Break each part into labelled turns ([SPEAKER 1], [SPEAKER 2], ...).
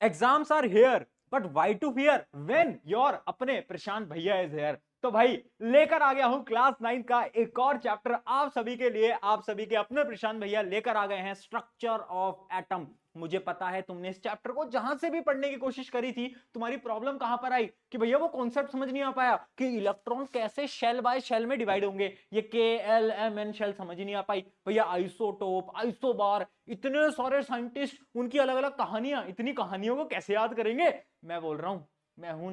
[SPEAKER 1] Exams are here but why to fear when your अपने प्रशांत भैया is here. तो भाई लेकर आ गया हूं क्लास 9 का एक और चैप्टर आप सभी के लिए, आप सभी के अपने प्रशांत भैया लेकर आ गए हैं स्ट्रक्चर ऑफ एटम। मुझे पता है तुमने इस चैप्टर को जहां से भी पढ़ने की कोशिश करी थी, तुम्हारी प्रॉब्लम कहां पर आई कि भैया वो कॉन्सेप्ट समझ नहीं आ पाया कि इलेक्ट्रॉन कैसे शेल बाय शेल में डिवाइड होंगे। ये KLMN शेल समझ ही नहीं आ पाई भैया। आइसोटोप, आइसोबार, इतने सारे साइंटिस्ट, उनकी अलग अलग कहानियां, इतनी कहानियों को कैसे याद करेंगे। मैं बोल रहा हूं मैं हूं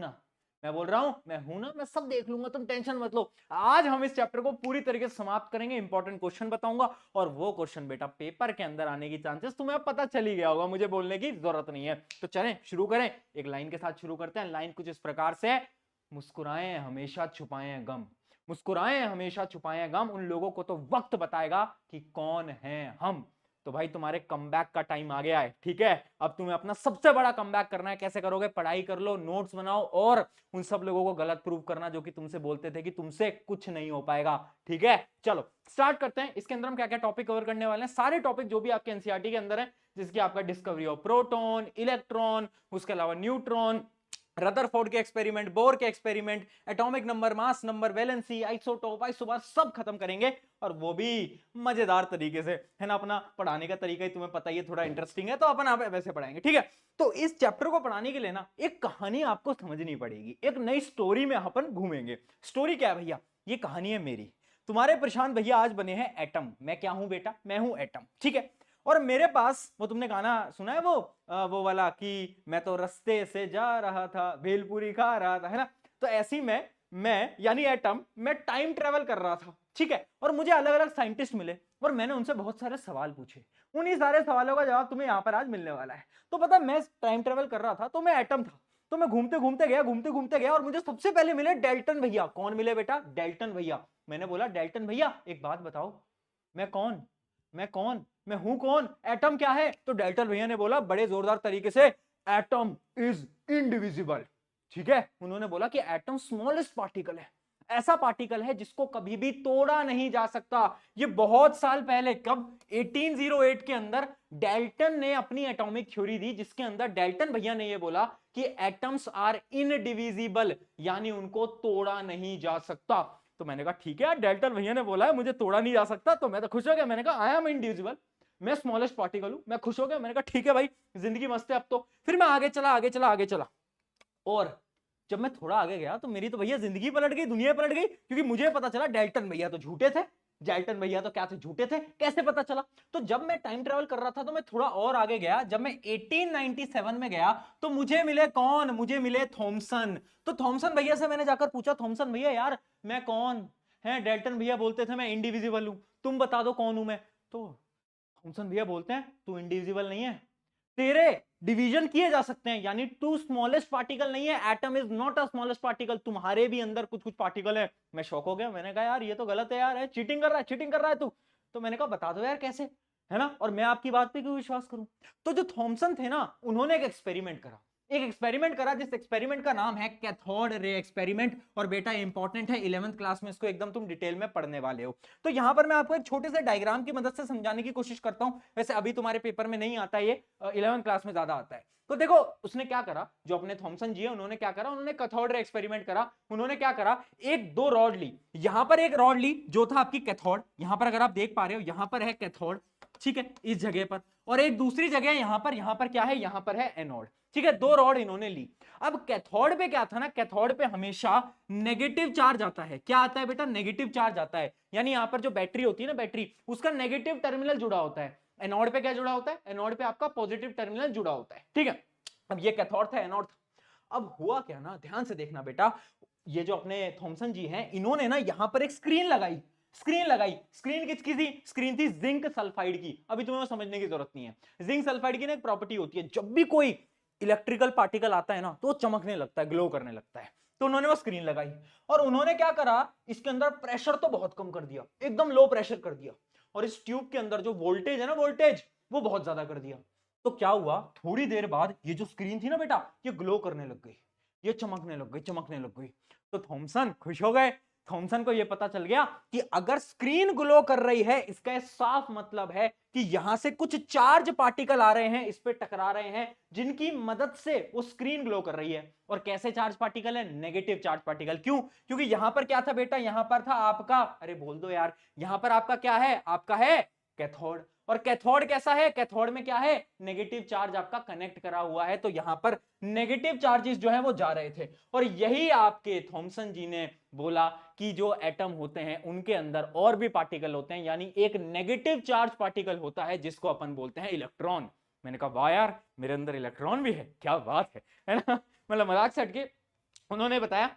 [SPEAKER 1] ना, मैं सब देख लूंगा, तुम टेंशन मत लो। आज हम इस चैप्टर को पूरी तरीके से समाप्त करेंगे, इंपॉर्टेंट क्वेश्चन बताऊंगा और वो क्वेश्चन बेटा पेपर के अंदर आने की चांसेस तुम्हें पता चल ही गया होगा, मुझे बोलने की जरूरत नहीं है। तो चलें शुरू करें, एक लाइन के साथ शुरू करते हैं। लाइन कुछ इस प्रकार से है, मुस्कुराएं हमेशा छुपाएं गम, मुस्कुराएं हमेशा छुपाएं गम, उन लोगों को तो वक्त बताएगा कि कौन है हम। तो भाई तुम्हारे कमबैक का टाइम आ गया है, ठीक है। अब तुम्हें अपना सबसे बड़ा कमबैक करना है। कैसे करोगे? पढ़ाई कर लो, नोट्स बनाओ और उन सब लोगों को गलत प्रूव करना जो कि तुमसे बोलते थे कि तुमसे कुछ नहीं हो पाएगा, ठीक है। चलो स्टार्ट करते हैं। इसके अंदर हम क्या क्या टॉपिक कवर करने वाले हैं, सारे टॉपिक जो भी आपके एनसीईआरटी के अंदर है, जिसकी आपका डिस्कवरी ऑफ प्रोटॉन, इलेक्ट्रॉन, उसके अलावा न्यूट्रॉन, रदरफोर्ड के एक्सपेरिमेंट, बोर के experiment, atomic number, mass number, valency, isotope, isobar, सब खत्म करेंगे और वो भी मजेदार तरीके से, है ना। अपना पढ़ाने का तरीका ही तुम्हें पता ही है, थोड़ा इंटरेस्टिंग है, तो अपन आप वैसे पढ़ाएंगे, ठीक है। तो इस चैप्टर को पढ़ाने के लिए ना एक कहानी आपको समझनी पड़ेगी, एक नई स्टोरी में अपन घूमेंगे। स्टोरी क्या है भैया? ये कहानी है मेरी। तुम्हारे प्रशांत भैया आज बने हैं एटम। मैं क्या हूं बेटा? मैं हूं एटम, ठीक है। और मेरे पास, वो तुमने गाना सुना है वो वाला कि मैं तो रास्ते से जा रहा था, भेलपूरी खा रहा था, है ना। तो ऐसी मैं यानी एटम, मैं टाइम ट्रेवल कर रहा था, ठीक है। और मुझे अलग अलग साइंटिस्ट मिले और मैंने उनसे बहुत सारे सवाल पूछे। उन्हीं सारे सवालों का जवाब तुम्हें यहां पर आज मिलने वाला है। तो पता, मैं टाइम ट्रेवल कर रहा था तो मैं एटम था। तो मैं घूमते घूमते गया और मुझे सबसे पहले मिले डेल्टन भैया। कौन मिले बेटा? डेल्टन भैया। मैंने बोला डेल्टन भैया एक बात बताओ, मैं कौन मैं कौन मैं हूं कौन? एटम क्या है? तो डेल्टन भैया ने बोला बड़े जोरदार तरीके से, एटम इज इनडिविजिबल, ठीक है। उन्होंने बोला कि एटम स्मॉलेस्ट पार्टिकल है, ऐसा पार्टिकल है जिसको कभी भी तोड़ा नहीं जा सकता। ये बहुत साल पहले, कब? 1808 के अंदर डेल्टन ने अपनी एटॉमिक थ्योरी दी, जिसके अंदर डेल्टन भैया ने ये बोला कि एटम्स आर इनडिविजिबल, यानी उनको तोड़ा नहीं जा सकता। तो मैंने कहा ठीक है, डेल्टन भैया ने बोला है मुझे तोड़ा नहीं जा सकता, तो मैं तो खुश हो गया। मैंने कहा आई एम इंडिविजुअल, मैं स्मॉलेस्ट पार्टिकल हूं, मैं खुश हो गया। मैंने कहा ठीक है भाई, जिंदगी मस्त है अब तो। फिर मैं आगे चला और जब मैं थोड़ा आगे गया तो मेरी तो भैया जिंदगी पलट गई, दुनिया पलट गई, क्योंकि मुझे पता चला डेल्टन भैया तो झूठे थे। डेल्टन भैया तो क्या थे? झूठे थे। कैसे पता चला? तो जब मैं टाइम ट्रेवल कर रहा था तो मैं थोड़ा और आगे गया। जब मैं 1897 में गया तो मुझे मिले कौन? मुझे मिले थॉमसन। तो थॉमसन भैया से मैंने जाकर पूछा, थॉमसन भैया यार मैं कौन? है डेल्टन भैया बोलते थे मैं इंडिविजिबल हूं, तुम बता दो कौन हूं मैं। तो थॉमसन भैया बोलते हैं तू इंडिविजिबल नहीं है, तेरे डिवीजन किए जा सकते हैं, यानी टू स्मॉलेस्ट पार्टिकल नहीं है। Atom is not a smallest particle, तुम्हारे भी अंदर कुछ कुछ पार्टिकल है। मैं शॉक हो गया। मैंने कहा यार ये तो गलत है यार, है चीटिंग कर रहा है तू। तो मैंने कहा बता दो यार कैसे, है ना, और मैं आपकी बात पे क्यों विश्वास करूं। तो जो थॉमसन थे ना, उन्होंने एक एक्सपेरिमेंट करा जिस एक्सपेरिमेंट का नाम है कैथोड रे एक्सपेरिमेंट। और बेटा इंपॉर्टेंट है, 11th क्लास में इसको एकदम तुम डिटेल में पढ़ने वाले हो। तो यहां पर मैं आपको एक छोटे से डायग्राम की मदद से समझाने की कोशिश करता हूं। वैसे अभी तुम्हारे पेपर में नहीं आता, ये 11th क्लास में ज्यादा आता है। तो देखो उसने क्या करा, जो अपने थॉमसन जी है, उन्होंने क्या करा, उन्होंने कैथोड रे एक्सपेरिमेंट करा। उन्होंने क्या करा, एक दो रॉड ली, यहां पर एक रॉड ली जो था आपकी कैथोड, यहां पर अगर आप देख पा रहे हो यहां पर है कैथोड, ठीक है, इस जगह पर। और एक दूसरी जगह यहां पर क्या है, यहां पर है एनोड, ठीक है। दो रॉड इन्होंने ली। अब कैथोड पे क्या था ना, कैथोड पे हमेशा नेगेटिव चार्ज आता है। क्या आता है बेटा? नेगेटिव चार्ज आता है। यानी यहां पर जो बैटरी होती है ना, बैटरी, उसका नेगेटिव टर्मिनल जुड़ा होता है। एनोड पे क्या जुड़ा होता है? एनोड पे आपका पॉजिटिव टर्मिनल जुड़ा होता है, ठीक है। अब ये कैथोड था, एनोड था। अब हुआ क्या ना, ध्यान से देखना बेटा, ये जो अपने थॉमसन जी हैं, इन्होंने ना यहां पर एक स्क्रीन किसकी थी? स्क्रीन थी जिंक सल्फाइड की। अभी तुम्हें समझने की जरूरत नहीं है। जिंक सल्फाइड की ना एक प्रॉपर्टी होती है, जब भी कोई इलेक्ट्रिकल पार्टिकल आता है ना तो वो चमकने लगता है, ग्लो करने लगता है। तो उन्होंने वो स्क्रीन लगाई और उन्होंने क्या करा, इसके अंदर प्रेशर तो बहुत कम कर दिया, एकदम लो प्रेशर कर दिया। और इस ट्यूब के अंदर जो वोल्टेज है ना, वोल्टेज वो बहुत ज्यादा कर दिया। तो क्या हुआ, थोड़ी देर बाद ये जो स्क्रीन थी ना बेटा, ये ग्लो करने लग गई, ये चमकने लग गई। तो थॉमसन खुश हो गए। थॉमसन को यह पता चल गया कि अगर स्क्रीन ग्लो कर रही है, इसका साफ मतलब है कि यहां से कुछ चार्ज पार्टिकल आ रहे हैं, इस पे टकरा रहे हैं, जिनकी मदद से वो स्क्रीन ग्लो कर रही है। और कैसे चार्ज पार्टिकल है? Negative charge particle. क्यों? क्योंकि यहां पर क्या था बेटा? यहां पर था आपका, अरे बोल दो यार, यहां पर आपका क्या है? आपका है कैथोड। और कैथोड कैसा है? कैथोड में क्या है? नेगेटिव चार्ज आपका कनेक्ट करा हुआ है, तो यहां पर नेगेटिव चार्जेस जो है वो जा रहे थे। और यही आपके थॉमसन जी ने बोला कि जो एटम होते हैं उनके अंदर और भी पार्टिकल होते हैं, यानी एक नेगेटिव चार्ज पार्टिकल होता है जिसको अपन बोलते हैं इलेक्ट्रॉन। मैंने कहा वाह यार, मेरे अंदर इलेक्ट्रॉन भी है, क्या बात है ना। मतलब मजाक से हटके उन्होंने बताया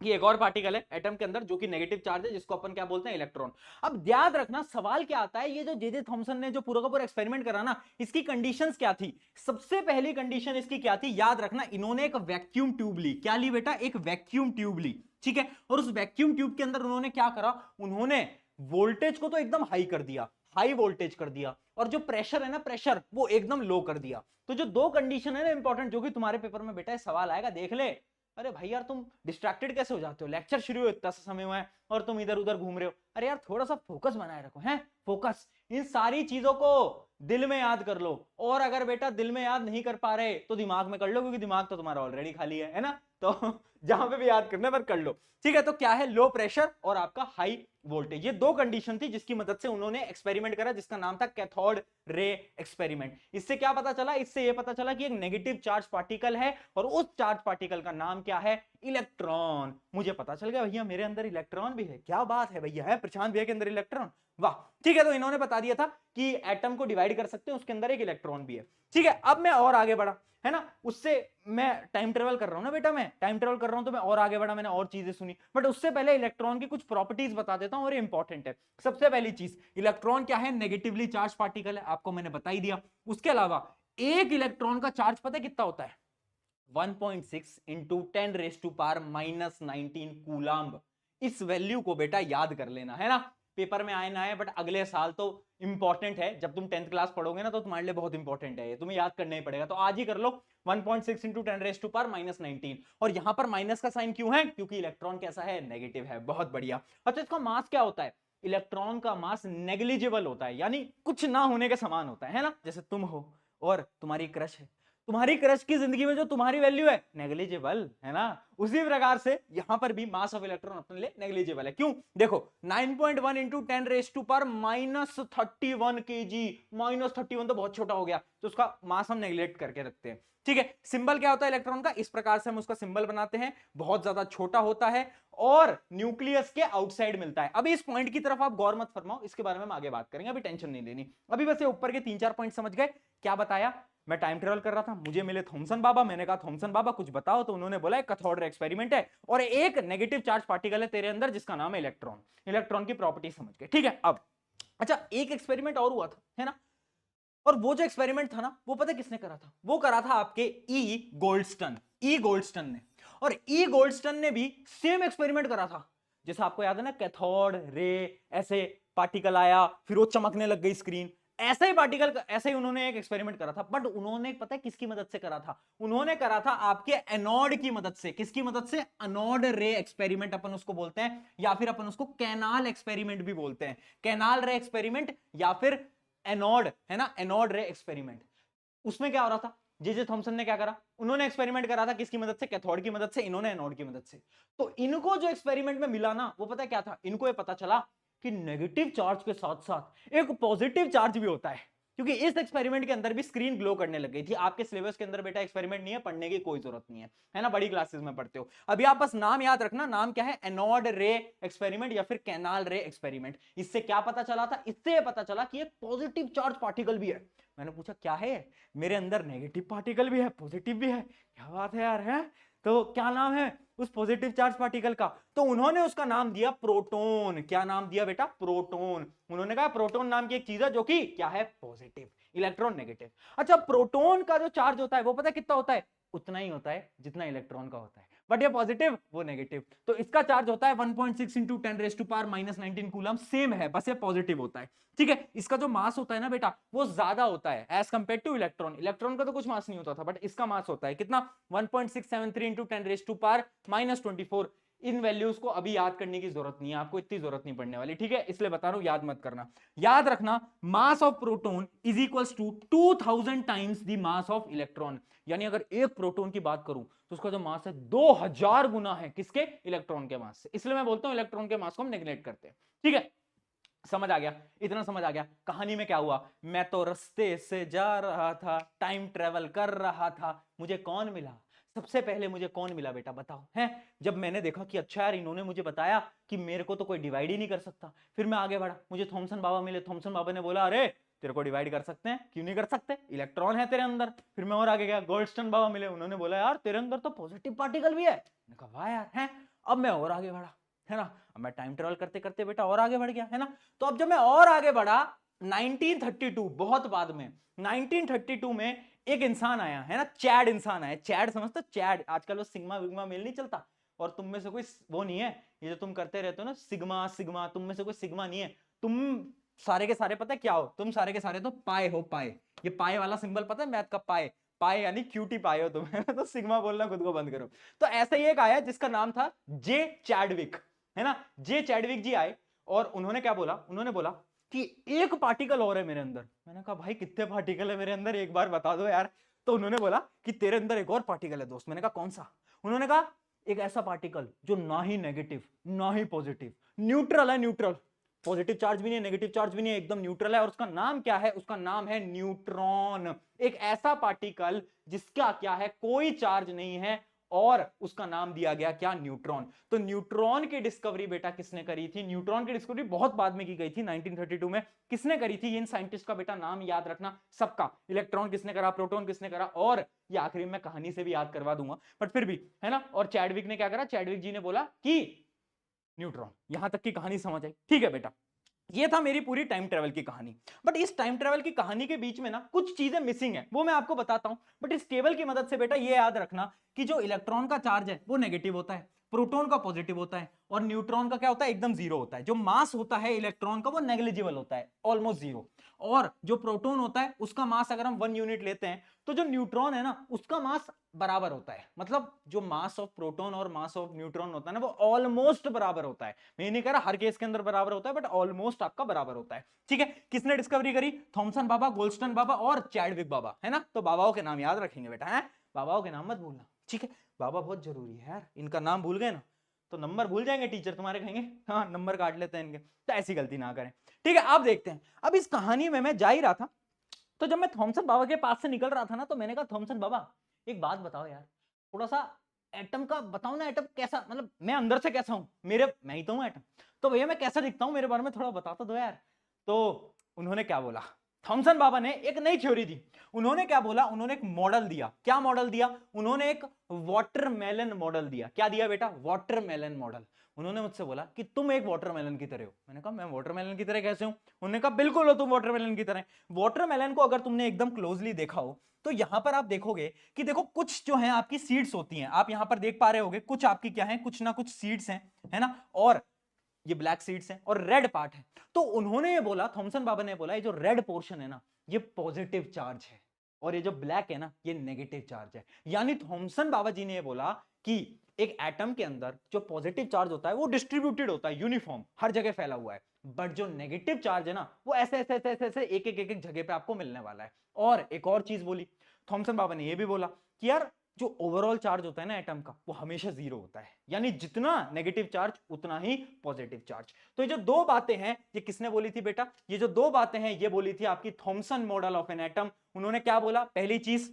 [SPEAKER 1] कि एक और पार्टिकल है एटम के अंदर जो कि नेगेटिव चार्ज है, जिसको अपन क्या बोलते हैं? इलेक्ट्रॉन। अब याद रखना, सवाल क्या आता है, ये जो जे थॉमसन ने जो पूरा का पूरा एक्सपेरिमेंट करा ना, इसकी कंडीशंस क्या थी? सबसे पहली कंडीशन इसकी क्या थी? याद रखना, इन्होंने एक वैक्यूम ट्यूब ली। क्या ली बेटा? एक वैक्यूम ट्यूब ली, ठीक है। और उस वैक्यूम ट्यूब के अंदर उन्होंने क्या करा? उन्होंने वोल्टेज को तो एकदम हाई कर दिया, हाई वोल्टेज कर दिया, और जो प्रेशर है ना, प्रेशर वो एकदम लो कर दिया। तो जो दो कंडीशन है ना इंपॉर्टेंट, जो कि तुम्हारे पेपर में बेटा सवाल आएगा, देख ले। अरे भाई यार, तुम डिस्ट्रैक्टेड कैसे हो जाते हो? लेक्चर शुरू हुए इतना सा समय हुआ है और तुम इधर उधर घूम रहे हो। अरे यार, थोड़ा सा फोकस बनाए रखो, हैं? फोकस। इन सारी चीजों को दिल में याद कर लो, और अगर बेटा दिल में याद नहीं कर पा रहे तो दिमाग में कर लो, क्योंकि दिमाग तो तुम्हारा ऑलरेडी खाली है ना। तो जहां पे भी याद करने पर कर लो, ठीक है। तो क्या है? लो प्रेशर और आपका हाई वोल्टेज, ये दो कंडीशन थी जिसकी मदद से उन्होंने एक्सपेरिमेंट करा, जिसका नाम था कैथोड रे एक्सपेरिमेंट। इससे क्या पता चला? इससे यह पता चला कि एक नेगेटिव चार्ज पार्टिकल है, और उस चार्ज पार्टिकल का नाम क्या है? इलेक्ट्रॉन। मुझे पता चल गया भैया मेरे अंदर इलेक्ट्रॉन भी है। क्या बात है भैया, है प्रशांत भैया के अंदर इलेक्ट्रॉन, वाह। ठीक है, तो इन्होंने बता दिया था कि एटम को डिवाइड कर सकते हैं, उसके अंदर एक इलेक्ट्रॉन भी है। ठीक है, अब मैं और आगे बढ़ा, है ना। उससे मैं टाइम ट्रेवल कर रहा हूं ना बेटा, मैं टाइम ट्रेवल कर रहा हूं, तो मैं और आगे बढ़ा, मैंने और चीजें सुनी। बट उससे पहले इलेक्ट्रॉन की कुछ प्रॉपर्टीज बता देता हूं, और ये इंपॉर्टेंट है। सबसे पहली चीज, इलेक्ट्रॉन क्या है? नेगेटिवली चार्ज पार्टिकल है, आपको मैंने बता ही दिया। उसके अलावा एक इलेक्ट्रॉन का चार्ज पता है कितना होता है? 1.6 इंटू 10⁻⁻19 कूलम्ब। इस वैल्यू को बेटा याद कर लेना, है ना। पेपर में आए ना आए, बट अगले साल तो इंपॉर्टेंट है। जब तुम 10th क्लास पढ़ोगे ना, तो तुम्हारे लिए बहुत इंपॉर्टेंट है, ये तुम्हें याद करना ही पड़ेगा। तो आज ही कर लो, 1.6 इंटू 10⁻⁻19। और यहां पर माइनस का साइन क्यों है? क्योंकि इलेक्ट्रॉन कैसा है? नेगेटिव है। बहुत बढ़िया। अच्छा, इसका मास क्या होता है? इलेक्ट्रॉन का मास नेग्लिजिबल होता है, यानी कुछ ना होने के समान होता है ना। जैसे तुम हो और तुम्हारी क्रश है, तुम्हारी क्रश की जिंदगी में जो तुम्हारी वैल्यू है नेग्लिजिबल, है ना। उसी प्रकार से यहां पर भी मास ऑफ इलेक्ट्रॉन अपने लिए नेग्लिजिबल है। क्यों? देखो, 9.1 इंटू 10⁻⁻31 kg, -31 तो बहुत छोटा हो गया, तो उसका मास हम नेग्लेक्ट करके रखते हैं। ठीक है, सिंबल क्या होता है इलेक्ट्रॉन का? इस प्रकार से हम उसका सिंबल बनाते हैं, बहुत ज्यादा छोटा होता है, और न्यूक्लियस के आउटसाइड मिलता है। अभी इस पॉइंट की तरफ आप गौर मत फरमाओ, इसके बारे में हम आगे बात करेंगे, अभी टेंशन नहीं लेनी। अभी बस ये ऊपर के 3-4 पॉइंट समझ गए। क्या बताया? मैं टाइम ट्रेवल कर रहा था, मुझे मिले थॉमसन बाबा, मैंने कहा थॉमसन बाबा कुछ बताओ, तो उन्होंने बोला कैथोड रे एक्सपेरिमेंट है, और एक नेगेटिव चार्ज पार्टिकल है तेरे अंदर जिसका नाम है इलेक्ट्रॉन। इलेक्ट्रॉन की प्रॉपर्टी समझ गए, ठीक है। अब अच्छा, एक एक्सपेरिमेंट और हुआ था, है ना। और वो जो एक्सपेरिमेंट था ना, वो पता किसने करा था? वो करा था आपके ई गोल्डस्टन। ई गोल्डस्टन ने, और ई गोल्डस्टन ने भी सेम एक्सपेरिमेंट करा था। जैसे आपको याद है ना, कैथोड रे, ऐसे पार्टिकल आया, फिर वो चमकने लग गई स्क्रीन, ऐसा ही पार्टिकल, ऐसे ही उन्होंने एक एक्सपेरिमेंट करा था। बट उन्होंने पता है किसकी मदद से करा था? उन्होंने करा था आपके एनोड की मदद से। किसकी मदद से? एनोड रे एक्सपेरिमेंट अपन उसको बोलते हैं, या फिर अपन उसको कैनाल एक्सपेरिमेंट भी बोलते हैं। कैनाल रे एक्सपेरिमेंट या फिर एनोड, है ना, एनोड रे एक्सपेरिमेंट। उसमें क्या हो रहा था? जे थॉमसन ने क्या करा? उन्होंने एक्सपेरिमेंट करा था किसकी मदद से? कैथोड की मदद से, इन्होंने एनोड की मदद से। तो इनको जो एक्सपेरिमेंट में मिला ना, वो पता क्या था? इनको ये पता चला कि नेगेटिव चार्ज के साथ साथ एक पॉजिटिव चार्ज भी होता है, क्योंकि इस एक्सपेरिमेंट के अंदर भी स्क्रीन ग्लो करने लग गई थी। आपके सिलेबस के अंदर बेटा एक्सपेरिमेंट नहीं है, पढ़ने की कोई जरूरत नहीं है ना, बड़ी क्लासेस में पढ़ते हो। अभी आप बस नाम याद रखना, नाम क्या है? एनोड रे एक्सपेरिमेंट या फिर कैनाल रे एक्सपेरिमेंट। इससे क्या पता चला था? इससे पता चला कि एक पॉजिटिव चार्ज पार्टिकल भी है। मैंने पूछा क्या है? मेरे अंदर नेगेटिव पार्टिकल भी है, पॉजिटिव भी है। क्या बात है यार, है। तो क्या नाम है उस पॉजिटिव चार्ज पार्टिकल का? तो उन्होंने उसका नाम दिया प्रोटॉन। क्या नाम दिया बेटा? प्रोटॉन। उन्होंने कहा प्रोटॉन नाम की एक चीज है जो कि क्या है? Positive, electron negative. अच्छा, प्रोटॉन का जो चार्ज होता है वो पता है कितना होता है? उतना ही होता है जितना इलेक्ट्रॉन का होता है, बट ये पॉजिटिव, वो नेगेटिव। तो इसका चार्ज होता है 1.6 इंटू 10⁻⁻⁻19 कूलम, सेम है, बस ये पॉजिटिव होता है। ठीक है, इसका जो मास होता है ना बेटा, वो ज्यादा होता है as compare to electron. Electron का तो कुछ मास नहीं होता था, बट इसका मास होता है कितना? 1.673 इंटू 10⁻⁻24। इन वैल्यूज को अभी याद करने की जरूरत नहीं है, आपको इतनी जरूरत नहीं पड़ने वाली, ठीक है, इसलिए बता रहा हूं, याद मत करना। याद रखना, mass of proton is equals to 2000 times the mass of electron. यानी अगर एक प्रोटॉन की बात करूं तो उसका जो मास है 2000 गुना है किसके, इलेक्ट्रॉन के मास से। इसलिए मैं बोलता हूं इलेक्ट्रॉन के मास को हम नेग्लेक्ट करते हैं, ठीक है। समझ आ गया, इतना समझ आ गया। कहानी में क्या हुआ, मैं तो रास्ते से जा रहा था, टाइम ट्रेवल कर रहा था, मुझे कौन मिला, सबसे पहले मुझे कौन मिला बेटा बताओ, हैं? जब मैंने देखा कि अच्छा यार इन्होंने मुझे बताया कि मेरे को तो कोई डिवाइड ही नहीं कर सकता, फिर मैं आगे बढ़ा, मुझे थॉमसन बाबा मिले। थॉमसन बाबा ने बोला अरे तेरे को डिवाइड कर सकते हैं, क्यों नहीं कर सकते, इलेक्ट्रॉन है तेरे अंदर। फिर मैं और आगे गया, गोल्डस्टोन बाबा मिले, उन्होंने बोला यार तेरे अंदर तो पॉजिटिव पार्टिकल भी है। मैंने कहा वाह यार, है। अब मैं और आगे बढ़ा, है ना, अब मैं टाइम ट्रेवल करते करते बेटा और आगे बढ़ गया, है ना। तो अब जब मैं और आगे बढ़ा 1932, बहुत बाद में 1932 में एक इंसान आया, है ना, चैड इंसान आया। चैड समझते, चैड, आजकल वो सिग्मा विग्मा मेल नहीं चलता, और तुम में से कोई वो नहीं है, ये जो तुम करते रहते हो ना सिग्मा सिग्मा, तुम में से कोई सिग्मा नहीं है, तुम सारे के सारे पता है क्या हो, तुम सारे के सारे तो पाए हो, पाए। ये पाए वाला सिंबल पता है मैथ का, पाए, पाए यानी क्यूटी पाए हो तुम, है ना। तो सिग्मा बोलना खुद को बंद करो। तो ऐसा ही एक आया जिसका नाम था जे चैडविक, है ना। जे चैडविक जी आए और उन्होंने क्या बोला, उन्होंने बोला कि एक पार्टिकल और है मेरे अंदर। मैंने कहा भाई कितने पार्टिकल है मेरे अंदर, एक बार बता दो यार। तो उन्होंने बोला कि तेरे अंदर एक और पार्टिकल है दोस्त। मैंने कहा कौन सा? उन्होंने कहा एक ऐसा पार्टिकल जो ना ही नेगेटिव ना ही पॉजिटिव, न्यूट्रल है, न्यूट्रल, पॉजिटिव चार्ज भी नहीं है, नेगेटिव चार्ज भी नहीं है, एकदम न्यूट्रल है। और उसका नाम क्या है? उसका नाम है न्यूट्रॉन। एक ऐसा पार्टिकल जिसका क्या है, कोई चार्ज नहीं है, और उसका नाम दिया गया क्या, न्यूट्रॉन। तो न्यूट्रॉन की डिस्कवरी बेटा किसने करी थी? न्यूट्रॉन की डिस्कवरी बहुत बाद में की गई थी, 1932 में। किसने करी थी? इन साइंटिस्ट का बेटा नाम याद रखना सबका, इलेक्ट्रॉन किसने करा, प्रोटॉन किसने करा, और ये आखिरी में कहानी से भी याद करवा दूंगा, बट फिर भी, है ना। और चैडविक ने क्या करा? चैडविक जी ने बोला कि न्यूट्रॉन। यहां तक की कहानी समझ आई, ठीक है बेटा। ये था मेरी पूरी टाइम ट्रेवल की कहानी। बट इस टाइम ट्रेवल की कहानी के बीच में ना कुछ चीजें मिसिंग है, वो मैं आपको बताता हूं। बट इस टेबल की मदद से बेटा ये याद रखना कि जो इलेक्ट्रॉन का चार्ज है वो नेगेटिव होता है, प्रोटॉन का पॉजिटिव होता है, और न्यूट्रॉन का क्या होता है, एकदम जीरो होता है। जो मास होता है इलेक्ट्रॉन का वो नेग्लिजिबल होता है, ऑलमोस्ट जीरो। और जो प्रोटॉन होता है उसका मास अगर हम 1 यूनिट लेते हैं, तो जो न्यूट्रॉन है ना उसका मास बराबर होता है। मतलब जो मास ऑफ प्रोटॉन और मास ऑफ न्यूट्रॉन होता है ना वो ऑलमोस्ट बराबर होता है। मैं नहीं कह रहा हर केस के अंदर बराबर होता है, बट ऑलमोस्ट आपका बराबर होता है, ठीक है। किसने डिस्कवरी करी? थॉमसन बाबा, गोल्डस्टोन बाबा और चैडविक बाबा, है ना। तो बाबाओं के नाम याद रखेंगे बेटा, है, बाबाओं के नाम मत भूलना, ठीक है। बाबा बहुत जरूरी है यार, इनका नाम भूल गए ना तो नंबर भूल जाएंगे टीचर तुम्हारे, कहेंगे हाँ नंबर काट लेते हैं इनके। तो ऐसी गलती ना करें, ठीक है। आप देखते हैं, अब इस कहानी में मैं जा ही रहा था, तो जब मैं थॉमसन बाबा के पास से निकल रहा था ना, तो मैंने कहा थॉमसन बाबा एक बात बताओ यार, थोड़ा सा एटम का बताओ ना, एटम कैसा, मतलब मैं अंदर से कैसा हूं, मेरे मैं ही तो हूं एटम, तो भैया मैं कैसा दिखता हूं, मेरे बारे में थोड़ा बता तो दो यार। तो उन्होंने क्या बोला, थॉमसन बाबा ने एक नई थ्योरी दी। उन्होंने क्या बोला, उन्होंने एक मॉडल दिया। क्या मॉडल दिया? उन्होंने एक वाटरमेलन मॉडल दिया। क्या दिया बेटा? Watermelon model. उन्होंने मुझसे बोला कि तुम एक वाटरमेलन की तरह हो। मैंने कहा मैं वाटरमेलन की तरह कैसे हूं? उन्होंने कहा बिल्कुल हो तुम वाटरमेलन की तरह। वाटरमेलन को अगर तुमने एकदम क्लोजली देखा हो तो यहां पर आप देखोगे कि देखो कुछ जो है आपकी सीड्स होती हैं, आप यहां पर देख पा रहे होगे, कुछ आपकी क्या है, कुछ ना कुछ सीड्स हैं, है ना, और ये ब्लैक सीड्स हैं और रेड पार्ट है। तो उन्होंने ये बोला, थॉमसन बाबा ने बोला ये जो रेड पोर्शन है ना ये पॉजिटिव चार्ज है, और ये जो ब्लैक है ना ये नेगेटिव चार्ज है। यानी थॉमसन बाबा जी ने ये बोला कि एक एटम के अंदर जो पॉजिटिव चार्ज होता है वो डिस्ट्रीब्यूटेड होता है, यूनिफॉर्म, हर जगह फैला हुआ है। बट जो नेगेटिव चार्ज है ना वो ऐसे ऐसे ऐसे ऐसे, ऐसे एक एक एक एक जगह पे आपको मिलने वाला है। और एक और चीज बोली थॉमसन बाबा ने, ये भी बोला कि यार जो ओवरऑल चार्ज होता है ना एटम का वो हमेशा जीरो होता है, यानी जितना नेगेटिव चार्ज उतना ही पॉजिटिव चार्ज। तो ये जो दो बातें हैं ये किसने बोली थी बेटा? ये जो दो बातें हैं ये बोली थी आपकी Thompson model of an atom. उन्होंने क्या बोला? पहली चीज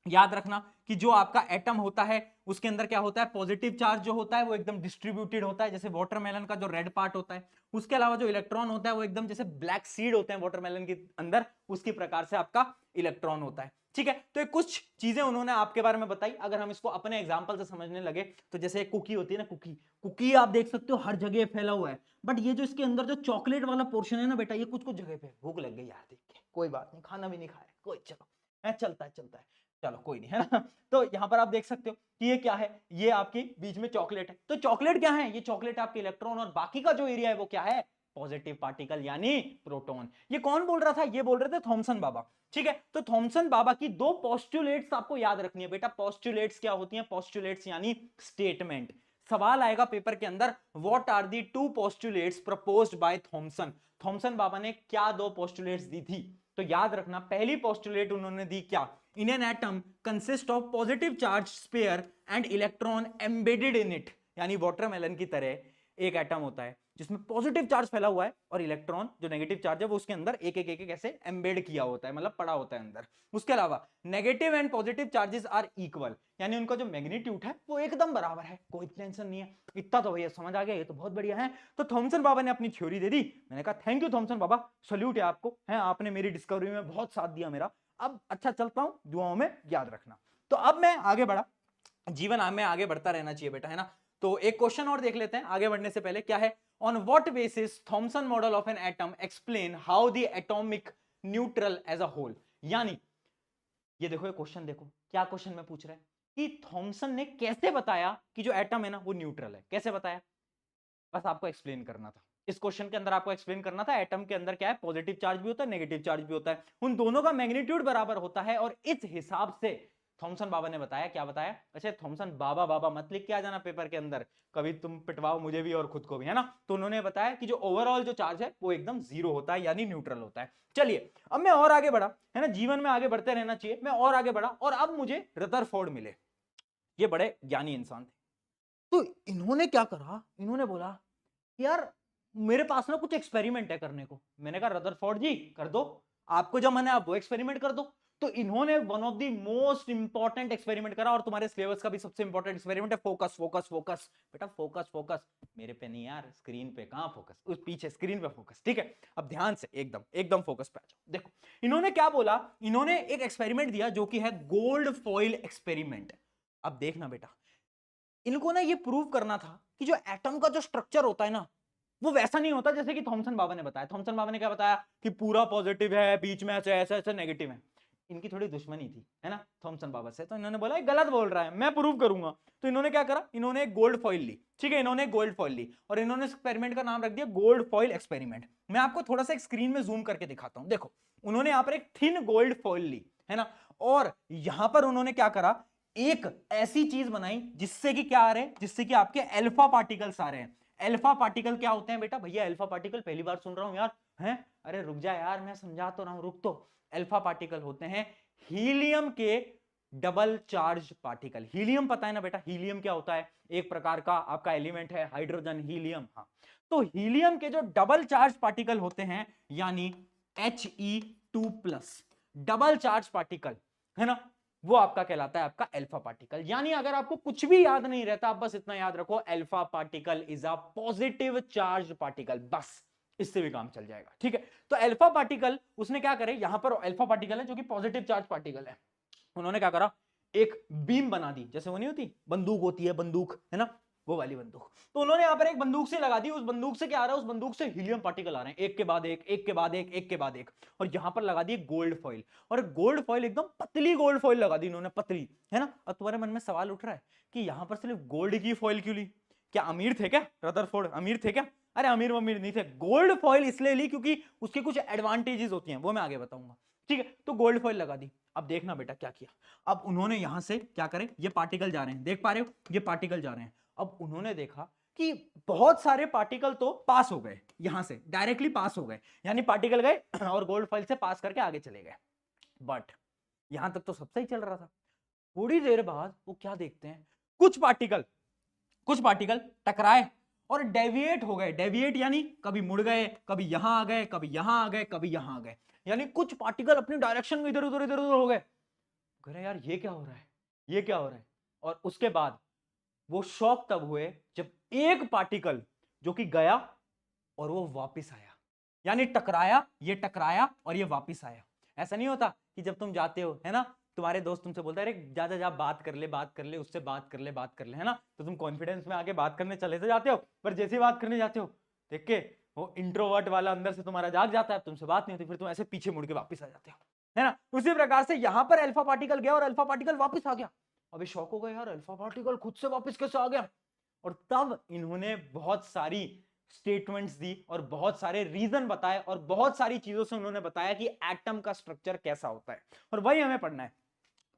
[SPEAKER 1] याद रखना कि जो आपका एटम होता है उसके अंदर क्या होता है, पॉजिटिव चार्ज जो होता है वो एकदम डिस्ट्रीब्यूटेड होता है, जैसे वाटरमेलन का जो रेड पार्ट होता है। उसके अलावा जो इलेक्ट्रॉन होता है वो एकदम जैसे ब्लैक सीड होते हैं वाटरमेलन के अंदर, उसकी प्रकार से आपका इलेक्ट्रॉन होता है, ठीक है। तो ये कुछ चीजें उन्होंने आपके बारे में बताई। अगर हम इसको अपने एग्जांपल से समझने लगे तो जैसे एक कुकी होती है ना, कुकी, कुकी आप देख सकते हो हर जगह फैला हुआ है, बट ये जो इसके अंदर जो चॉकलेट वाला पोर्शन है ना बेटा, ये कुछ कुछ जगह पे, भूख लग गई यार देख के, कोई बात नहीं, खाना भी नहीं खाया कोई, चलो चलता है चलता है, चलो कोई नहीं, है ना। तो यहां पर आप देख सकते हो कि ये क्या है, ये आपकी बीच में चॉकलेट है। तो चॉकलेट क्या है? ये चॉकलेट आपके इलेक्ट्रॉन, और बाकी का जो एरिया है वो क्या है, पॉजिटिव पार्टिकल यानी प्रोटॉन। ये कौन बोल रहा था? ये बोल रहे थे थॉमसन बाबा, ठीक है। तो थॉमसन बाबा की दो पोस्टुलेट्स आपको याद रखनी है बेटा। पोस्टुलेट्स क्या होती हैं? पोस्टुलेट्स यानी स्टेटमेंट। सवाल आएगा पेपर के अंदर, what are the two postulates proposed by Thomson. Thomson बाबा ने क्या दो पोस्टुलेट्स दी थी? तो याद रखना, पहली पोस्टुलेट उन्होंने दी क्या? इन an atom consist of positive charge sphere and electron embedded in it. यानी वाटरमेलन की तरह एक एटम होता है जिसमें पॉजिटिव चार्ज फैला हुआ है और इलेक्ट्रॉन जो नेगेटिव चार्ज है वो उसके अंदर एक एक एक एक ऐसे एम्बेड किया होता है, मतलब पड़ा होता है अंदर। उसके अलावा negative and positive charges are equal, यानी उनका जो मैग्नीट्यूड है वो एकदम बराबर है, कोई टेंशन नहीं है। इतना तो भैया समझ आ गया, ये तो बहुत बढ़िया है। तो थॉमसन बाबा ने अपनी थ्योरी दे दी। मैंने कहा थैंक यू थॉमसन बाबा, सल्यूट है आपको, है आपने मेरी डिस्कवरी में बहुत साथ दिया मेरा। अब अच्छा चलता हूं, दुआओं में याद रखना। तो अब मैं आगे बढ़ा, जीवन में आगे बढ़ता रहना चाहिए बेटा, है ना। तो एक क्वेश्चन और देख लेते हैं आगे बढ़ने से पहले। क्या है? On what basis Thomson model of an atom explain how the atomic neutral as a whole. यानी ये देखो, ये क्वेश्चन देखो, क्या क्वेश्चन में पूछ रहा है कि थॉमसन ने कैसे बताया कि जो एटम है ना वो न्यूट्रल है। कैसे बताया? बस आपको एक्सप्लेन करना था। इस क्वेश्चन के अंदर आपको एक्सप्लेन करना था एटम के अंदर क्या है, पॉजिटिव चार्ज भी होता है, नेगेटिव चार्ज भी होता है, उन दोनों का मैग्नीट्यूड बराबर होता है। और इस हिसाब से थॉमसन बाबा ने बताया। क्या बताया? अच्छा, थॉमसन बाबा बाबा मत लिख के आ जाना पेपर के अंदर, कभी तुम पिटवाओ मुझे भी और खुद को भी, है ना। तो उन्होंने बताया कि जो ओवरऑल जो चार्ज है वो एकदम जीरो होता है, यानी न्यूट्रल होता है। चलिए अब मैं और आगे बढ़ा, है ना, जीवन में आगे बढ़ते रहना चाहिए। मैं और आगे बढ़ा और अब मुझे रदरफोर्ड मिले। ये बड़े ज्ञानी इंसान थे। तो इन्होंने क्या करा, इन्होंने बोला यार मेरे पास ना कुछ एक्सपेरिमेंट है करने को। मैंने कहा रदरफोर्ड जी कर दो, आपको जब मन है आप वो एक्सपेरिमेंट कर दो। तो इन्होंने one of the most important experiment करा, और तुम्हारे सिलेबस का भी सबसे इंपॉर्टेंट एक्सपेरिमेंट है फोकस फोकस फोकस। बेटा फोकस फोकस मेरे पे नहीं यार, स्क्रीन पे। कहां फोकस? उस पीछे स्क्रीन पे फोकस, ठीक है। अब ध्यान से एकदम एकदम फोकस पे आ जाओ। देखो इन्होंने क्या बोला, इन्होंने एक एक्सपेरिमेंट दिया जो कि है गोल्ड फॉइल एक्सपेरिमेंट। अब देखना बेटा, इनको ना ये प्रूव करना था कि जो एटम का जो स्ट्रक्चर होता है ना वो वैसा नहीं होता जैसे कि थॉमसन बाबा ने बताया। थॉमसन बाबा ने क्या बताया कि पूरा पॉजिटिव है, बीच में ऐसे ऐसे ऐसे नेगेटिव है। इनकी थोड़ी दुश्मनी थी, है ना, थॉमसन बाबा से। तो इन्होंने बोला गलत बोल रहा है, मैं प्रूव करूंगा। तो इन्होंने क्या करा, इन्होंने एक गोल्ड फॉइल ली, ठीक है, इन्होंने गोल्ड फॉइल ली और इन्होंने एक्सपेरिमेंट का नाम रख दिया गोल्ड फॉइल एक्सपेरिमेंट। मैं आपको थोड़ा सा स्क्रीन में जूम करके दिखाता हूं। देखो उन्होंने यहां पर एक थिन गोल्ड फॉइल ली, है ना, और यहां पर उन्होंने क्या करा, एक ऐसी चीज बनाई जिससे कि क्या आ रहे हैं, जिससे कि आपके अल्फा पार्टिकल्स आ रहे हैं। अल्फा पार्टिकल क्या होते हैं बेटा? भैया अल्फा पार्टिकल पहली बार सुन रहा हूं यार, हैं? अरे रुक जा यार, मैं समझा तो रहा हूं, रुक तो। अल्फा पार्टिकल होते हैं हीलियम के डबल चार्ज पार्टिकल। हीलियम पता है ना बेटा, हीलियम क्या होता है? एक प्रकार का आपका एलिमेंट है, हाइड्रोजन हीलियम। हाँ, तो हीलियम के जो डबल चार्ज पार्टिकल होते हैं, यानी He2+, डबल चार्ज पार्टिकल, है ना, वो आपका कहलाता है आपका अल्फा पार्टिकल। यानी अगर आपको कुछ भी याद नहीं रहता, आप बस इतना याद रखो, alpha particle is a positive charge particle, बस इससे भी काम चल जाएगा, ठीक है। तो अल्फा पार्टिकल उसने क्या करे, यहां पर अल्फा पार्टिकल है जो कि पॉजिटिव चार्ज पार्टिकल है। उन्होंने क्या करा, एक बीम बना दी, जैसे वो नहीं होती बंदूक होती है, बंदूक, है ना, वो वाली बंदूक। तो उन्होंने यहां पर एक बंदूक से लगा दी। उस बंदूक से क्या आ रहा है, उस बंदूक से हीलियम पार्टिकल आ रहे हैं, एक के बाद एक, एक के बाद एक, एक के बाद एक। और यहां पर लगा दी गोल्ड फॉइल, और गोल्ड फॉइल एकदम पतली गोल्ड फॉइल लगा दी इन्होंने, पतली, है ना। और तुम्हारे मन में सवाल उठ रहा है कि यहां पर सिर्फ गोल्ड की फॉइल क्यों ली? क्या अमीर थे क्या रदरफोर्ड? अमीर थे क्या? अरे अमीर अमीर नहीं थे, गोल्ड फॉइल इसलिए ली क्योंकि उसके कुछ एडवांटेजेस होती हैं, वो मैं आगे बताऊंगा, ठीक है। तो गोल्ड फॉइल लगा दी। अब देखना बेटा क्या किया, अब उन्होंने यहां से क्या करे, ये पार्टिकल जा रहे हैं, देख पा रहे हो, ये पार्टिकल जा रहे हैं। अब उन्होंने देखा कि बहुत सारे पार्टिकल तो पास हो गए, यहां से डायरेक्टली पास हो गए, यानी पार्टिकल गए और गोल्ड फॉइल से पास करके आगे चले गए। बट यहां तक तो सब सही चल रहा था। थोड़ी देर बाद वो क्या देखते हैं, कुछ पार्टिकल टकराए और डेविएट हो गए। डेविएट यानी कभी मुड़ गए, कभी यहां आ गए, कभी यहां आ गए, कभी यहां आ गए, यानी कुछ पार्टिकल अपनी डायरेक्शन में इधर उधर इधर उधर हो गए। कह रहे यार ये क्या हो रहा है, ये क्या हो रहा है। और उसके बाद वो शॉक तब हुए जब एक पार्टिकल जो कि गया और वो वापस आया, यानी टकराया, ये टकराया और ये वापस आया। ऐसा नहीं होता कि जब तुम जाते हो, है ना, तुम्हारे दोस्त तुमसे बोलता है अरे जा जा जा बात कर ले, उससे बात कर ले, है ना, तो तुम कॉन्फिडेंस में आगे बात करने चले तो जाते हो, पर जैसे ही बात करने जाते हो देख के वो इंट्रोवर्ट वाला अंदर से तुम्हारा जाग जाता है, तुमसे बात नहीं होती, फिर तुम ऐसे पीछे मुड़ के वापस आ जाते हो, है ना। उसी प्रकार से यहां पर अल्फा पार्टिकल गया और अल्फा पार्टिकल वापस आ गया। अभी शॉक हो गया यार, अल्फा पार्टिकल खुद से वापस कैसे आ गया। और तब इन्होंने बहुत सारी स्टेटमेंट्स दी और बहुत सारे रीजन बताए और बहुत सारी चीजों से उन्होंने बताया कि एटम का स्ट्रक्चर कैसा होता है, और वही हमें पढ़ना है।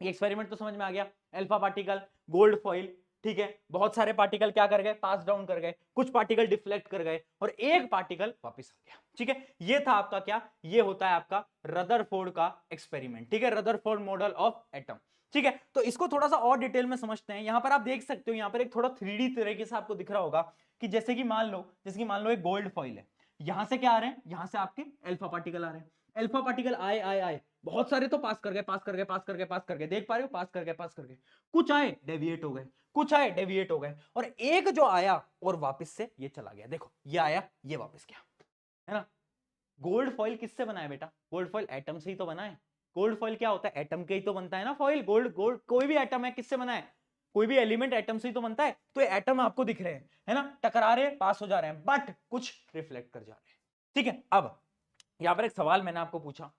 [SPEAKER 1] ये एक्सपेरिमेंट तो समझ में आ गया, अल्फा पार्टिकल, गोल्ड फॉइल, ठीक है, बहुत सारे पार्टिकल क्या कर गए, पास डाउन कर गए, कुछ पार्टिकल डिफ्लेक्ट कर गए और एक पार्टिकल वापस आ गया। ठीक है, ये था आपका क्या, ये होता है आपका रदरफोर्ड का एक्सपेरिमेंट। ठीक है, रदरफोर्ड मॉडल ऑफ एटम। ठीक है, तो इसको थोड़ा सा और डिटेल में समझते हैं। यहां पर आप देख सकते हो, यहां पर एक थोड़ा 3D तरीके से आपको दिख रहा होगा कि जैसे कि मान लो एक गोल्ड फॉइल है, यहां से क्या आ रहे हैं, यहां से आपके अल्फा पार्टिकल आ रहे हैं, अल्फा पार्टिकल आए आए आए, बहुत सारे तो पास कर गए पास कर गए पास कर गए पास कर गए, देख पा रहे हो, पास कर गए, कुछ आए डेविएट हो गए, कुछ आए डेविएट हो गए, और एक जो आया और वापस से ये चला गया। देखो ये आया, ये वापस गया, है ना। गोल्ड फॉइल किससे बना है बेटा, गोल्ड फॉइल एटम से ही तो बना है। गोल्ड फॉइल क्या होता है, एटम के ही तो बनता है ना फॉइल। गोल्ड गोल्ड कोई भी एटम है किससे बना है, कोई भी एलिमेंट एटम से ही तो बनता है। तो ये एटम आपको दिख रहे हैं, है ना, टकरा रहे हैं, पास हो जा रहे हैं, बट कुछ रिफ्लेक्ट कर जा रहे हैं। ठीक है, अब यहां पर एक सवाल मैंने आपको पूछा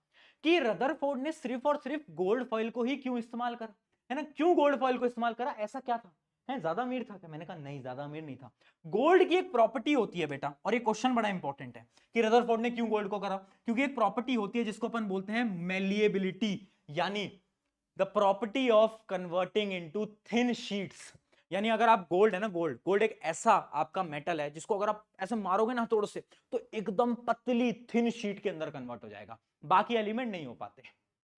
[SPEAKER 1] कि रदरफोर्ड ने सिर्फ और सिर्फ गोल्ड फॉइल को ही क्यों इस्तेमाल करा, है ना, क्यों गोल्ड फॉइल को इस्तेमाल करा, ऐसा क्या था, है ज्यादा अमीर था क्या? मैंने कहा नहीं, ज्यादा अमीर नहीं था। गोल्ड की एक प्रॉपर्टी होती है बेटा, और ये क्वेश्चन बड़ा इंपॉर्टेंट है कि रदरफोर्ड ने क्यों गोल्ड को करा, क्योंकि एक प्रॉपर्टी होती है जिसको अपन बोलते हैं मेलिएबिलिटी, यानी the property of converting into thin sheets. यानी अगर आप गोल्ड है ना, गोल्ड गोल्ड एक ऐसा आपका मेटल है जिसको अगर आप ऐसे मारोगे ना हथौड़े से तो एकदम पतली थिन शीट के अंदर कन्वर्ट हो जाएगा, बाकी एलिमेंट नहीं हो पाते,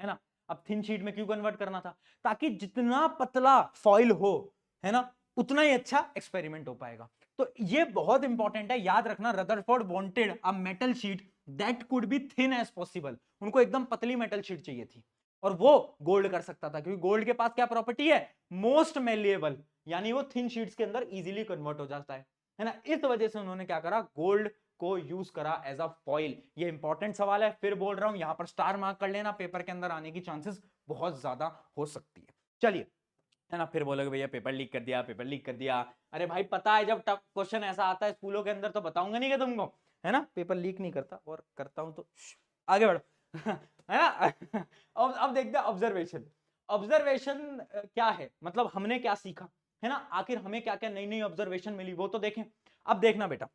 [SPEAKER 1] है ना। अब थिन शीट में क्यों कन्वर्ट करना था, ताकि जितना पतला फॉइल हो, है ना, उतना ही अच्छा एक्सपेरिमेंट हो पाएगा। तो ये बहुत इंपॉर्टेंट है, याद रखना, Rutherford wanted a metal sheet that could be thin as possible. उनको एकदम पतली मेटल शीट चाहिए थी, और वो गोल्ड कर सकता था, क्योंकि गोल्ड के पास क्या प्रॉपर्टी है, मोस्ट मेलिएबल, यानी वो थिन शीट्स के अंदर इजीली कन्वर्ट हो जाता है ना। इस वजह से उन्होंने क्या करा, गोल्ड को यूज करा एज अ फॉइल। ये इंपॉर्टेंट सवाल है, फिर बोल रहा हूं, यहां पर स्टार मार्क कर लेना, पेपर के अंदर आने की चांसेस बहुत ज्यादा हो सकती है। चलिए, है ना, फिर बोलोगे भैया पेपर लीक कर दिया, पेपर लीक कर दिया। अरे भाई पता है, जब टफ क्वेश्चन ऐसा आता है स्कूलों के अंदर तो बताऊंगा नहीं कि तुमको, है ना, पेपर लीक नहीं करता, और करता हूं तो आगे बढ़ो है ना। अब देखते हैं ऑब्जर्वेशन। ऑब्जर्वेशन क्या है, मतलब हमने क्या सीखा, है ना, आखिर हमें क्या क्या नई नई ऑब्जर्वेशन मिली वो तो देखें। अब देखना बेटा,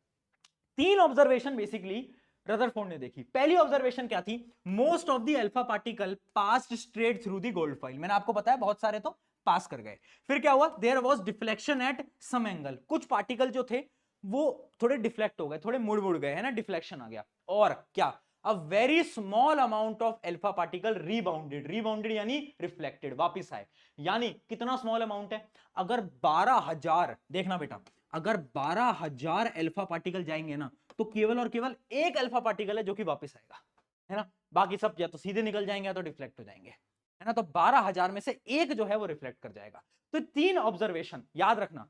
[SPEAKER 1] 3 ऑब्जर्वेशन बेसिकली रदरफोर्ड ने देखी। पहली ऑब्जर्वेशन क्या थी, most of the alpha particle passed straight through the gold foil. मैंने आपको बताया बहुत सारे तो पास कर गए। फिर क्या हुआ, there was deflection at some angle, कुछ पार्टिकल जो थे वो थोड़े डिफ्लेक्ट हो गए, थोड़े मुड़ मुड़ गए, है ना, डिफ्लेक्शन आ गया। और क्या, a very small amount of alpha particle rebounded, rebounded यानी रिफ्लेक्टेड, वापिस आए। यानी कितना स्मॉल अमाउंट है, अगर 12,000, देखना बेटा, अगर 12,000 अल्फा पार्टिकल जाएंगे ना, तो केवल और केवल एक अल्फा पार्टिकल है जो कि वापस आएगा, है ना, बाकी सब या तो सीधे निकल जाएंगे या तो डिफ्लेक्ट हो जाएंगे, है ना। तो 12,000 में से एक जो है वो रिफ्लेक्ट कर जाएगा। तो 3 ऑब्जर्वेशन याद रखना,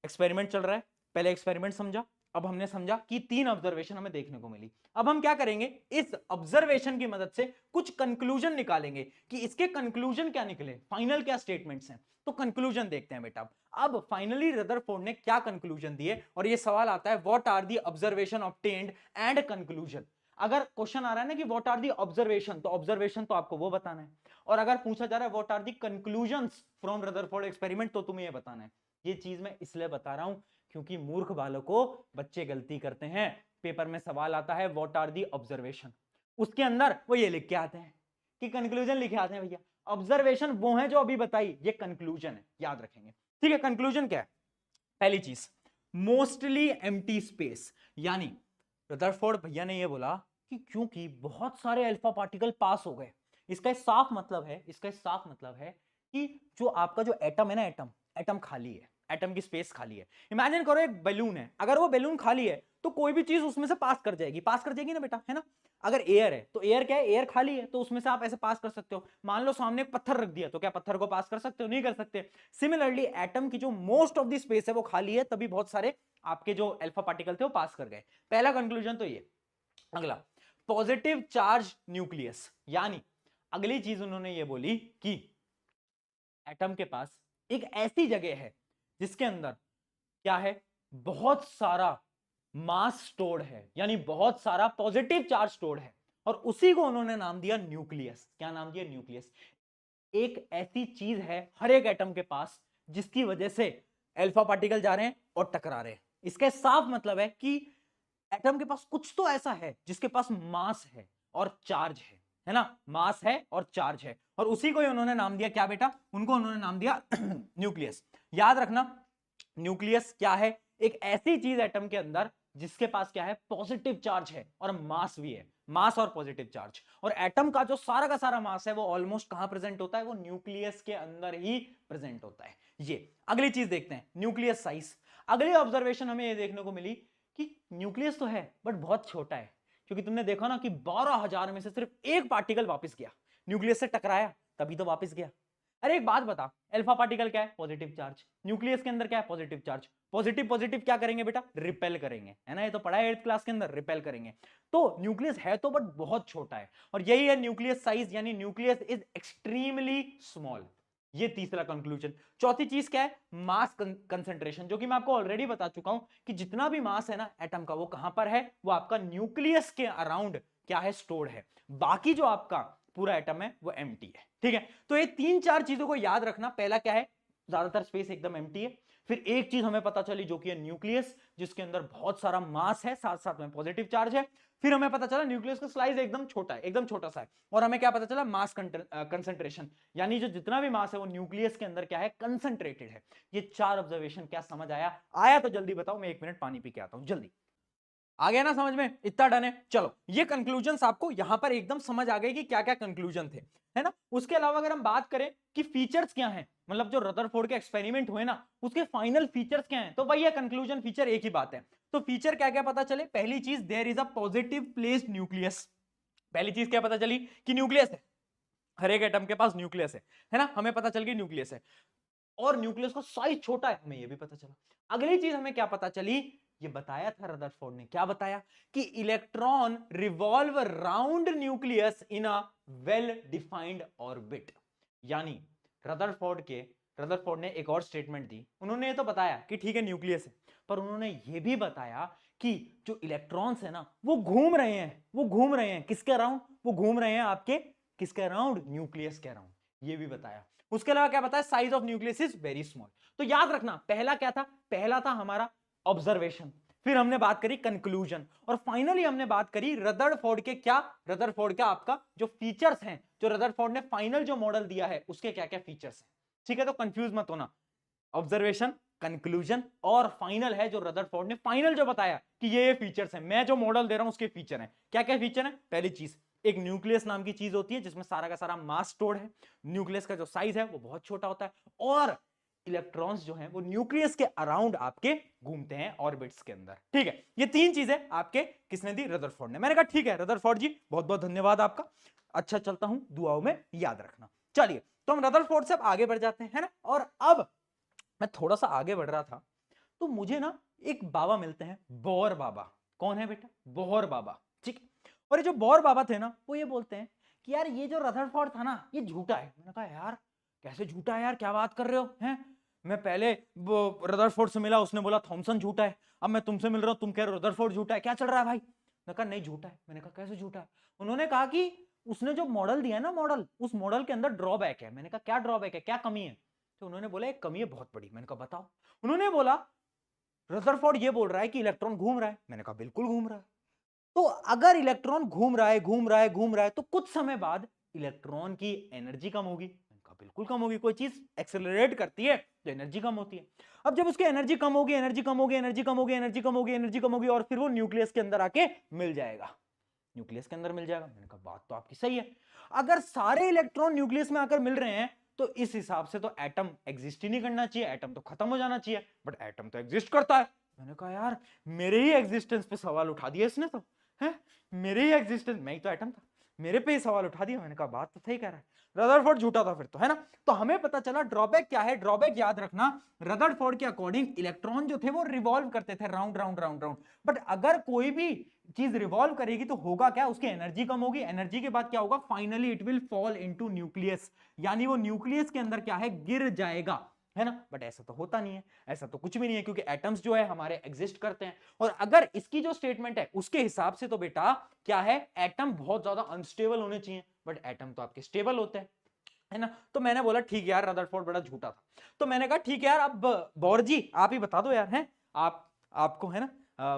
[SPEAKER 1] एक्सपेरिमेंट चल रहा है, पहले एक्सपेरिमेंट समझा, अब हमने समझा कि 3 ऑब्जर्वेशन हमें देखने को मिली। अब हम क्या करेंगे, इस ऑब्जर्वेशन की मदद से कुछ कंक्लूजन निकालेंगे कि इसके कंक्लूजन क्या निकले, फाइनल क्या स्टेटमेंट्स हैं। तो कंक्लूजन देखते हैं बेटा। अब फाइनली रदरफोर्ड ने क्या कंक्लूजन दिए, और ये सवाल आता है what are the observation obtained and conclusion. अगर क्वेश्चन आ रहा है ना कि व्हाट आर दी ऑब्जर्वेशन, तो ऑब्जर्वेशन तो आपको वो बताना है, और अगर पूछा जा रहा है what are the conclusions from Rutherford experiment, तो तुम्हें ये बताना है। ये चीज मैं इसलिए बता रहा हूं क्योंकि मूर्ख बालकों, बच्चे गलती करते हैं, पेपर में सवाल आता है व्हाट आर दी ऑब्जर्वेशन, उसके अंदर वो ये लिख के आते हैं कि कंक्लूजन लिखे आते हैं। भैया ऑब्जर्वेशन वो है जो अभी बताई, ये कंक्लूजन है, याद रखेंगे। ठीक है, कंक्लूजन क्या है, पहली चीज मोस्टली एम्प्टी स्पेस, यानी रदरफोर्ड भैया ने ये बोला कि क्योंकि बहुत सारे अल्फा पार्टिकल पास हो गए, इसका साफ मतलब है, इसका साफ मतलब है कि जो आपका जो एटम है ना, एटम एटम खाली है, एटम की स्पेस खाली है। इमेजिन करो एक बैलून है, अगर वो बैलून खाली है तो कोई भी चीज उसमें से पास कर जाएगी, पास कर जाएगी ना बेटा, है ना। अगर एयर है तो एयर क्या है, एयर खाली है तो उसमें से आप ऐसे पास कर सकते हो। मान लो सामने एक पत्थर रख दिया, तो क्या पत्थर को पास कर सकते हो, नहीं कर सकते। सिमिलरली एटम की जो मोस्ट ऑफ द स्पेस है वो खाली है, तभी बहुत सारे आपके जो अल्फा पार्टिकल थे वो पास कर गए। पहला कंक्लूजन तो ये। अगला, पॉजिटिव चार्ज न्यूक्लियस, यानी अगली चीज उन्होंने ये बोली कि एटम के पास एक ऐसी जगह है जिसके अंदर क्या है, बहुत सारा मास स्टोर्ड है, यानी बहुत सारा पॉजिटिव चार्ज स्टोर्ड है, और उसी को उन्होंने नाम दिया न्यूक्लियस। क्या नाम दिया, न्यूक्लियस। एक ऐसी चीज है हर एक एटम के पास जिसकी वजह से अल्फा पार्टिकल जा रहे हैं और टकरा रहे हैं। इसका साफ मतलब है कि एटम के पास कुछ तो ऐसा है जिसके पास मास है और चार्ज है, है ना, मास है और चार्ज है, और उसी को ही उन्होंने नाम दिया क्या बेटा, उनको उन्होंने नाम दिया न्यूक्लियस। याद रखना न्यूक्लियस क्या है, एक ऐसी चीज एटम के अंदर जिसके पास क्या है, पॉजिटिव चार्ज है और मास भी है, मास और पॉजिटिव चार्ज। और एटम का जो सारा का सारा मास है वो ऑलमोस्ट कहां प्रेजेंट होता है, वो न्यूक्लियस के अंदर ही प्रेजेंट होता है। ये अगली चीज देखते हैं, न्यूक्लियस साइज। अगली ऑब्जर्वेशन हमें ये देखने को मिली कि न्यूक्लियस तो है बट बहुत छोटा है, क्योंकि तुमने देखा ना कि 12,000 में से सिर्फ एक पार्टिकल वापस गया, न्यूक्लियस से टकराया तभी तो वापस गया। अरे एक बात बता, अल्फा पार्टिकल क्या है, पॉजिटिव चार्ज, न्यूक्लियस के अंदर क्या है, पॉजिटिव चार्ज, पॉजिटिव पॉजिटिव क्या करेंगे बेटा, रिपेल करेंगे, है ना, ये तो पढ़ा है 8th क्लास के अंदर, रिपेल करेंगे। तो न्यूक्लियस है तो बट बहुत छोटा है, और यही है न्यूक्लियस साइज, यानी न्यूक्लियस इज एक्सट्रीमली स्मॉल। ये तीसरा कंक्लूजन। चौथी चीज क्या है, मास कंसंट्रेशन, जो कि मैं आपको ऑलरेडी बता चुका हूं कि जितना भी मास है ना एटम का, वो कहां पर है, वो आपका न्यूक्लियस के अराउंड क्या है, स्टोर्ड है। बाकी जो आपका पूरा एटम है वो एम्प्टी है। ठीक है, तो ये 3-4 चीजों को याद रखना। पहला क्या है, ज्यादातर स्पेस एकदम एम्प्टी है। फिर एक चीज हमें पता चली जो कि है न्यूक्लियस, जिसके अंदर बहुत सारा मास है, साथ साथ में पॉजिटिव चार्ज है। फिर हमें पता चला न्यूक्लियस का साइज एकदम छोटा है, एकदम छोटा सा है। और हमें क्या पता चला, मास कंसंट्रेशन, यानी जो जितना भी मास है वो न्यूक्लियस के अंदर क्या है, कंसंट्रेटेड है। ये 4 ऑब्जर्वेशन क्या समझ आया? आया तो जल्दी बताओ, मैं 1 मिनट पानी पी के आता हूं, जल्दी। आ गया ना समझ में? इतना डन है। चलो, ये कंक्लूजन्स आपको यहां पर एकदम समझ आ गए कि क्या क्या कंक्लूजन थे, है ना। उसके अलावा अगर हम बात करें कि फीचर्स क्या हैं, मतलब जो रदरफोर्ड के एक्सपेरिमेंट हुए ना, उसके फाइनल फीचर्स क्या हैं, तो वही है कंक्लूजन, फीचर एक ही बात है। तो फीचर क्या क्या पता चले, पहली चीज, there is a positive placed nucleus. पहली चीज क्या पता चली कि न्यूक्लियस है, हर एक एटम के पास न्यूक्लियस है ना, हमें पता चल गई न्यूक्लियस है। और न्यूक्लियस का साइज छोटा है, हमें यह भी पता चला। अगली चीज हमें क्या पता चली, ये बताया था रदरफोर्ड ने, क्या बताया कि electron revolve round nucleus in a well defined orbit. यानी रदरफोर्ड ने एक और स्टेटमेंट दी। उन्होंने ये तो बताया कि ठीक है न्यूक्लियस है, पर उन्होंने ये भी बताया कि जो इलेक्ट्रॉन्स है ना वो घूम रहे हैं, किसके अराउंड, वो घूम रहे हैं आपके किसके अराउंड, न्यूक्लियस के अराउंड, ये भी बताया। उसके अलावा क्या बताया, size of nucleus is very small. तो याद रखना, पहला क्या था, पहला था हमारा ऑब्जर्वेशन, फिर हमने बात करी कंक्लूजन, और फाइनली हमने बात करी रदरफोर्ड का आपका जो फीचर्स हैं, जो रदरफोर्ड ने फाइनल जो मॉडल दिया है उसके क्या क्या फीचर्स हैं। ठीक है, तो कंफ्यूज मत होना, ऑब्जर्वेशन, कंक्लूजन और फाइनल है जो रदरफोर्ड ने फाइनल जो बताया कि ये फीचर्स हैं, मैं जो मॉडल दे रहा हूं उसके फीचर हैं। क्या क्या फीचर हैं, पहली चीज, एक न्यूक्लियस नाम की चीज होती है जिसमें सारा का सारा मास स्टोर्ड है, न्यूक्लियस का जो साइज है वो बहुत छोटा होता है, और इलेक्ट्रॉन्स जो हैं वो न्यूक्लियस के अराउंड आपके घूमते हैं ऑर्बिट्स के अंदर। ठीक है, ये 3 चीजें आपके किसने दी, रदरफोर्ड ने। मैंने कहा ठीक है रदरफोर्ड जी, बहुत बहुत धन्यवाद आपका, अच्छा चलता हूं, दुआओं में याद रखना। चलिए, तो हम रदरफोर्ड से अब आगे बढ़ जाते हैं, है ना। और अब मैं थोड़ा सा आगे बढ़ रहा था तो मुझे ना एक बाबा मिलते हैं, बोर बाबा। कौन है बेटा, बोर बाबा। ठीक है, और ये जो बोर बाबा थे ना, वो ये बोलते हैं कि यार ये जो रदरफोर्ड था ना ये झूठा है। मैंने कहा यार कैसे झूठा है यार, क्या बात कर रहे हो हैं, मैं पहले वो रदरफोर्ड से मिला, उसने बोला थॉमसन झूठा है, अब मैं तुमसे मिल रहा हूं, तुम कह रहे हो रदरफोर्ड झूठा है, क्या चल रहा है भाई। मैंने कहा नहीं झूठा है। मैंने कहा कैसे झूठा है। उन्होंने कहा कि उसने जो मॉडल दिया है ना, मॉडल, उस मॉडल के अंदर ड्रॉबैक है। मैंने कहा क्या ड्रॉबैक है, क्या कमी है। तो उन्होंने बोला एक कमी है बहुत बड़ी। मैंने कहा बताओ। उन्होंने बोला रदरफोर्ड ये बोल रहा है कि इलेक्ट्रॉन घूम रहा है। मैंने कहा बिल्कुल घूम रहा है। तो अगर इलेक्ट्रॉन घूम रहा है तो कुछ समय बाद इलेक्ट्रॉन की एनर्जी कम होगी। मैंने कहा बिल्कुल कम होगी, कोई चीज एक्सेलरेट करती है तो एनर्जी कम होती है। अब जब उसकी एनर्जी कम होगी, और फिर वो न्यूक्लियस के अंदर आके मिल जाएगा, मैंने कहा बात तो आपकी सही है। अगर सारे इलेक्ट्रॉन न्यूक्लियस में आकर मिल रहे हैं तो इस हिसाब से तो एटम एग्जिस्ट ही नहीं करना चाहिए, एटम तो खत्म हो जाना चाहिए, बट एटम तो एग्जिस्ट करता है। मैंने कहा यार मेरे ही एग्जिस्टेंस पे सवाल उठा दिया इसने तो, है मेरे ही एग्जिस्टेंस, मैं ही तो एटम था, मेरे पे ही सवाल उठा दिया। मैंने कहा बात तो सही कह रहा है, रदरफोर्ड झूठा था फिर तो, है ना। तो हमें पता चला ड्रॉबैक क्या है। ड्रॉबैक याद रखना, रदरफोर्ड के अकॉर्डिंग इलेक्ट्रॉन जो थे वो रिवॉल्व करते थे round round round round, but अगर कोई भी चीज रिवॉल्व करेगी तो होगा क्या, उसकी एनर्जी कम होगी, एनर्जी के बाद क्या होगा, finally it will fall into nucleus, यानी वो न्यूक्लियस के अंदर क्या है, गिर जाएगा, है ना। बट ऐसा तो होता नहीं है, ऐसा तो कुछ भी नहीं है, क्योंकि एटम्स जो है हमारे एग्जिस्ट करते हैं। और अगर इसकी जो स्टेटमेंट है उसके हिसाब से तो बेटा क्या है, एटम बहुत ज्यादा अनस्टेबल होने चाहिए, बट एटम तो आपके स्टेबल होते हैं, है ना। तो मैंने बोला ठीक है यार रदरफोर्ड बड़ा झूठा था। तो मैंने कहा ठीक है यार, अब बौर जी आप ही बता दो यार, हैं आपको है ना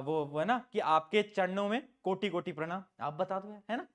[SPEAKER 1] वो है ना कि आपके चरणों में कोटि कोटि प्रणाम, आप बता दो यार, है ना।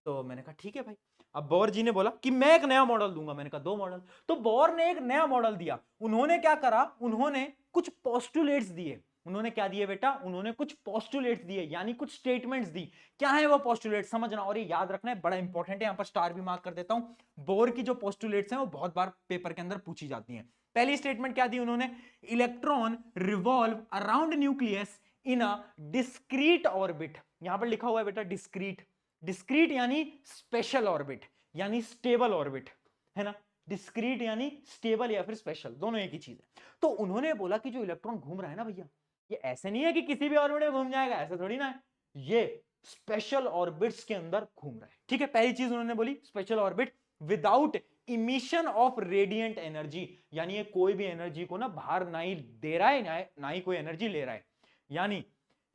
[SPEAKER 1] तो मैंने कहा ठीक है भाई। अब बोर जी ने बोला कि मैं एक नया मॉडल दूंगा। मैंने कहा 2 मॉडल। तो बोर ने एक नया मॉडल दिया। उन्होंने क्या करा, उन्होंने कुछ पोस्टुलेट्स दिए। उन्होंने क्या दिए बेटा, उन्होंने कुछ पोस्टुलेट्स दिए, यानी कुछ स्टेटमेंट्स दी। क्या है वो पोस्टुलेट्स समझना, और ये याद रखना है, बड़ा इंपॉर्टेंट है। यहां पर स्टार भी मार्क कर देता हूं। बोर की जो पोस्टुलेट्स हैं वो बहुत बार पेपर के अंदर पूछी जाती हैं। पहली स्टेटमेंट क्या दी उन्होंने, electron revolve around nucleus in a discrete orbit. यहां पर लिखा हुआ है बेटा डिस्क्रीट। डिस्क्रीट यानी स्पेशल ऑर्बिट, यानी स्टेबल ऑर्बिट, है ना। डिस्क्रीट यानी स्टेबल या फिर स्पेशल, दोनों एक ही चीज है। तो उन्होंने बोला कि जो इलेक्ट्रॉन घूम रहा है ना भैया, ये ऐसे नहीं है कि किसी भी ऑर्बिट में घूम जाएगा, ऐसा थोड़ी ना है, ये स्पेशल ऑर्बिट्स के अंदर घूम रहा है। ठीक है, पहली चीज उन्होंने बोली special orbit without emission of radiant energy, यानी ये कोई भी एनर्जी को ना बाहर ना ही दे रहा है ना ही कोई एनर्जी ले रहा है। यानी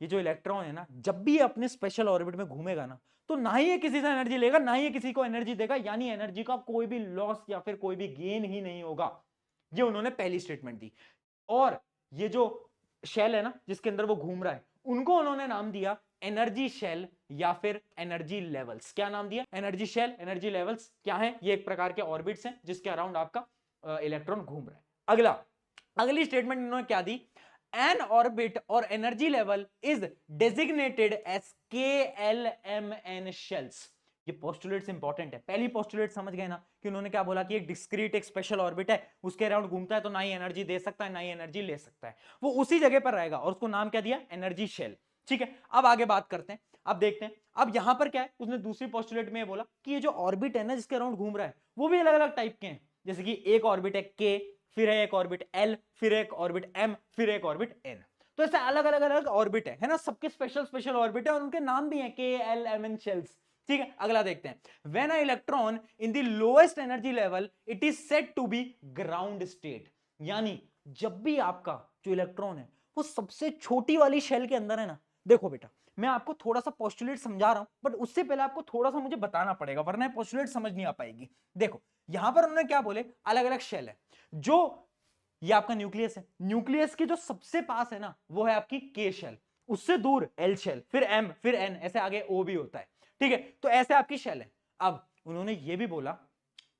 [SPEAKER 1] ये जो इलेक्ट्रॉन है ना, जब भी अपने स्पेशल ऑर्बिट में घूमेगा ना, तो ना ही ये किसी से एनर्जी लेगा, ना ही ये किसी को एनर्जी देगा, यानी एनर्जी का कोई भी लॉस या फिर कोई भी गेन ही नहीं होगा। ये उन्होंने पहली स्टेटमेंट दी। और ये जो शेल है ना जिसके अंदर वो घूम रहा है, उनको उन्होंने नाम दिया एनर्जी शेल या फिर एनर्जी लेवल्स। क्या नाम दिया, एनर्जी शेल, एनर्जी लेवल्स। क्या है, ये एक प्रकार के ऑर्बिट्स हैं जिसके अराउंड आपका इलेक्ट्रॉन घूम रहा है। अगली स्टेटमेंट इन्होंने क्या दी, an orbit or energy level is designated as KLMN shells। ये पोस्टुलेट्स इंपॉर्टेंट है। पहली पोस्टुलेट समझ गए ना कि उन्होंने क्या बोला कि एक डिस्क्रीट एक स्पेशल ऑर्बिट है, उसके अराउंड घूमता है, तो ना ही एनर्जी दे सकता है ना ही एनर्जी ले सकता है, वो उसी जगह पर रहेगा, और उसको नाम क्या दिया, एनर्जी शेल। ठीक है, अब आगे बात करते हैं। अब देखते हैं, अब यहां पर क्या है, उसने दूसरी पोस्टुलेट में बोला कि ये जो ऑर्बिट है ना जिसके अराउंड घूम रहा है, वो भी अलग अलग टाइप के हैं। जैसे कि एक ऑर्बिट है के, फिर है एक ऑर्बिट एल, फिर एक ऑर्बिट एम, फिर एक ऑर्बिट एन। तो ऐसे अलग अलग ऑर्बिट है ना, सबके स्पेशल स्पेशल ऑर्बिट है और उनके नाम भी हैं के एल एम एन शेल्स। ठीक है, अगला देखते हैं। When a electron in the lowest energy level it is said to be ground state, यानी जब भी आपका जो इलेक्ट्रॉन है वो सबसे छोटी वाली शेल के अंदर है ना, देखो बेटा मैं आपको थोड़ा सा पोस्टुलेट समझा रहा हूं, बट उससे पहले आपको थोड़ा सा मुझे बताना पड़ेगा, वरना पोस्टुलेट समझ नहीं आ पाएगी। देखो यहां पर उन्होंने क्या बोले, अलग अलग शेल है। जो ये आपका न्यूक्लियस है, न्यूक्लियस के जो सबसे पास है ना वो है आपकी के शेल, उससे दूर एल शेल, फिर एम, फिर एन, ऐसे आगे ओ भी होता है। ठीक है, तो ऐसे आपकी शेल है। अब उन्होंने ये भी बोला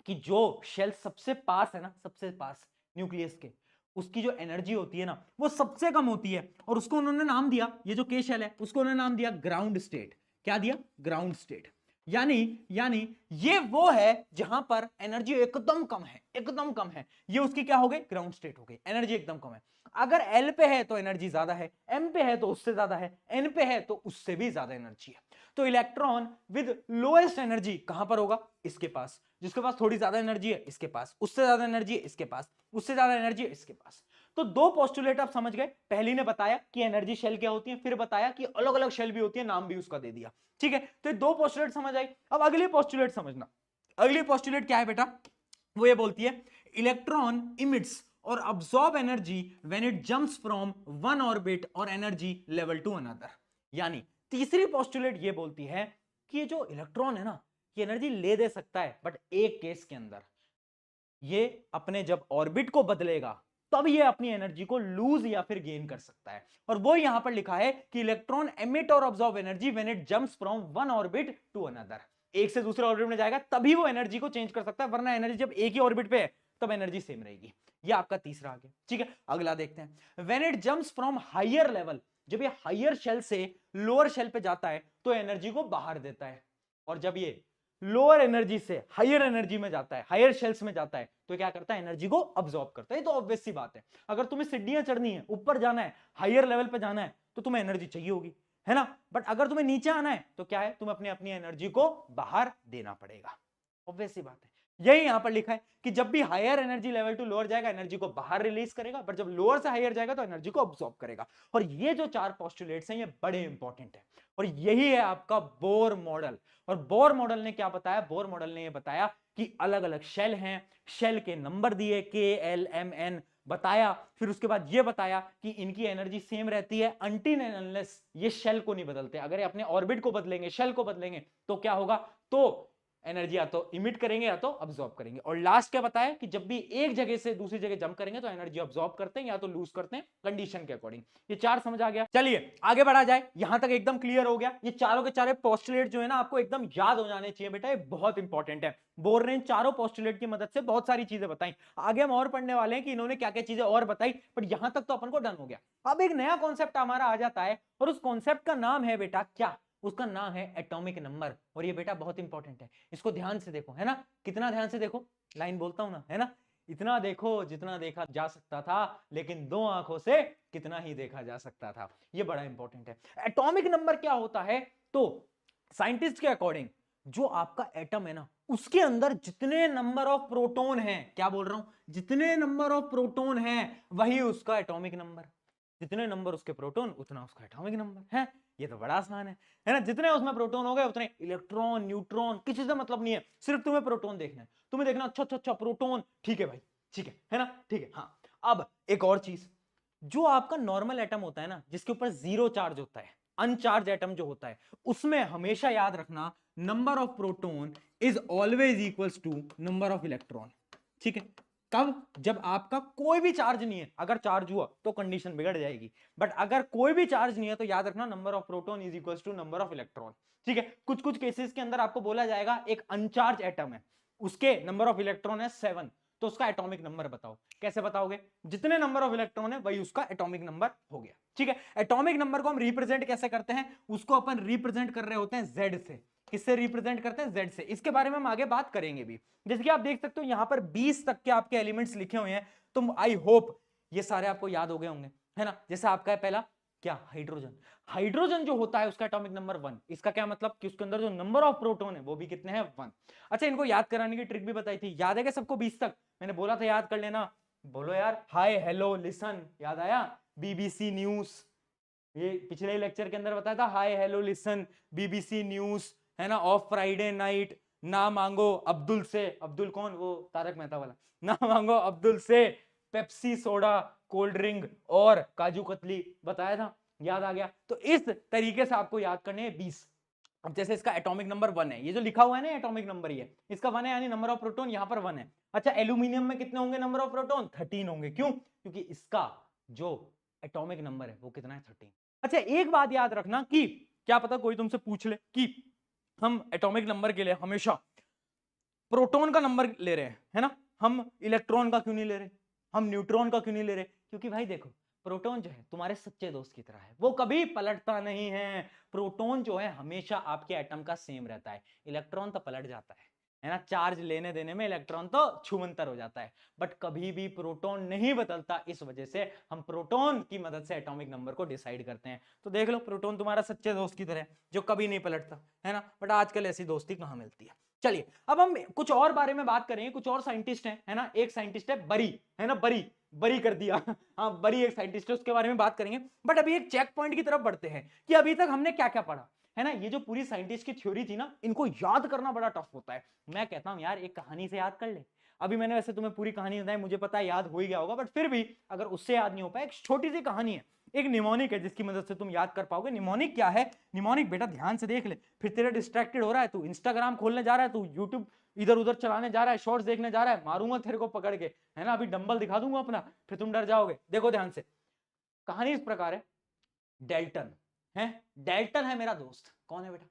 [SPEAKER 1] कि जो शेल सबसे पास है ना, सबसे पास न्यूक्लियस के, उसकी जो एनर्जी होती है ना वो सबसे कम होती है, और उसको उन्होंने नाम दिया, ये जो के शेल है उसको उन्होंने नाम दिया ग्राउंड स्टेट। क्या दिया, ग्राउंड स्टेट। यानी ये वो है जहां पर एनर्जी एकदम कम है, एकदम कम है, ये उसकी क्या हो गई, ग्राउंड स्टेट हो गई, एनर्जी एकदम कम है। अगर एल पे है तो एनर्जी ज्यादा है, एम पे है तो उससे ज्यादा है, एन पे है तो उससे भी ज्यादा एनर्जी है। तो इलेक्ट्रॉन विद लोएस्ट एनर्जी कहां पर होगा, इसके पास, जिसके पास थोड़ी ज्यादा एनर्जी है इसके पास, उससे ज्यादा एनर्जी है इसके पास, उससे ज्यादा एनर्जी है इसके पास। तो दो पोस्टुलेट आप समझ गए, पहली ने बताया कि एनर्जी शेल क्या होती है, फिर बताया कि अलग अलग शेल भी होती है, नाम भी उसका दे दिया। ठीक है, तो ये दो पोस्टुलेट समझ आई। अब अगली पोस्टुलेट समझना। अगली पोस्टुलेट क्या है बेटा, वो ये बोलती है इलेक्ट्रॉन इमिट्स और absorb energy when it jumps from one orbit और एनर्जी लेवल टू अनदर। यानी तीसरी पोस्टुलेट ये बोलती है कि ये जो इलेक्ट्रॉन है ना, ये एनर्जी ले दे सकता है, बट एक केस के अंदर, ये अपने जब ऑर्बिट को बदलेगा तब ये अपनी एनर्जी को लूज या फिर गेन कर सकता है। और वो यहां पर लिखा है कि इलेक्ट्रॉन एमिट और absorb energy when it jumps from one orbit to another. एक से दूसरे ऑर्बिट में जाएगा तभी वो एनर्जी को चेंज कर सकता है, वरना एनर्जी जब एक ही ऑर्बिट पे है तब एनर्जी सेम रहेगी। ये आपका तीसरा आ गया। ठीक है, अगला देखते हैं। When it jumps from higher level, जब ये हायर शेल से लोअर शेल पे जाता है तो एनर्जी को बाहर देता है, और जब ये लोअर एनर्जी से हायर एनर्जी में जाता है, हायर शेल्स में जाता है, तो क्या करता है, एनर्जी को अब्सॉर्ब करता है। ये तो ऑब्वियस सी बात है, अगर तुम्हें सीढ़ियां चढ़नी है, ऊपर जाना है, हायर लेवल पे जाना है, तो तुम्हें एनर्जी चाहिए होगी, है ना। बट अगर तुम्हें नीचे आना है तो क्या है, तुम्हें अपनी अपनी एनर्जी को बाहर देना पड़ेगा, ऑब्वियस सी बात है। यही यहां पर लिखा है कि जब भी higher energy level to lower जाएगा एनर्जी को बाहर रिलीज करेगा, बट जब लोअर से हायर जाएगा तो एनर्जी को अब्सॉर्ब करेगा। और ये जो चार पोस्टुलेट्स हैं ये बड़े इंपॉर्टेंट है, और यही है आपका बोर मॉडल। और बोर मॉडल ने क्या बताया, बोर मॉडल ने ये बताया कि अलग अलग शेल हैं, शेल के नंबर दिए के एल एम एन बताया, फिर उसके बाद ये बताया कि इनकी एनर्जी सेम रहती है अनटिल एंड अनलेस ये शेल को नहीं बदलते। अगर ये अपने ऑर्बिट को बदलेंगे, शेल को बदलेंगे, तो क्या होगा, तो
[SPEAKER 2] एनर्जी या तो इमिट करेंगे या तो अब्सॉर्ब करेंगे। और लास्ट क्या बताया कि जब भी एक जगह से दूसरी जगह जंप करेंगे तो एनर्जी अब्सॉर्ब करते हैं या तो लूज करते हैं कंडीशन के अकॉर्डिंग। ये चार समझ आ गया। चलिए आगे बढ़ा जाए, यहां तक एकदम क्लियर हो गया। ये चारों के चारों पोस्टुलेट जो है ना आपको एकदम याद हो जाने चाहिए बेटा, ये बहुत इंपॉर्टेंट है। बोर ने इन चारों पोस्टुलेट की मदद से बहुत सारी चीजें बताई। आगे हम और पढ़ने वाले हैं कि इन्होंने क्या क्या चीजें और बताई, बट यहां तक तो अपन को डन हो गया। अब एक नया कॉन्सेप्ट हमारा आ जाता है और उस कॉन्सेप्ट का नाम है बेटा क्या, उसका नाम है एटॉमिक नंबर। और ये बेटा बहुत इंपॉर्टेंट है, इसको ध्यान से देखो, है ना। कितना ध्यान से देखो, लाइन बोलता हूं ना, है ना। इतना देखो जितना देखा जा सकता था, लेकिन दो आंखों से कितना ही देखा जा सकता था। ये बड़ा इंपॉर्टेंट है। एटॉमिक नंबर क्या होता है, तो साइंटिस्ट के अकॉर्डिंग जो आपका एटम है ना, उसके अंदर जितने नंबर ऑफ प्रोटॉन हैं, क्या बोल रहा हूं, जितने नंबर ऑफ प्रोटॉन हैं वही उसका एटॉमिक नंबर। जितने नंबर उसके प्रोटॉन उतना उसका एटॉमिक नंबर है। ये तो बड़ा आसान है ना। जितने उसमें प्रोटॉन हो गए उतने इलेक्ट्रॉन न्यूट्रॉन, किसी से मतलब नहीं है, सिर्फ तुम्हें प्रोटॉन देखना है। तुम्हें देखना अच्छा अच्छा अच्छा प्रोटॉन, ठीक है भाई, ठीक है ना, ठीक है। हाँ, अब एक और चीज, जो आपका नॉर्मल एटम होता है ना, जिसके ऊपर जीरो चार्ज होता है, अनचार्ज एटम जो होता है, उसमें हमेशा याद रखना number of proton is always equals to number of electron. ठीक है, कब, जब आपका कोई भी चार्ज नहीं है। अगर चार्ज हुआ तो कंडीशन बिगड़ जाएगी, बट अगर कोई भी चार्ज नहीं है तो याद रखना number of proton is equals to number of electron. ठीक है, कुछ कुछ केसेस के अंदर आपको बोला जाएगा एक अनचार्ज एटम है, उसके नंबर ऑफ इलेक्ट्रॉन है 7, तो उसका एटॉमिक नंबर बताओ। कैसे बताओगे, जितने नंबर ऑफ इलेक्ट्रॉन है वही उसका एटॉमिक नंबर हो गया। ठीक है, एटॉमिक नंबर को हम रिप्रेजेंट कैसे करते हैं, उसको अपन रिप्रेजेंट कर रहे होते हैं जेड से। किससे रिप्रेजेंट करते हैं, जेड से। इसके बारे में हम आगे बात करेंगे भी। जैसे कि आप देख सकते हो यहां पर 20 तक के आपके एलिमेंट्स लिखे हुए हैं, तो आई होप ये सारे आपको याद हो गए होंगे, है ना। जैसे आपका है पहला क्या, हाइड्रोजन। हाइड्रोजन जो होता है उसका एटॉमिक नंबर 1। इसका क्या मतलब कि उसके अंदर जो नंबर ऑफ प्रोटॉन है वो भी कितने हैं, 1। अच्छा, इनको याद कराने की ट्रिक भी बताई थी, याद है क्या सबको 20 तक, मैंने बोला था याद कर लेना। बोलो यार, हाय हेलो लिसन, याद आया, बीबीसी न्यूज, ये पिछले लेक्चर के अंदर बताया था, hi hello listen BBC news, है ना, ऑफ फ्राइडे नाइट, ना मांगो अब्दुल से, अब्दुल कौन, वो तारक मेहता वाला, ना मांगो अब्दुल से पेप्सी सोडा कोल्ड ड्रिंक और काजू कतली, बताया था, याद आ गया। तो इस तरीके से आपको याद करने हैं 20। अब जैसे इसका एटॉमिक नंबर 1 है, ये जो लिखा हुआ है ना एटॉमिक नंबर, ये इसका 1 है, यानी नंबर ऑफ प्रोटॉन यहां पर 1 है। अच्छा, एल्यूमिनियम में कितने होंगे नंबर ऑफ प्रोटॉन, 13 होंगे। क्यों, क्योंकि इसका जो एटॉमिक नंबर है वो कितना है, 13। अच्छा, एक बात याद रखना कि क्या पता कोई तुमसे पूछ ले कि हम एटॉमिक नंबर के लिए हमेशा प्रोटॉन का नंबर ले रहे हैं, है ना, हम इलेक्ट्रॉन का क्यों नहीं ले रहे, हम न्यूट्रॉन का क्यों नहीं ले रहे। क्योंकि भाई देखो, प्रोटॉन जो है तुम्हारे सच्चे दोस्त की तरह है, वो कभी पलटता नहीं है। प्रोटॉन जो है हमेशा आपके एटम का सेम रहता है, इलेक्ट्रॉन तो पलट जाता है ना, चार्ज लेने देने में इलेक्ट्रॉन तो छुमंतर हो जाता है, बट कभी भी प्रोटॉन नहीं बदलता। इस वजह से हम प्रोटॉन की मदद से एटॉमिक नंबर को डिसाइड करते हैं। तो देख लो, प्रोटॉन तुम्हारा सच्चे दोस्त की तरह है जो कभी नहीं पलटता, है ना, बट आजकल ऐसी दोस्ती कहां मिलती है। चलिए अब हम कुछ और बारे में बात करेंगे, कुछ और साइंटिस्ट हैं, है ना। एक साइंटिस्ट है बरी, है ना, बरी, बरी कर दिया हाँ, बरी एक साइंटिस्ट है, उसके बारे में बात करेंगे। बट अभी एक चेक पॉइंट की तरफ बढ़ते हैं कि अभी तक हमने क्या क्या पढ़ा, है ना। ये जो पूरी साइंटिस्ट की थ्योरी थी ना, इनको याद करना बड़ा टफ होता है। मैं कहता हूं यार एक कहानी से याद कर ले। अभी मैंने वैसे तुम्हें पूरी कहानी बताई, मुझे पता है याद हो ही गया होगा, बट फिर भी अगर उससे याद नहीं हो पाया, एक छोटी सी कहानी है, एक निमोनिक है जिसकी मदद से तुम याद कर पाओगे। निमोनिक क्या है, निमोनिक बेटा ध्यान से देख ले, फिर तेरा डिस्ट्रैक्टेड हो रहा है, तू इंस्टाग्राम खोलने जा रहा है, तू यूट्यूब इधर उधर चलाने जा रहा है, शॉर्ट्स देखने जा रहा है, मारूंगा तेरे को पकड़ के, है ना। अभी डंबल दिखा दूंगा अपना, फिर तुम डर जाओगे। देखो ध्यान से, कहानी इस प्रकार है, डेल्टन है, डेल्टन है मेरा दोस्त। कौन है बेटा,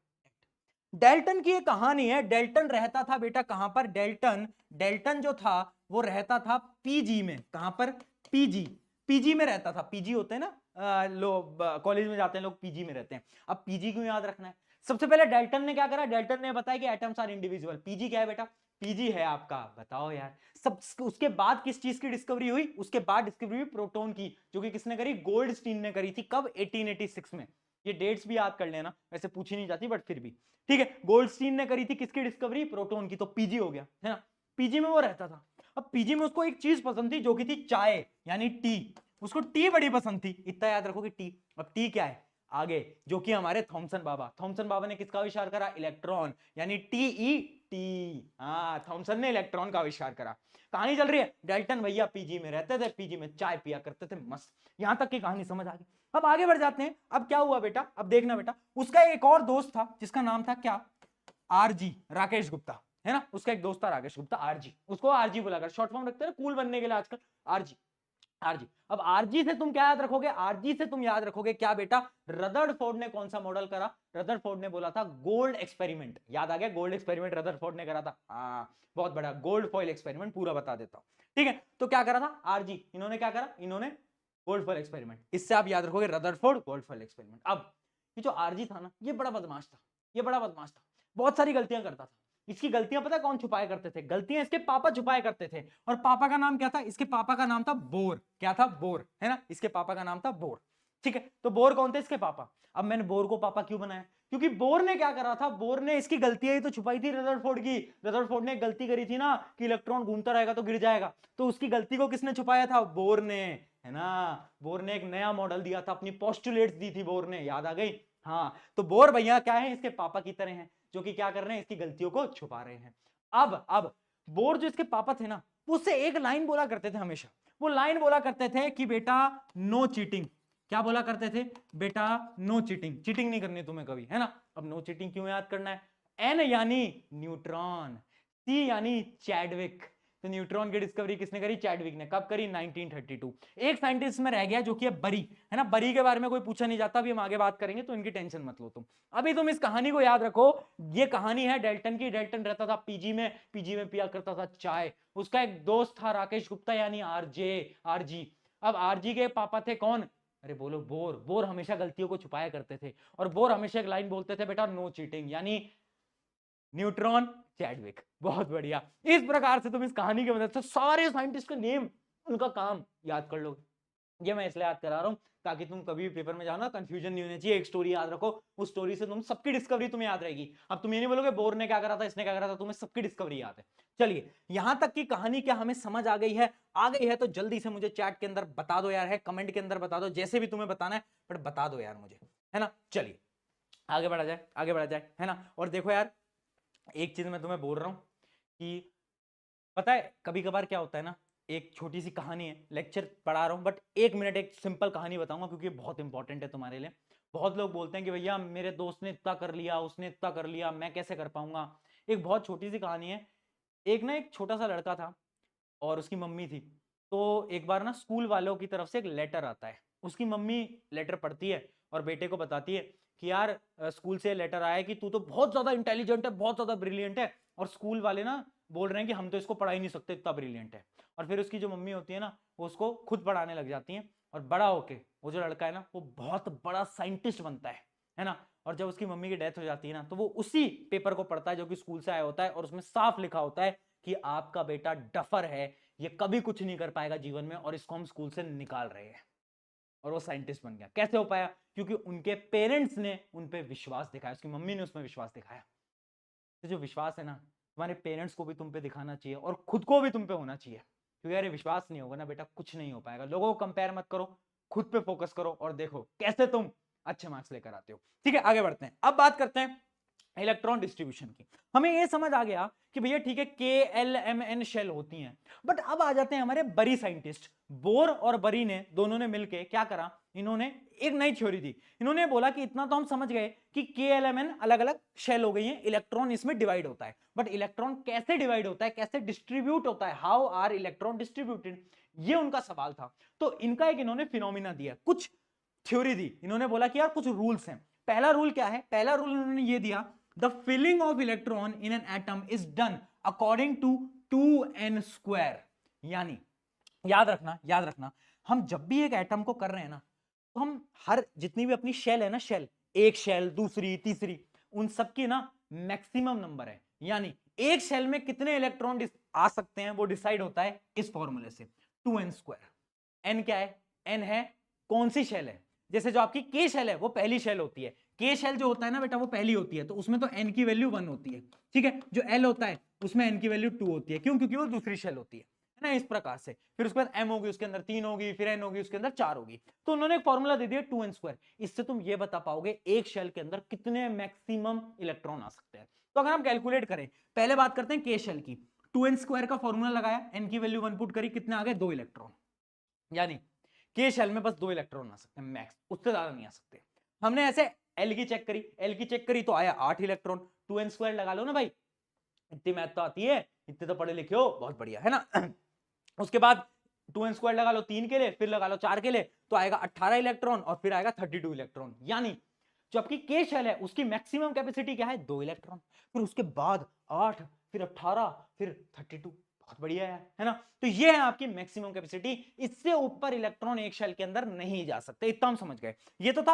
[SPEAKER 2] डेल्टन की एक कहानी है। डेल्टन रहता था बेटा कहां पर, डेल्टन, डेल्टन जो था वो रहता था पीजी में। कहां पर, पीजी, पीजी में रहता था। पीजी होते हैं ना, लोग कॉलेज में जाते हैं लोग, पीजी में रहते हैं। अब पीजी क्यों याद रखना है, सबसे पहले डेल्टन ने क्या करा, डेल्टन ने बताया कि एटम्स आर इंडिविजुअल। पीजी क्या है बेटा, पीजी है आपका, बताओ यार। सब उसके बाद किस चीज की डिस्कवरी हुई, उसके बाद डिस्कवरी हुई प्रोटॉन की, जो कि किसने करी, गोल्डस्टीन ने करी थी। कब, 1886 में। ये डेट्स भी याद कर लेना, वैसे पूछी नहीं जाती बट फिर भी ठीक है। गोल्डस्टीन ने करी थी किसकी डिस्कवरी, प्रोटॉन की, तो पीजी हो गया, है ना। पीजी में वो रहता था। अब पीजी में उसको एक चीज पसंद थी जो कि थी चाय, यानी टी। उसको टी बड़ी पसंद थी, इतना याद रखो कि टी। अब टी क्या है आगे, जो कि हमारे थॉमसन बाबा, थॉमसन बाबा ने किसका आविष्कार करा, इलेक्ट्रॉन, यानी टी ई टी। हाँ, थॉमसन ने इलेक्ट्रॉन का आविष्कार करा। कहानी चल रही है, डेल्टन भैया पीजी में रहते थे, पीजी में चाय पिया करते थे, मस्त। यहां तक की कहानी समझ आ गई। अब आगे बढ़ जाते हैं। अब क्या हुआ बेटा, अब देखना बेटा, उसका एक और दोस्त था जिसका नाम था क्या, आरजी, राकेश गुप्ता, है ना, उसका एक दोस्त था राकेश गुप्ता, आरजी, उसको आरजी बोला कर, शॉर्ट फॉर्म रखते हैं ना कूल बनने के लिए आजकल, आरजी, आरजी। अब आरजी से तुम क्या याद रखोगे, आरजी से तुम याद रखोगे क्या बेटा, रदरफोर्ड ने कौन सा मॉडल करा, रदरफोर्ड ने बोला था गोल्ड एक्सपेरिमेंट, याद आ गया, गोल्ड एक्सपेरिमेंट रदरफोर्ड ने करा था, बहुत बड़ा गोल्ड फॉइल एक्सपेरिमेंट, पूरा बता देता हूं, ठीक है। तो क्या करा था आरजी, इन्होंने क्या करा, इन्होंने गोल्ड फॉइल एक्सपेरिमेंट, इससे आप याद रखोगे रदरफोर्ड गोल्ड फॉइल एक्सपेरिमेंट। अब ये जो आरजी था ना, ये बड़ा बदमाश था, ये बड़ा बदमाश था, बहुत सारी गलतियां करता था। इसकी गलतियां पता है कौन छुपाया करते थे, गलतियां इसके पापा छुपाया करते थे, और पापा का नाम क्या था, इसके पापा का नाम था बोर, क्या था, बोर, है ना, इसके पापा का नाम था बोर, ठीक है। तो बोर कौन थे, इसके पापा। अब मैंने बोर को पापा क्यों बनाया, क्योंकि बोर ने क्या करा था, बोर ने इसकी गलतियां ही तो छुपाई थी रदरफोर्ड की, रदरफोर्ड ने एक गलती करी थी ना कि इलेक्ट्रॉन घूमता रहेगा तो गिर जाएगा, तो उसकी गलती को किसने छुपाया था, बोर ने, है ना। बोर ने एक नया मॉडल दिया था, अपनी पोस्टुलेट्स दी थी बोर ने, याद आ गई, हाँ। तो बोर भैया क्या है, इसके पापा की तरह हैं, जो कि क्या कर रहे हैं, इसकी गलतियों को छुपा रहे हैं। अब बोर जो इसके पापा थे ना, उससे एक लाइन बोला करते थे हमेशा, वो लाइन बोला करते थे कि बेटा नो चीटिंग, क्या बोला करते थे, बेटा नो चीटिंग, चीटिंग नहीं करनी तुम्हें कभी, है ना। अब नो चीटिंग क्यों याद करना है, एन यानी न्यूट्रॉन, सी यानी चैडविक, तो न्यूट्रॉन की डिस्कवरी किसने करी, चैडविक ने, कब करी, 1932। एक साइंटिस्ट में रह गया जो कि है बरी, है ना, बरी के बारे में कोई पूछा नहीं जाता, अभी हम आगे बात करेंगे तो इनकी टेंशन मत लो तुम, अभी तुम इस कहानी को याद रखो। ये कहानी है डेल्टन की, डेल्टन रहता था पीजी में, पीजी में पिया करता था चाय, उसका एक दोस्त था राकेश गुप्ता यानी आरजे, आरजी। अब आरजी के पापा थे कौन, अरे बोलो बोर, बोर हमेशा गलतियों को छुपाया करते थे, और बोर हमेशा एक लाइन बोलते थे, बेटा नो चीटिंग, यानी न्यूट्रॉन चैडविक, बहुत बढ़िया। इस प्रकार से तुम इस कहानी की मदद से सारे साइंटिस्ट के नेम, उनका काम याद कर लो। ये मैं इसलिए याद करा रहा हूं ताकि तुम कभी भी पेपर में जाओ ना कंफ्यूजन नहीं होनी चाहिए, एक स्टोरी याद रखो, उस स्टोरी से तुम सबकी डिस्कवरी तुम्हें याद रहेगी। अब तुम ये नहीं बोलोगे बोर ने क्या करा था, इसने क्या करा था, तुम्हें सबकी डिस्कवरी याद है। चलिए यहां तक की कहानी क्या हमें समझ आ गई है, आ गई है तो जल्दी से मुझे चैट के अंदर बता दो यार, है कमेंट के अंदर बता दो, जैसे भी तुम्हें बताना है, बट बता दो यार मुझे, है ना। चलिए आगे बढ़ा जाए, आगे बढ़ा जाए, है ना। और देखो यार एक चीज मैं तुम्हें बोल रहा हूं कि पता है कभी कभार क्या होता है ना, एक छोटी सी कहानी है, लेक्चर पढ़ा रहा हूं बट 1 मिनट एक सिंपल कहानी बताऊंगा क्योंकि बहुत इंपॉर्टेंट है तुम्हारे लिए। बहुत लोग बोलते हैं कि भैया मेरे दोस्त ने इतना कर लिया, उसने इतना कर लिया, मैं कैसे कर पाऊंगा। एक बहुत छोटी सी कहानी है। एक ना एक छोटा सा लड़का था और उसकी मम्मी थी। तो एक बार ना स्कूल वालों की तरफ से एक लेटर आता है, उसकी मम्मी लेटर पढ़ती है और बेटे को बताती है कि यार स्कूल से लेटर आया है कि तू तो बहुत ज्यादा इंटेलिजेंट है, बहुत ज्यादा ब्रिलियंट है, और स्कूल वाले ना बोल रहे हैं कि हम तो इसको पढ़ा ही नहीं सकते, इतना ब्रिलियंट है। और फिर उसकी जो मम्मी होती है ना, वो उसको खुद पढ़ाने लग जाती हैं, और बड़ा होके वो जो लड़का है ना, वो बहुत बड़ा साइंटिस्ट बनता है ना। और जब उसकी मम्मी की डेथ हो जाती है ना, तो वो उसी पेपर को पढ़ता है जो कि स्कूल से आया होता है, और उसमें साफ लिखा होता है कि आपका बेटा डफर है, ये कभी कुछ नहीं कर पाएगा जीवन में, और इसको हम स्कूल से निकाल रहे हैं। और वो साइंटिस्ट बन गया। कैसे हो पाया, क्योंकि उनके पेरेंट्स ने उन पे विश्वास दिखाया, उसकी मम्मी ने उसमें विश्वास दिखाया। तो जो विश्वास है ना, तुम्हारे पेरेंट्स को भी तुम पे दिखाना चाहिए और खुद को भी तुम पे होना चाहिए, क्योंकि यार विश्वास नहीं होगा ना बेटा, कुछ नहीं हो पाएगा। लोगों को कंपेयर मत करो, खुद पे फोकस करो और देखो कैसे तुम अच्छे मार्क्स लेकर आते हो। ठीक है आगे बढ़ते हैं, अब बात करते हैं इलेक्ट्रॉन डिस्ट्रीब्यूशन की। हमें यह समझ आ गया कि भैया ठीक है KLMN शेल होती हैं, बट अब आ जाते हैं हमारे बरी साइंटिस्ट। बोर और बरी ने दोनों ने मिलकर क्या करा, इन्होंने एक नई थ्योरी दी। इन्होंने बोला कि इतना तो हम समझ गए कि KLMN अलग अलग शेल हो गई हैं, इलेक्ट्रॉन इसमें डिवाइड होता है, बट इलेक्ट्रॉन कैसे डिवाइड होता है, कैसे डिस्ट्रीब्यूट होता है, हाउ आर इलेक्ट्रॉन डिस्ट्रीब्यूटेड, ये उनका सवाल था। तो इनका एक इन्होंने फिनोमिना दिया, कुछ थ्योरी दी। इन्होंने बोला कि यार कुछ रूल्स हैं। पहला रूल क्या है, पहला रूल इन्होंने ये दिया, the filling of electron in an atom is done according to 2n²। यानी याद रखना, हम जब भी एक एटम को कर रहे हैं ना, तो हम हर जितनी भी अपनी शेल है ना, शेल एक शेल दूसरी तीसरी, उन सबकी ना मैक्सिमम नंबर है, यानी एक शेल में कितने इलेक्ट्रॉन आ सकते हैं वो डिसाइड होता है इस फॉर्मूले से, 2n²। n क्या है, n है कौन सी शेल है, जैसे जो आपकी K शेल है वो पहली शेल होती है, K शेल जो होता है ना बेटा वो पहली होती है, तो उसमें तो n की वैल्यू 1 होती है। ठीक है, जो L होता है उसमें n की वैल्यू 2 होती है, क्यों, क्योंकि वो दूसरी शेल होती है ना, इस प्रकार से। फिर उसके बाद m होगी, उसके अंदर 3 होगी, फिर n होगी, उसके अंदर 4 होगी। तो उन्होंने एक फॉर्मूला दे दिया 2n²। इससे तुम ये बता पाओगे एक शेल के अंदर कितने मैक्सिमम इलेक्ट्रॉन आ सकते हैं। तो अगर हम कैलकुलेट करें, पहले बात करते हैं K शेल की, 2n² का फॉर्मूला लगाया, n की वैल्यू 1 पुट करी, कितने आ गए, 2 इलेक्ट्रॉन, यानी K शेल में बस 2 इलेक्ट्रॉन आ सकते हैं मैक्स, उससे ज्यादा नहीं आ सकते। हमने ऐसे एल की चेक करी, एल की चेक करी तो आया 8 इलेक्ट्रॉन, 2n² लगा लो ना भाई, इतनी मैथ तो आती है, इतने तो पढ़े लिखे हो, बहुत बढ़िया है ना। उसके बाद 2n² लगा लो 3 के लिए, फिर लगा लो 4 के लिए, तो आएगा 18 इलेक्ट्रॉन और फिर आएगा 32 इलेक्ट्रॉन। यानी जो आपकी के शेल है उसकी मैक्सिमम कैपेसिटी क्या है, 2 इलेक्ट्रॉन, फिर उसके बाद 8, फिर 18, फिर 32। बहुत बढ़िया है ना। तो ये है आपकी मैक्सिमम कैपेसिटी, इससे ऊपर इलेक्ट्रॉन एक शेल के अंदर नहीं जा सकते, इतना हम समझ गए। ये तो था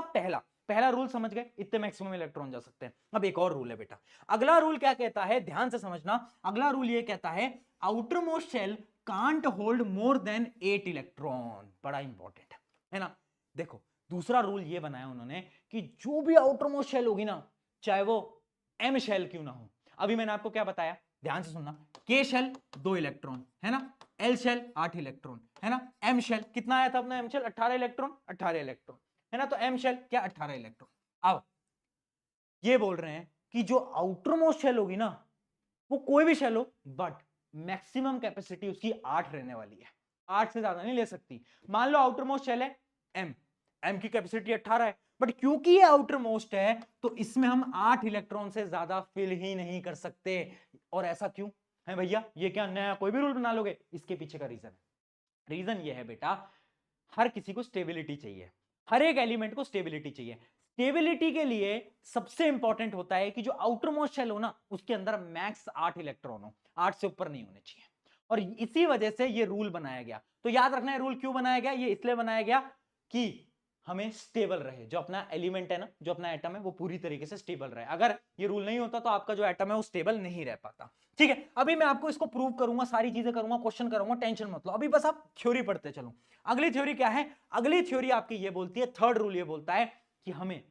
[SPEAKER 2] पहला रूल समझ गए, इतने मैक्सिमम इलेक्ट्रॉन जा सकते हैं। अब एक और रूल है बेटा, अगला रूल क्या कहता है, ध्यान से समझना। अगला रूल ये कहता है outermost shell can't hold more than 8 electron. बड़ा इंपॉर्टेंट है ना। देखो दूसरा रूल ये बनाया उन्होंने कि जो भी आउटर मोस्ट शेल होगी ना, चाहे वो एम शेल क्यों ना हो। अभी मैंने आपको क्या बताया, ध्यान से सुनना, के शेल 2 इलेक्ट्रॉन है ना, एल शेल 8 इलेक्ट्रॉन है ना, एम शेल कितना आया था अपना, एम शेल 18 इलेक्ट्रॉन, 18 इलेक्ट्रॉन है ना, तो एम शेल क्या 18 इलेक्ट्रॉन। अब ये बोल रहे हैं कि जो आउटर मोस्ट शेल होगी ना, वो कोई भी शेल हो, बट मैक्सिमम कैपेसिटी उसकी 8 रहने वाली है, 8 से ज्यादा नहीं ले सकती। मान लो आउटर मोस्ट शेल है एम, एम की कैपेसिटी 18 है, बट क्योंकि ये आउटर मोस्ट है तो इसमें हम 8 इलेक्ट्रॉन से ज्यादा फिल ही नहीं कर सकते। और ऐसा क्यों है भैया, ये क्या नया कोई भी रूल बना लोगे, इसके पीछे का रीजन है। रीजन ये है बेटा, हर किसी को स्टेबिलिटी चाहिए, हर एक एलिमेंट को स्टेबिलिटी चाहिए। स्टेबिलिटी के लिए सबसे इंपॉर्टेंट होता है कि जो आउटर मोस्ट शेल हो ना, उसके अंदर मैक्स 8 इलेक्ट्रॉन हो, 8 से ऊपर नहीं होने चाहिए। और इसी वजह से ये रूल बनाया गया। तो याद रखना है रूल क्यों बनाया गया, ये इसलिए बनाया गया कि हमें स्टेबल रहे, जो अपना एलिमेंट है ना, जो अपना एटम है वो पूरी तरीके से स्टेबल रहे। अगर ये रूल नहीं होता तो आपका जो एटम है वो स्टेबल नहीं रह पाता। ठीक है, अभी मैं आपको इसको प्रूव करूंगा, सारी चीजें करूंगा, क्वेश्चन करूंगा, टेंशन मत लो, अभी बस आप थ्योरी पढ़ते चलो। अगली थ्योरी क्या है, अगली थ्योरी आपकी ये बोलती है, थर्ड रूल ये बोलता है कि हमें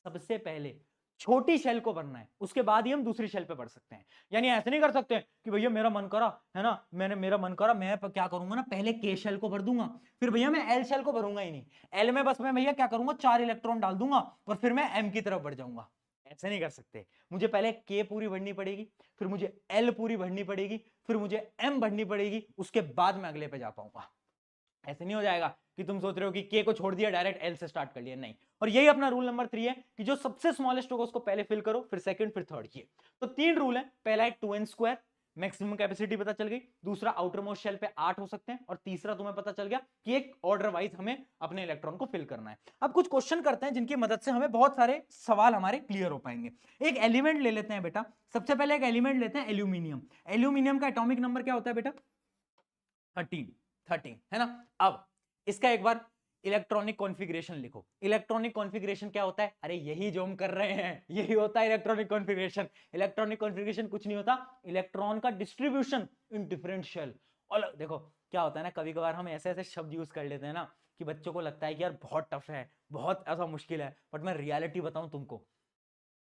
[SPEAKER 2] सबसे पहले छोटी शेल को भरना है, उसके बाद ही हम दूसरी शेल पे बढ़ सकते हैं। यानी ऐसे नहीं कर सकते कि भैया मेरा मन करा है ना, मेरा मन करा, मैं क्या करूंगा ना, पहले के शेल को भर दूंगा, फिर भैया मैं एल शेल को भरूंगा ही नहीं, एल में बस मैं भैया क्या करूंगा, 4 इलेक्ट्रॉन डाल दूंगा और फिर मैं एम की तरफ बढ़ जाऊंगा। ऐसे नहीं कर सकते, मुझे पहले के पूरी भरनी पड़ेगी, फिर मुझे एल पूरी भरनी पड़ेगी, फिर मुझे एम भरनी पड़ेगी, उसके बाद मैं अगले पे जा पाऊंगा। ऐसे नहीं हो जाएगा कि तुम सोच रहे हो कि के को छोड़ दिया डायरेक्ट एल से स्टार्ट कर लिया, नहीं। और यही अपना रूल नंबर 3 है कि जो सबसे स्मॉलेस्ट होगा उसको पहले फिल करो, फिर सेकंड, फिर थर्ड। ये तो 3 रूल है। पहला है 2n², मैक्सिमम कैपेसिटी पता चल गई, दूसरा आउटर मोस्ट शेल पे 8 हो सकते हैं, और तीसरा तुम्हें पता चल गया कि एक ऑर्डर वाइज हमें अपने इलेक्ट्रॉन को फिल करना है। अब कुछ क्वेश्चन करते हैं जिनकी मदद से हमें बहुत सारे सवाल हमारे क्लियर हो पाएंगे। एक एलिमेंट ले लेते हैं बेटा, सबसे पहले एक एलिमेंट लेते हैं एल्यूमिनियम। एल्यूमिनियम का एटॉमिक नंबर क्या होता है बेटा, 13 है ना। अब इसका एक बार इलेक्ट्रॉनिक कॉन्फ़िगरेशन लिखो। इलेक्ट्रॉनिक कॉन्फ़िगरेशन क्या होता है, अरे यही जो हम कर रहे हैं, यही होता है इलेक्ट्रॉनिक कॉन्फ़िगरेशन। इलेक्ट्रॉनिक कॉन्फ़िगरेशन कुछ नहीं होता, इलेक्ट्रॉन का डिस्ट्रीब्यूशन इन डिफरेंट शेल। और देखो क्या होता है ना, कभी कभार हम ऐसे ऐसे शब्द यूज कर लेते हैं ना कि बच्चों को लगता है कि यार बहुत टफ है, बहुत ऐसा मुश्किल है, बट मैं रियलिटी बताऊं तुमको,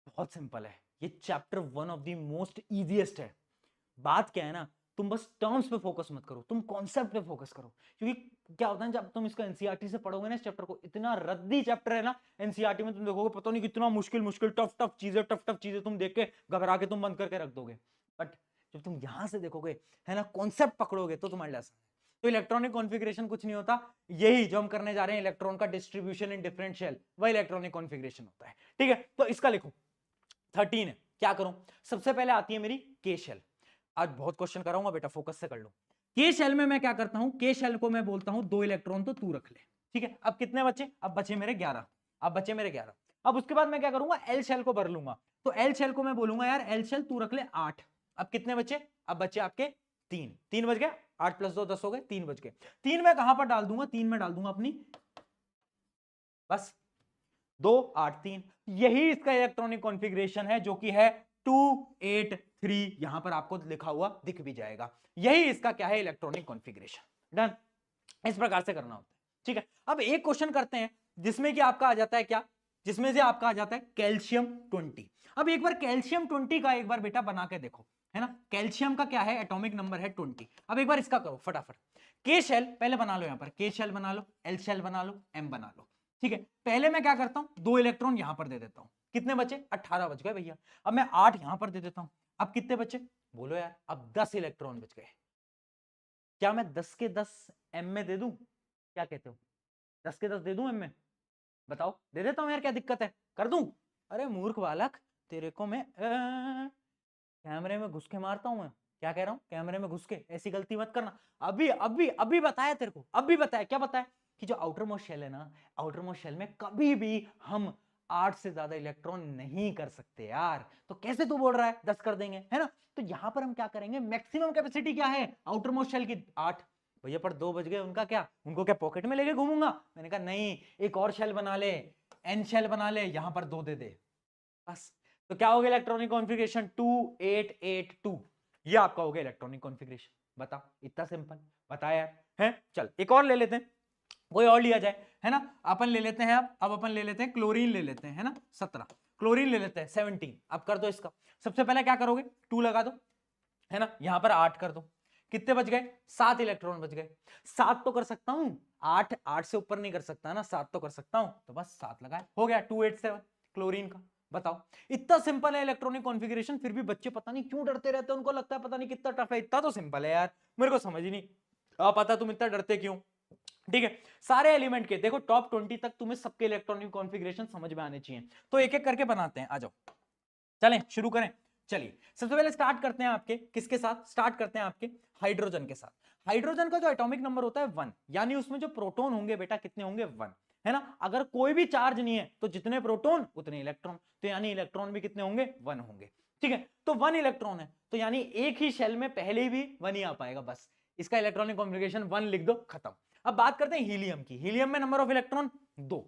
[SPEAKER 2] बहुत सिंपल है। ये chapter 1 of the most easiest है। बात क्या है ना, तुम बस टर्म्स पे फोकस मत करो, तुम कॉन्सेप्ट पे फोकस करो। क्योंकि क्या होता है जब तुम इसको एनसीईआरटी से पढ़ोगे ना, इस चैप्टर को, इतना रद्दी चैप्टर है ना एनसीईआरटी में, तुम देखोगे पता नहीं कितना मुश्किल मुश्किल टफ टफ चीजें तुम देख के घबरा के तुम बंद करके रख दोगे। बट जब तुम यहां से देखोगे है ना, कॉन्सेप्ट पकड़ोगे तो तुम्हारे लिए आसान है। तो इलेक्ट्रॉनिक कॉन्फ़िगरेशन कुछ नहीं होता, यही जो हम करने जा रहे हैं, इलेक्ट्रॉन का डिस्ट्रीब्यूशन इन डिफरेंट शेल, वह इलेक्ट्रॉनिक कॉन्फ़िगरेशन होता है। ठीक है, तो इसका लिखो 13 है। क्या करूं, सबसे पहले आती है मेरी के शेल। आज बहुत क्वेश्चन कराऊंगा बेटा, फोकस से कर लो। के शेल में मैं क्या करता हूं, के शेल को मैं बोलता हूं 2 इलेक्ट्रॉन तो तू रख ले। ठीक है, अब कितने बचे, अब बचे मेरे 11, अब बचे मेरे 11। अब उसके बाद मैं क्या करूंगा, एल शेल को भर लूंगा। तो एल शेल को मैं बोलूंगा यार एल शेल तू रख ले 8। अब कितने बचे, अब बचे आपके 3, 3 बज गया, 8 + 2 10 हो गए, 3 बज गए। 3 मैं कहां पर डाल दूंगा, 3 में डाल दूंगा अपनी, बस 2 8 3। यही इसका इलेक्ट्रॉनिक कॉन्फ़िगरेशन है जो कि है 2 8 3, यहां पर आपको लिखा हुआ दिख भी जाएगा। यही इसका क्या है, इलेक्ट्रॉनिक कॉन्फ़िगरेशन। डन, इस प्रकार से करना होता है। ठीक है, अब एक क्वेश्चन करते हैं जिसमें कि आपका आ जाता है क्या, जिसमें से आपका आ जाता है कैल्शियम 20। अब एक बार कैल्शियम 20 का एक बार बेटा बना के देखो, है ना। कैल्शियम का क्या है, एटॉमिक नंबर है 20। अब एक बार इसका करो फटाफट, के शेल पहले बना लो, यहां पर के शेल बना लो, एल शेल बना लो, एम बना लो। ठीक है, पहले मैं क्या करता हूं, 2 इलेक्ट्रॉन यहां पर दे देता हूं, कितने बचे, 18 बच गए भैया। अब मैं 8 यहां पर दे देता हूं, अब कितने बचे, बोलो यार, अब 10 इलेक्ट्रॉन बच गए। क्या मैं 10 के 10 एम में दे दूं, क्या कहते हो, 10 के 10 दे दूं एम में, बताओ, दे देता हूं यार, क्या दिक्कत है, कर दूं। अरे मूर्ख बालक, तेरे को मैं कैमरे में घुस के मारता हूं। मैं क्या कह रहा हूं, कैमरे में घुस के ऐसी गलती मत करना। अभी अभी अभी बताया तेरे को, अभी बताया। क्या बताया? कि जो आउटर मोस्ट शेल है ना, आउटर मोस्ट शेल में कभी भी हम 8 से ज्यादा इलेक्ट्रॉन नहीं कर सकते यार। तो कैसे तू बोल रहा है 10 कर देंगे, है ना? तो यहां पर हम क्या करेंगे, मैक्सिमम कैपेसिटी क्या है आउटर मोस्ट शेल की? 8। भैया पर 2 बज गए, उनका क्या? उनको क्या पॉकेट में लेके घूमूंगा? मैंने कहा नहीं, एक और शेल बना ले, एन शेल बना ले, यहां पर 2 दे दे बस। तो क्या हो गया इलेक्ट्रॉनिक कॉन्फ़िगरेशन? 2882। ये आपका हो गया इलेक्ट्रॉनिक कॉन्फ़िगरेशन। बता, इतना सिंपल बताया यार, है? चल एक और ले लेते हैं, कोई और लिया जाए, है ना? अपन ले लेते हैं, अब अपन ले लेते हैं क्लोरीन ले लेते हैं, है ना? 17 क्लोरीन ले लेते हैं, 17। अब कर दो इसका। सबसे पहले क्या करोगे, 2 लगा दो, है ना? यहां पर 8 कर दो। कितने बच गए? 7 इलेक्ट्रॉन बच गए। 7 तो कर सकता हूं, 8 से ऊपर नहीं कर सकता ना, 7 तो कर सकता हूं, तो बस 7 लगाए, हो गया 287 क्लोरीन का। बताओ, इतना सिंपल है इलेक्ट्रॉनिक कॉन्फ़िगरेशन, फिर भी बच्चे पता नहीं क्यों डरते रहते हैं, उनको लगता है पता नहीं कितना टफ है। इतना तो सिंपल है यार, मेरे को समझ ही नहीं आ पाता तुम इतना डरते क्यों। ठीक है, सारे एलिमेंट के देखो टॉप 20 तक तुम्हें सबके इलेक्ट्रॉनिक कॉन्फ़िगरेशन समझ में आने चाहिए। तो एक एक करके बनाते हैं, आ जाओ, चलें शुरू करें। चलिए सबसे पहले स्टार्ट करते हैं आपके किसके साथ? स्टार्ट करते हैं आपके हाइड्रोजन के साथ। हाइड्रोजन का जो एटॉमिक नंबर होता है 1, यानी उसमें जो प्रोटॉन होंगे बेटा कितने होंगे? 1, है ना? अगर कोई भी चार्ज नहीं है तो जितने प्रोटॉन उतने इलेक्ट्रॉन, तो यानी इलेक्ट्रॉन भी कितने होंगे? 1 होंगे। ठीक है, तो 1 इलेक्ट्रॉन है, तो यानी एक ही शेल में पहले भी 1 ही आ पाएगा, बस इसका इलेक्ट्रॉनिक कॉन्फ़िगरेशन 1 लिख दो, खत्म। अब बात करते हैं हीलियम की। हीलियम में नंबर ऑफ इलेक्ट्रॉन 2।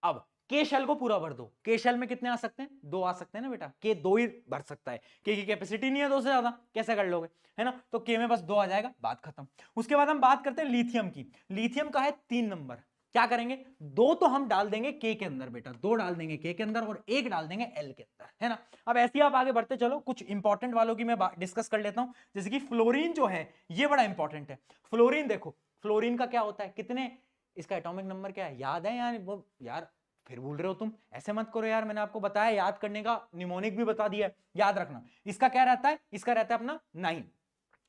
[SPEAKER 2] अब के शेल को पूरा भर दो। के शेल में कितने आ सकते हैं? 2 आ सकते हैं ना बेटा, के 2 ही भर सकता है, के की कैपेसिटी नहीं है 2 से ज्यादा, कैसे कर लोगे, है ना? तो के में बस 2 आ जाएगा, बात खत्म। उसके बाद हम बात करते हैं लिथियम की। लिथियम का है 3 नंबर। क्या करेंगे? 2 तो हम डाल देंगे के अंदर बेटा, 2 डाल देंगे के अंदर और 1 डाल देंगे एल के अंदर, है ना? अब ऐसे ही आप आगे बढ़ते चलो, कुछ इंपॉर्टेंट वालों की मैं डिस्कस कर लेता हूं। जैसे कि फ्लोरीन जो है ये बड़ा इंपॉर्टेंट है। फ्लोरीन देखो, फ्लोरीन का क्या होता है, कितने, इसका एटॉमिक नंबर क्या है याद है यार? वो यार फिर भूल रहे हो तुम, ऐसे मत करो यार, मैंने आपको बताया याद करने का, निमोनिक भी बता दिया है, याद रखना। इसका क्या रहता है? इसका रहता है अपना 9।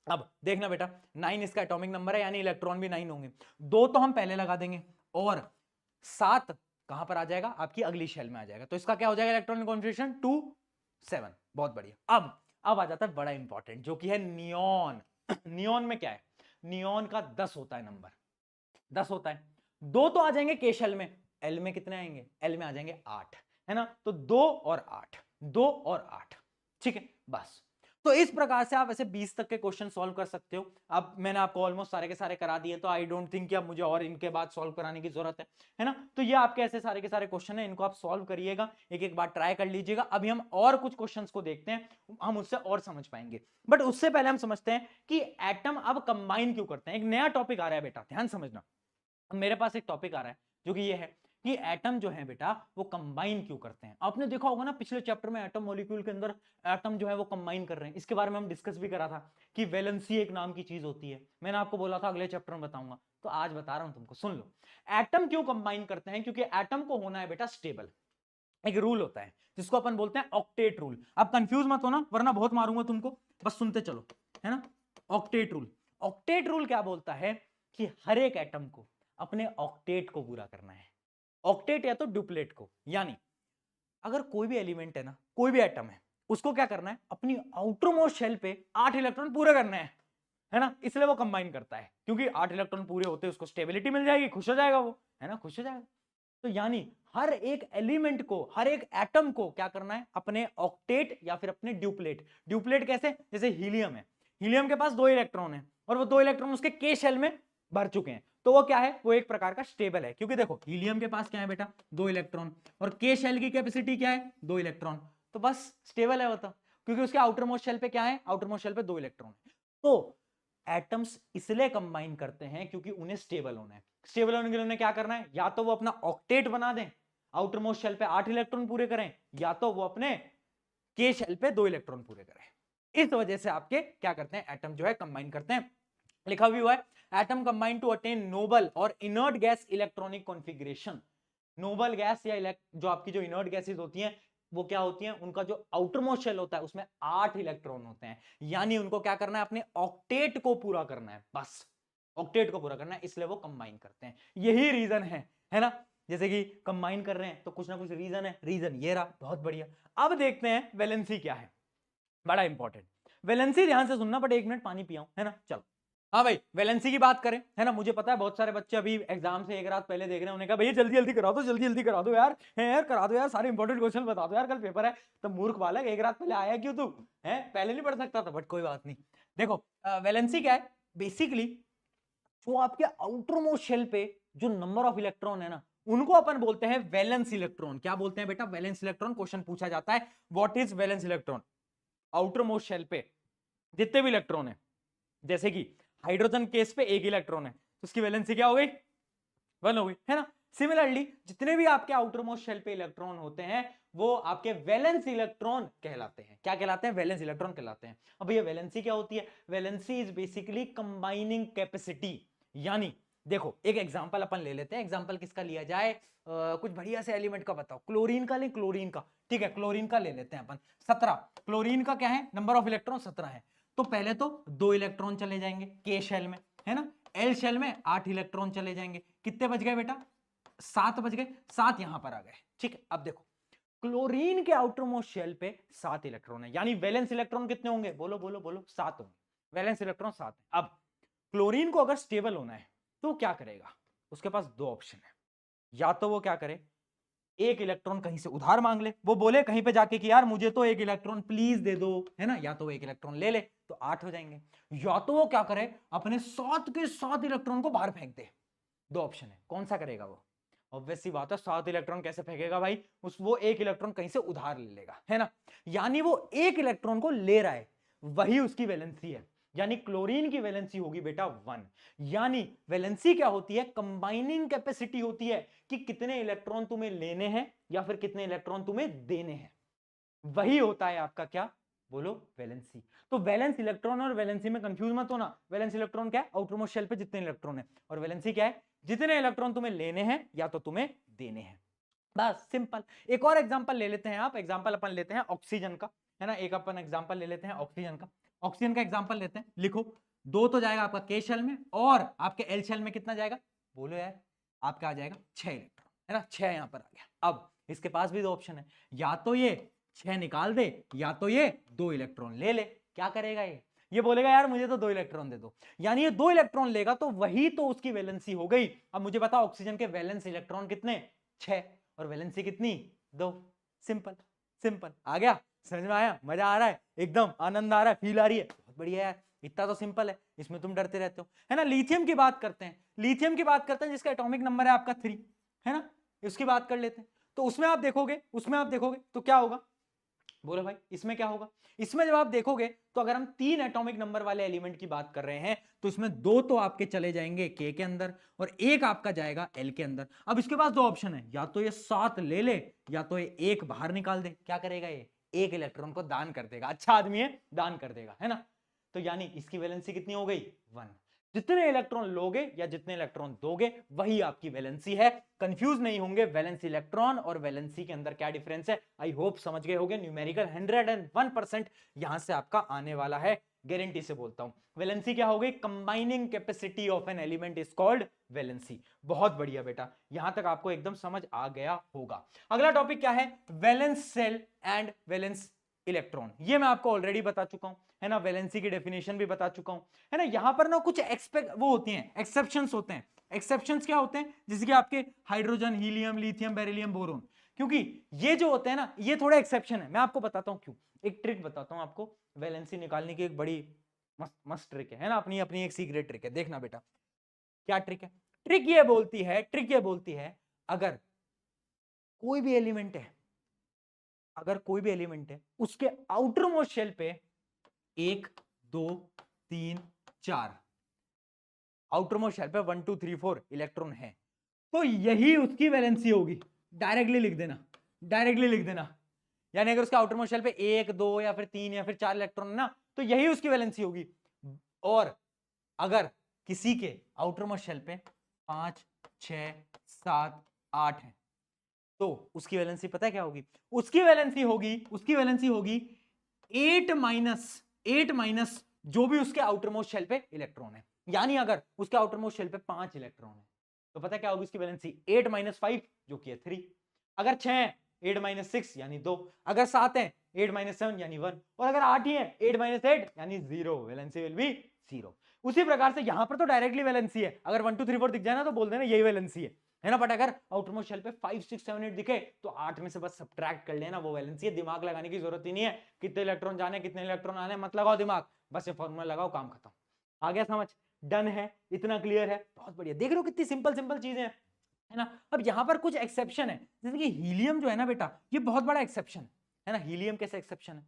[SPEAKER 2] अब देखना बेटा, 9 इसका एटॉमिक नंबर है, यानी इलेक्ट्रॉन भी 9 होंगे। 2 तो हम पहले लगा देंगे और 7 कहां पर आ जाएगा? आपकी अगली शेल में आ जाएगा, तो इसका क्या हो जाएगा इलेक्ट्रॉनिक कॉन्फ़िगरेशन? 2 7। बहुत बढ़िया। अब आ जाता है बड़ा इंपॉर्टेंट, जो कि है नियॉन। नियॉन में क्या है? नियॉन का 10 होता है नंबर, 10 होता है। 2 तो आ जाएंगे के शेल में, एल में कितने आएंगे? एल में आ जाएंगे 8, है ना? तो 2 और 8, 2 और 8, ठीक है बस। तो इस प्रकार से आप ऐसे 20 तक के क्वेश्चन सॉल्व कर सकते हो। अब मैंने आपको ऑलमोस्ट सारे के सारे करा दिए, तो आई डोंट थिंक कि अब मुझे और इनके बाद सॉल्व कराने की जरूरत है ना? तो ये आपके ऐसे सारे के सारे क्वेश्चन है, इनको आप सॉल्व करिएगा, एक एक बार ट्राई कर लीजिएगा। अभी हम और कुछ क्वेश्चंस को देखते हैं, हम उससे और समझ पाएंगे। बट उससे पहले हम समझते हैं कि एटम अब कंबाइन क्यों करते हैं। एक नया टॉपिक आ रहा है बेटा, ध्यान समझना। मेरे पास एक टॉपिक आ रहा है जो कि ये है कि एटम जो है बेटा वो कंबाइन क्यों करते हैं। आपने देखा होगा ना पिछले चैप्टर में एटम मॉलिक्यूल के अंदर एटम जो है वो कंबाइन कर रहे हैं, इसके बारे में हम डिस्कस भी करा था कि वैलेंसी एक नाम की चीज होती है। मैंने आपको बोला था अगले चैप्टर में बताऊंगा, तो आज बता रहा हूं तुमको, सुन लो। एटम क्यों कंबाइन करते हैं? क्योंकि एटम को होना है बेटा स्टेबल। एक रूल होता है जिसको अपन बोलते हैं ऑक्टेट रूल। अब कंफ्यूज मत होना वरना बहुत मारूंगा तुमको, बस सुनते चलो, है ना? ऑक्टेट रूल, ऑक्टेट रूल क्या बोलता है कि हर एक एटम को अपने ऑक्टेट को पूरा करना है। ऑक्टेट या तो डुप्लेट को, यानी अगर कोई भी एलिमेंट है ना, कोई भी एटम है, उसको क्या करना है? अपनी आउटर मोस्ट शेल पे 8 इलेक्ट्रॉन पूरे करने हैं, है ना? इसलिए वो कंबाइन करता है, क्योंकि 8 इलेक्ट्रॉन पूरे होते हैं उसको स्टेबिलिटी मिल जाएगी, खुश हो जाएगा वो, है ना? खुश हो जाएगा। तो यानी हर एक एलिमेंट को, हर एक एटम को क्या करना है? अपने ऑक्टेट या फिर अपने ड्यूप्लेट। ड्यूप्लेट कैसे? जैसे हीलियम है, हीलियम के पास 2 इलेक्ट्रॉन है और वो 2 इलेक्ट्रॉन उसके के शेल में भर चुके हैं, तो वो क्या है? वो एक प्रकार का स्टेबल है, क्योंकि देखो हीलियम के पास क्या है बेटा? 2 इलेक्ट्रॉन, और के शेल की कैपेसिटी क्या है? 2 इलेक्ट्रॉन, तो बस स्टेबल है वो तो, क्योंकि उसके आउटर मोस्ट शेल पे क्या है? आउटर मोस्ट शेल पे 2 इलेक्ट्रॉन है। तो एटम्स इसलिए कंबाइन करते हैं क्योंकि उन्हें स्टेबल होना है। स्टेबल होने के लिए उन्हें क्या करना है? या तो वो अपना ऑक्टेट बना दें, आउटर मोस्ट शेल पे 8 इलेक्ट्रॉन पूरे करें, या तो वो अपने के शेल पे 2 इलेक्ट्रॉन पूरे करें। इस वजह से आपके क्या करते हैं? एटम जो है कंबाइन करते हैं। लिखा भी हुआ है, atom combine to attain noble और inert gas electronic configuration. Noble gas या जो आपकी जो इनर्ट गैसेस होती हैं वो क्या होती हैं? उनका जो आउटर मोस्ट शेल होता है उसमें 8 इलेक्ट्रॉन होते हैं, यानी उनको क्या करना है? अपने ऑक्टेट को पूरा करना है, बस ऑक्टेट को पूरा करना है, इसलिए वो कंबाइन करते हैं। यही रीजन है ना? जैसे कि कंबाइन कर रहे हैं तो कुछ ना कुछ रीजन है, रीजन ये रहा, बहुत बढ़िया। अब देखते हैं वैलेंसी क्या है, बड़ा इंपॉर्टेंट। वैलेंसी ध्यान से सुनना, बट 1 मिनट पानी पियाऊं, है ना। चलो हाँ भाई, वैलेंसी की बात करें, है ना। मुझे पता है बहुत सारे बच्चे अभी एग्जाम से 1 रात पहले देख रहे हैं, उन्हें कहा भैया जल्दी जल्दी करा दो, जल्दी जल्दी करा दो यार, है यार करा दो यार, सारे इंपॉर्टेंट क्वेश्चन बता दो यार, कल पेपर है। तो मूर्ख बालक, 1 रात पहले आया क्यों तू, है पहले नहीं पढ़ सकता था। बट कोई बात नहीं, देखो वैलेंसी क्या है बेसिकली, जो आपके आउटर मोस्ट शेल पे जो नंबर ऑफ इलेक्ट्रॉन है ना, उनको अपन बोलते हैं वैलेंस इलेक्ट्रॉन। क्या बोलते हैं बेटा, वैलेंस इलेक्ट्रॉन। क्वेश्चन पूछा जाता है what is valence electron. Outermost shell पे जितने भी इलेक्ट्रॉन है, जैसे कि हाइड्रोजन केस पे 1 इलेक्ट्रॉन है, तो उसकी वैलेंसी क्या हो गई, 1 हो गई, है ना। सिमिलरली जितने भी आपके आउटर मोस्ट शेल पे इलेक्ट्रॉन होते हैं वो आपके वैलेंस इलेक्ट्रॉन कहलाते हैं। क्या कहलाते हैं, वैलेंस इलेक्ट्रॉन कहलाते हैं। अब ये वैलेंसी क्या होती है, valency is basically combining capacity. यानी देखो एक एग्जांपल अपन ले लेते हैं, एग्जांपल किसका लिया जाए, कुछ बढ़िया से एलिमेंट का बताओ, क्लोरीन का ले, क्लोरीन का, ठीक है क्लोरीन का ले लेते हैं अपन। 17 क्लोरीन का क्या है, नंबर ऑफ इलेक्ट्रॉन 17 है। तो पहले तो 2 इलेक्ट्रॉन चले जाएंगे के शेल में, है ना। एल शेल में 8 इलेक्ट्रॉन चले जाएंगे। कितने बच गए बेटा, 7 बच गए, 7 यहां पर आ गए, ठीक है। अब देखो क्लोरीन के आउटर मोस्ट शेल पे 7 इलेक्ट्रॉन है, यानी वैलेंस इलेक्ट्रॉन कितने होंगे, बोलो बोलो बोलो, 7 होंगे। वैलेंस इलेक्ट्रॉन 7 है। अब क्लोरीन को अगर स्टेबल होना है तो क्या करेगा, उसके पास 2 ऑप्शन है। या तो वो क्या करे, 1 इलेक्ट्रॉन कहीं से उधार मांग ले, वो बोले कहीं पे जाके कि यार मुझे तो 1 इलेक्ट्रॉन प्लीज दे दो, है ना। या तो वो 1 इलेक्ट्रॉन ले ले तो 8 हो जाएंगे, या तो वो क्या करे, अपने 7 के 7 इलेक्ट्रॉन को बाहर फेंक दे। 2 ऑप्शन है, कौन सा करेगा वो। ऑब्वियस सी बात है, 7 इलेक्ट्रॉन कैसे फेंकेगा भाई, वो 1 इलेक्ट्रॉन कहीं से उधार ले लेगा, है ना। यानी वो 1 इलेक्ट्रॉन को ले रहा है, वही उसकी वैलेंसी है। यानी क्लोरीन की वैलेंसी होगी बेटा 1। यानी वैलेंसी क्या होती है, कंबाइनिंग कैपेसिटी होती है कि कितने इलेक्ट्रॉन तुम्हें लेने हैं या फिर कितने इलेक्ट्रॉन तुम्हें देने हैं, वही होता है आपका क्या, बोलो वैलेंसी। तो वैलेंस इलेक्ट्रॉन और वैलेंसी में कंफ्यूज मत होना। वैलेंस इलेक्ट्रॉन क्या है, आउटरमोस्ट शेल पे जितने इलेक्ट्रॉन है, और वैलेंसी क्या है, जितने इलेक्ट्रॉन तुम्हें लेने हैं या तो तुम्हें देने हैं, बस सिंपल। एक और एग्जांपल ले लेते हैं आप, एग्जांपल अपन लेते हैं ऑक्सीजन का, है ना। एक अपन एग्जांपल ले लेते हैं ऑक्सीजन का। ऑक्सीजन का एग्जांपल लेते हैं, लिखो 2 तो जाएगा आपका के शेल में, और आपके एल शेल में कितना जाएगा, बोलो यार, आपका आ जाएगा 6 इलेक्ट्रॉन, है ना। 6 यहां पर आ गया। अब इसके पास भी 2 ऑप्शन है, या तो ये 6 निकाल दे, या तो ये 2 इलेक्ट्रॉन ले ले। क्या करेगा ये बोलेगा यार मुझे तो 2 इलेक्ट्रॉन दे दो। यानी ये 2 इलेक्ट्रॉन लेगा तो वही तो उसकी वैलेंसी हो गई। अब मुझे बताओ ऑक्सीजन के वैलेंस इलेक्ट्रॉन कितने, 6, और वैलेंसी कितनी, 2। सिंपल सिंपल, आ गया, समझ में आया, मजा आ रहा है, एकदम आनंद आ रहा है, फील आ रही है, बहुत बढ़िया यार। इतना तो सिंपल है, इसमें तुम डरते रहते हो, है ना। लिथियम की बात करते हैं, लिथियम की बात करते हैं जिसका एटॉमिक नंबर है आपका 3, है ना। उसकी बात कर लेते हैं। तो उसमें आप देखोगे तो क्या होगा, बोलो भाई इसमें क्या होगा। इसमें जब आप देखोगे तो अगर हम 3 एटॉमिक नंबर वाले एलिमेंट की बात कर रहे हैं तो इसमें 2 तो आपके चले जाएंगे के अंदर, और 1 आपका जाएगा एल के अंदर। अब इसके पास 2 ऑप्शन है, या तो ये 7 ले ले, या तो ये 1 बाहर निकाल दे। क्या करेगा ये, 1 इलेक्ट्रॉन को दान कर देगा, अच्छा आदमी है, दान कर देगा, है ना। तो यानी इसकी वैलेंसी कितनी हो गई, 1। जितने इलेक्ट्रॉन लोगे या जितने इलेक्ट्रॉन दोगे वही आपकी वैलेंसी है। कंफ्यूज नहीं होंगे, वैलेंस इलेक्ट्रॉन और वैलेंसी के अंदर क्या डिफरेंस है, आई होप समझ गए होंगे। न्यूमेरिकल 101% यहां से आपका आने वाला है, गारंटी से बोलता हूं। वैलेंसी क्या हो गई, combining capacity of an element is called valency. बहुत बढ़िया बेटा, यहां तक आपको एकदम समझ आ गया होगा। अगला टॉपिक क्या है, valence shell and valence electron. ये मैं आपको ऑलरेडी बता चुका हूं, है ना। वैलेंसी की डेफिनेशन भी बता चुका हूं, है ना। यहां पर ना कुछ वो होती हैं, एक्सेप्शंस होते हैं। एक्सेप्शंस क्या होते हैं, जैसे कि आपके hydrogen, helium, lithium, beryllium, boron. क्योंकि ये जो होते हैं ना, ये थोड़े एक्सेप्शन है। मैं आपको बताता हूं क्यों, एक ट्रिक बताता हूं आपको वैलेंसी निकालने की, एक बड़ी मस्त ट्रिक है ना, अपनी अपनी एक सीक्रेट ट्रिक है। देखना बेटा क्या ट्रिक है। ट्रिक ये बोलती है अगर कोई भी एलिमेंट है, उसके आउटर मोस्ट शेल पे 1 2 3 4 आउटर मोस्ट शेल पे 1 2 3 4 इलेक्ट्रॉन है, तो यही उसकी वैलेंसी होगी। डायरेक्टली लिख देना। यानी अगर उसके आउटर मोस्ट शेल पे 1 2 या फिर 3 या फिर 4 इलेक्ट्रॉन है ना, तो यही उसकी वैलेंसी होगी। और अगर किसी के आउटर मोस्ट शेल पे 5 6 7 8 है तो उसकी वैलेंसी पता है क्या होगी, उसकी वैलेंसी होगी 8 माइनस जो भी उसके आउटर मोस्ट शेल पे इलेक्ट्रॉन है। यानी अगर उसके आउटर मोस्ट शेल पे 5 इलेक्ट्रॉन है तो पता क्या होगी उसकी वैलेंसी 8 - 5 जो कि है 3। अगर 6 है 8 - 6 यानी 2, अगर 7 है 8 - 7 यानी 1, और अगर 8 ही है 8 - 8 यानी 0, वैलेंसी विल बी 0। उसी प्रकार से यहां पर तो डायरेक्टली वैलेंसी है, अगर 1 2 3 4 दिख जाए ना तो बोल देना यही वैलेंसी है ना। बट अगर आउटर मोस्ट शेल पे 5 6 7 8 दिखे तो 8 में से बस सब्ट्रैक्ट कर लेना, वो वैलेंसी है। दिमाग लगाने की जरूरत ही नहीं है, कितने इलेक्ट्रॉन जाने कितने इलेक्ट्रॉन आने मत लगाओ दिमाग, बस ये फॉर्मूला लगाओ, काम खत्म। आ गया समझ? डन है, इतना क्लियर है, बहुत बढ़िया। देख रहे हो कितनी सिंपल सिंपल चीजें हैं, है ना। अब यहां पर कुछ एक्सेप्शन है, जैसे कि हीलियम जो है ना बेटा, ये बहुत बड़ा एक्सेप्शन है ना। हीलियम कैसे एक्सेप्शन है?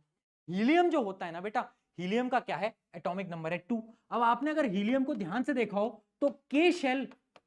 [SPEAKER 2] हीलियम जो होता है ना बेटा, हीलियम का क्या है, एटॉमिक नंबर है 2। अब आपने अगर हीलियम को ध्यान से देखा हो तो के शेल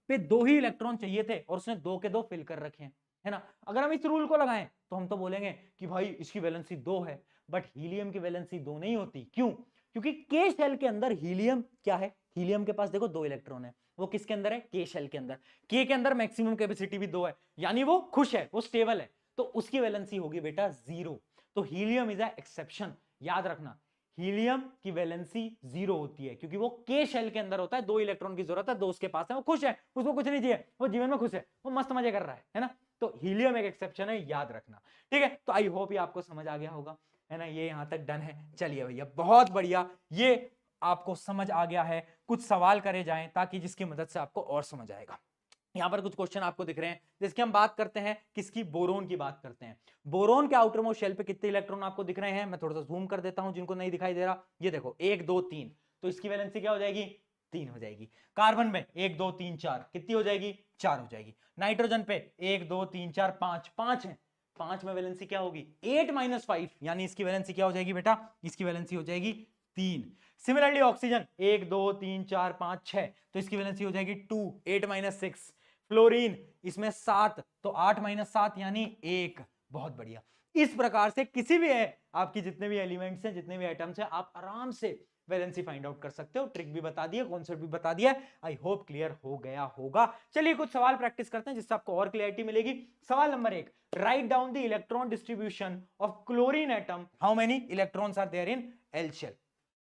[SPEAKER 2] पे 2 ही इलेक्ट्रॉन चाहिए थे और उसने 2 के 2 फिल कर रखे हैं, है ना। अगर हम इस रूल को लगाएं तो हम तो बोलेंगे कि भाई इसकी वैलेंसी 2 है, बट हीलियम की वैलेंसी 2 नहीं होती। क्यों? क्योंकि के शेल के अंदर हीलियम क्या है, हीलियम के पास देखो 2 इलेक्ट्रॉन है, वो किसके अंदर है, के शेल के अंदर। के अंदर मैक्सिमम कैपेसिटी भी 2 है, यानी वो खुश है, वो स्टेबल है, तो उसकी वैलेंसी होगी बेटा 0। तो हीलियम इज अ एक्सेप्शन, याद रखना। हीलियम की वैलेंसी 0 होती है क्योंकि वो के शेल के अंदर होता है, 2 इलेक्ट्रॉन की जरूरत है, 2 उसके पास है, वो खुश है, उसको कुछ नहीं चाहिए, वो जीवन में खुश है, वो मस्त मजे कर रहा है ना। तो हीलियम एक एक्सेप्शन है, याद रखना, ठीक है। तो आई होप ये आपको समझ आ गया होगा, है ना। ये यहां तक डन है। चलिए भैया बहुत बढ़िया, ये आपको समझ आ गया है। कुछ सवाल करे जाएं ताकि जिसकी मदद से आपको और समझ आएगा। यहां पर कुछ क्वेश्चन आपको दिख रहे हैं, जिसकी हम बात करते हैं, किसकी, बोरोन की बात करते हैं। बोरोन के आउटर मोस्ट शेल पे कितने इलेक्ट्रॉन आपको दिख रहे हैं, मैं थोड़ा सा जूम कर देता हूं जिनको नहीं दिखाई दे रहा। ये देखो 1 2 3, तो इसकी वैलेंसी क्या हो जाएगी, 3 हो जाएगी। कार्बन में 1 2 3 4 कितनी हो जाएगी, 4 हो जाएगी। नाइट्रोजन पे 1 2 3 4 5 5 है, 5 में वैलेंसी क्या होगी 8 - 5, यानी इसकी वैलेंसी क्या हो जाएगी बेटा, इसकी वैलेंसी हो जाएगी 3। सिमिलरली ऑक्सीजन 1 2 3 4 5 6, तो इसकी वैलेंसी हो जाएगी 2, 8 - 6। फ्लोरीन इसमें 7, तो 8 - 7 यानी 1। बहुत बढ़िया। इस प्रकार से किसी भी है आपकी जितने भी एलिमेंट्स हैं, जितने भी आइटम्स हैं, आप आराम से वैलेंसी फाइंड आउट कर सकते हो। ट्रिक भी बता दिया, कॉन्सेप्ट भी बता दिया। आई होप क्लियर हो गया होगा। चलिए कुछ सवाल प्रैक्टिस करते हैं जिससे आपको और क्लियरिटी मिलेगी। सवाल number 1, write down the electron distribution of chlorine atom, how many electrons are there in L shell.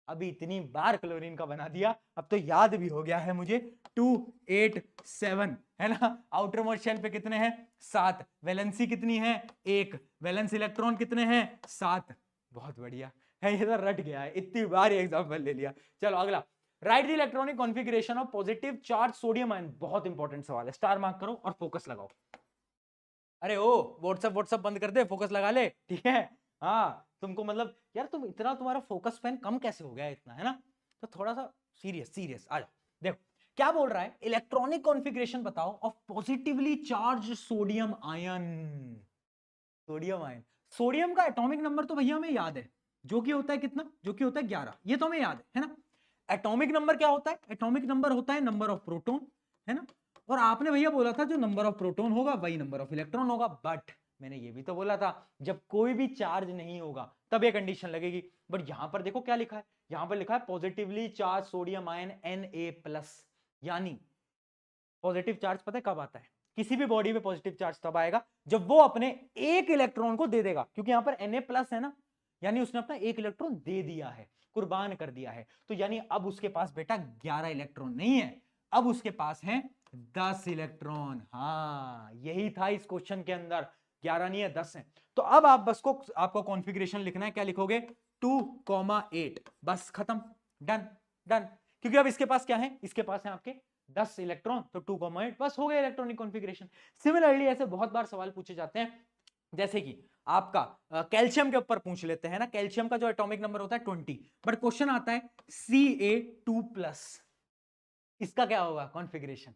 [SPEAKER 2] अभी इतनी बार क्लोरीन का बना दिया, अब तो याद भी हो गया है मुझे। 2 8 7 है ना। आउटर मोस्ट शेल पे कितने हैं, 7। वैलेंसी कितनी है, 1। वैलेंस इलेक्ट्रॉन कितने हैं, 7। बहुत बढ़िया है, ये तो रट गया है, इतनी बार एग्जांपल ले लिया। चलो अगला, right the electronic configuration of positive charge sodium ion. बहुत इंपॉर्टेंट सवाल है, स्टार मार्क करो और फोकस लगाओ। अरे ओ व्हाट्सएप बंद कर दे, फोकस लगा ले, ठीक है। हाँ तुमको मतलब यार तुम इतना, तुम्हारा फोकस स्पैन कम कैसे हो गया इतना, है ना। तो थोड़ा सा सीरियस आ जाओ। देखो क्या बोल रहा है, इलेक्ट्रॉनिक कॉन्फ़िगरेशन बताओ of positively charge sodium ion. Sodium ion, sodium का एटॉमिक नंबर तो भैया हमें याद है, जो कि होता है कितना, जो कि होता है 11, ये तो हमें याद है ना। एटॉमिक नंबर क्या होता है, एटॉमिक नंबर होता है नंबर ऑफ प्रोटॉन, है ना। और आपने भैया बोला था जो नंबर ऑफ प्रोटॉन होगा वही नंबर ऑफ इलेक्ट्रॉन होगा, बट मैंने ये भी तो बोला था जब कोई भी चार्ज नहीं होगा तब ये कंडीशन लगेगी। बट यहां पर देखो क्या लिखा है, यहां पर लिखा है positively charge sodium ion Na+, यानी पॉजिटिव चार्ज पता है कब आता है, किसी भी बॉडी में पॉजिटिव चार्ज तब आएगा जब वो अपने एक इलेक्ट्रॉन को दे देगा, क्योंकि यहां पर Na+ है ना, यानी उसने अपना एक इलेक्ट्रॉन दे दिया है, कुर्बान कर दिया है। तो यानी अब उसके पास बेटा 11 इलेक्ट्रॉन नहीं है, अब उसके पास है 10 इलेक्ट्रॉन। हाँ यही था इस क्वेश्चन के अंदर, 11 नहीं है 10 है। तो अब आप बस को आपको कॉन्फ़िगरेशन लिखना है, क्या लिखोगे 2,8, बस खत्म, डन डन। क्योंकि अब इसके पास क्या है, इसके पास है आपके 10 इलेक्ट्रॉन, तो 2,8 बस हो गया इलेक्ट्रॉनिक कॉन्फ़िगरेशन। सिमिलरली ऐसे बहुत बार सवाल पूछे जाते हैं, जैसे कि आपका कैल्शियम के ऊपर पूछ लेते हैं ना, कैल्शियम का जो एटॉमिक नंबर होता है 20, बट क्वेश्चन आता है Ca2+, इसका क्या होगा कॉन्फ़िगरेशन।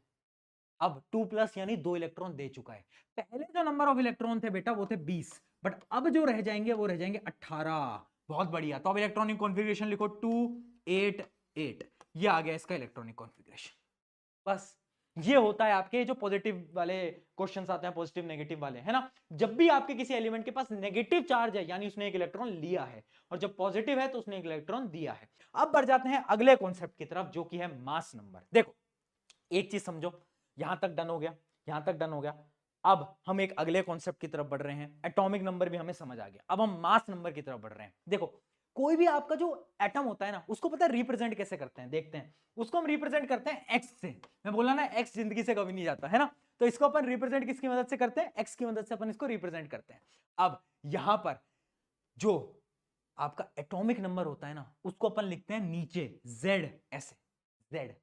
[SPEAKER 2] अब 2+ यानी 2 इलेक्ट्रॉन दे चुका है। पहले जो नंबर ऑफ इलेक्ट्रॉन थे बेटा वो थे 20, बट अब जो रह जाएंगे वो रह जाएंगे 18। बहुत बढ़िया, तो अब इलेक्ट्रॉनिक कॉन्फ़िगरेशन लिखो 288, ये आ गया इसका इलेक्ट्रॉनिक कॉन्फ़िगरेशन। बस ये होता है आपके जो पॉजिटिव वाले क्वेश्चंस आते हैं, पॉजिटिव नेगेटिव वाले, है ना। जब भी आपके किसी एलिमेंट के पास नेगेटिव चार्ज है यानी उसने एक इलेक्ट्रॉन लिया है, और जब पॉजिटिव है तो उसने एक इलेक्ट्रॉन दिया है। अब बढ़ जाते हैं अगले कॉन्सेप्ट की तरफ जो कि है मास नंबर। देखो एक चीज समझो, यहां तक डन हो गया, यहां तक डन हो गया। अब हम एक अगले कॉन्सेप्ट की तरफ बढ़ रहे हैं, एटॉमिक नंबर भी हमें समझ आ गया, अब हम मास नंबर की तरफ बढ़ रहे हैं। देखो कोई भी आपका जो एटम होता है ना, उसको पता है रिप्रेजेंट कैसे करते हैं, देखते हैं। उसको हम रिप्रेजेंट करते हैं एक्स से। मैं बोला ना एक्स जिंदगी से कभी नहीं जाता है ना, तो इसको अपन रिप्रेजेंट किसकी मदद से करते हैं, एक्स की मदद से अपन इसको रिप्रेजेंट करते हैं। अब यहां पर जो आपका एटॉमिक नंबर होता है ना, उसको अपन लिखते हैं नीचे जेड, ऐसे जेड।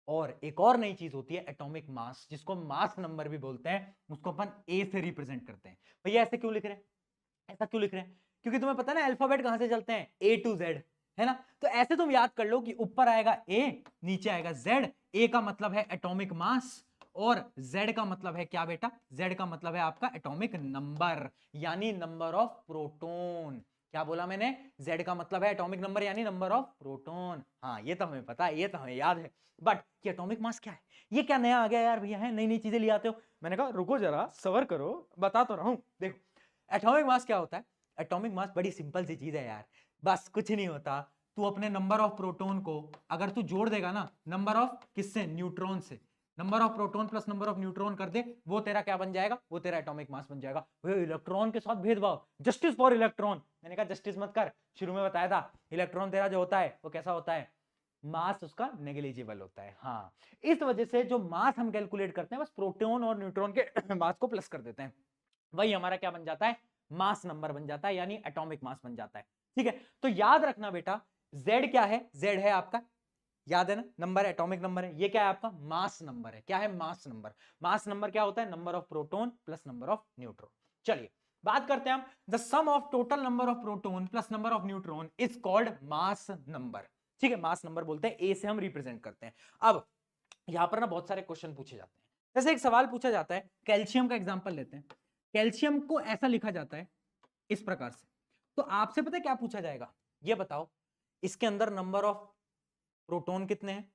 [SPEAKER 2] और एक और नई चीज होती है एटॉमिक मास, जिसको मास नंबर भी बोलते हैं, उसको अपन ए से रिप्रेजेंट करते हैं। भैया ऐसे क्यों लिख रहे हैं, ऐसा क्यों लिख रहे हैं, क्योंकि तुम्हें पता है ना अल्फाबेट कहां से चलते हैं, ए टू जेड, है ना। तो ऐसे तुम याद कर लो कि ऊपर आएगा ए, नीचे आएगा जेड। ए का मतलब है एटॉमिक मास, और जेड का मतलब है क्या बेटा, जेड का मतलब है आपका एटॉमिक नंबर, यानी नंबर ऑफ प्रोटॉन। क्या बोला मैंने, जेड का मतलब है एटॉमिक नंबर यानी नंबर ऑफ प्रोटॉन। हाँ ये तो हमें पता है, ये तो हमें याद है, बट कि एटॉमिक मास क्या है, ये क्या नया आ गया यार भैया, है नई नई चीजें ले आते हो। मैंने कहा रुको जरा सबर करो, बता तो रहा हूं। देखो एटॉमिक मास क्या होता है, एटॉमिक मास बड़ी सिंपल सी चीज है यार, बस कुछ नहीं होता। तू अपने नंबर ऑफ प्रोटॉन को अगर तू जोड़ देगा ना नंबर ऑफ किससे, न्यूट्रॉन से, number of proton plus number of neutron कर दे, वो तेरा क्या बन जाएगा, वो तेरा एटॉमिक मास बन जाएगा। इलेक्ट्रॉन के साथ भेदभाव, जस्टिस फॉर इलेक्ट्रॉन, मैंने कहा जस्टिस मत कर, शुरू में बताया था इलेक्ट्रॉन तेरा जो होता है वो कैसा होता है, मास उसका नेग्लिजिबल होता है। हाँ इस वजह से जो मास हम कैलकुलेट करते हैं बस प्रोटॉन और न्यूट्रॉन के मास को प्लस कर देते हैं, वही हमारा क्या बन जाता है, मास नंबर बन जाता है, यानी एटॉमिक मास बन जाता है। ठीक है, तो याद रखना बेटा, Z क्या है, Z है आपका, याद है ना, नंबर एटॉमिक नंबर है। ये क्या है आपका, मास नंबर है। क्या है, मास नंबर। मास नंबर क्या होता है, number of proton plus number of neutron. चलिए बात करते हैं हम, the sum of total number of proton plus number of neutron is called mass number. ठीक है, मास नंबर बोलते हैं, ए से हम रिप्रेजेंट करते हैं। अब यहां पर ना बहुत सारे क्वेश्चन पूछे जाते हैं, जैसे एक सवाल पूछा जाता है, कैल्शियम का एग्जांपल लेते हैं। कैल्शियम को ऐसा लिखा जाता है इस प्रकार से, तो आपसे पता है क्या पूछा जाएगा, ये बताओ इसके अंदर नंबर ऑफ प्रोटॉन कितने हैं,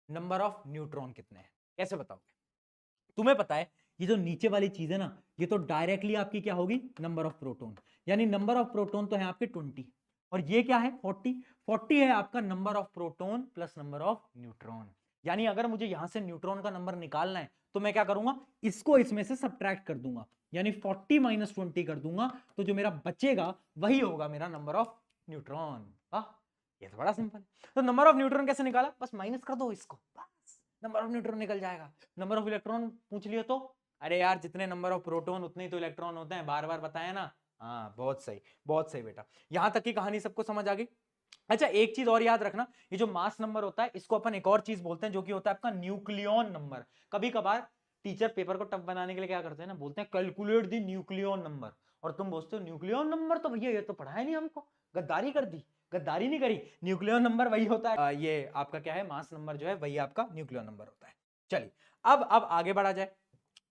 [SPEAKER 2] नंबर ऑफ न्यूट्रॉन कितने हैं, कैसे बताओगे। तुम्हें पता है ये जो नीचे वाली चीज है ना, ये तो डायरेक्टली आपकी क्या होगी, नंबर ऑफ प्रोटॉन, यानी नंबर ऑफ प्रोटॉन तो है आपके 20, और ये क्या है 40, 40 है आपका number of proton plus number of neutron. यानी अगर मुझे यहां से न्यूट्रॉन का नंबर निकालना है तो मैं क्या करूंगा, इसको इसमें से सब्ट्रैक्ट कर दूंगा, यानी 40 माइनस 20 कर दूंगा, तो जो मेरा बचेगा वही होगा मेरा नंबर ऑफ न्यूट्रॉन। ये तो बड़ा सिंपल है। तो नंबर ऑफ न्यूट्रॉन कैसे निकाला, बस माइनस कर दो इसको, बस नंबर ऑफ न्यूट्रॉन निकल जाएगा। नंबर ऑफ इलेक्ट्रॉन पूछ लियो तो, अरे यार जितने नंबर ऑफ प्रोटॉन उतने ही तो इलेक्ट्रॉन होते हैं, बार बार बताया ना। हाँ बहुत सही बेटा, यहां तक की कहानी सबको समझ आ गई। अच्छा एक चीज और याद रखना, ये जो मास नंबर होता है इसको अपन एक और चीज बोलते हैं जो कि होता है आपका न्यूक्लियॉन नंबर। कभी कभार टीचर पेपर को टफ बनाने के लिए क्या करते हैं ना, बोलते हैं कैलकुलेट द न्यूक्लियॉन नंबर, और तुम बोलते हो न्यूक्लियॉन नंबर, तो भैया ये तो पढ़ा है नहीं हमको, गद्दारी कर दी, गद्दारी नहीं करी। न्यूक्लियॉन नंबर वही होता है, ये आपका क्या है, मास नंबर जो है वही आपका न्यूक्लियॉन नंबर होता है। चलिए अब आगे बढ़ा जाए,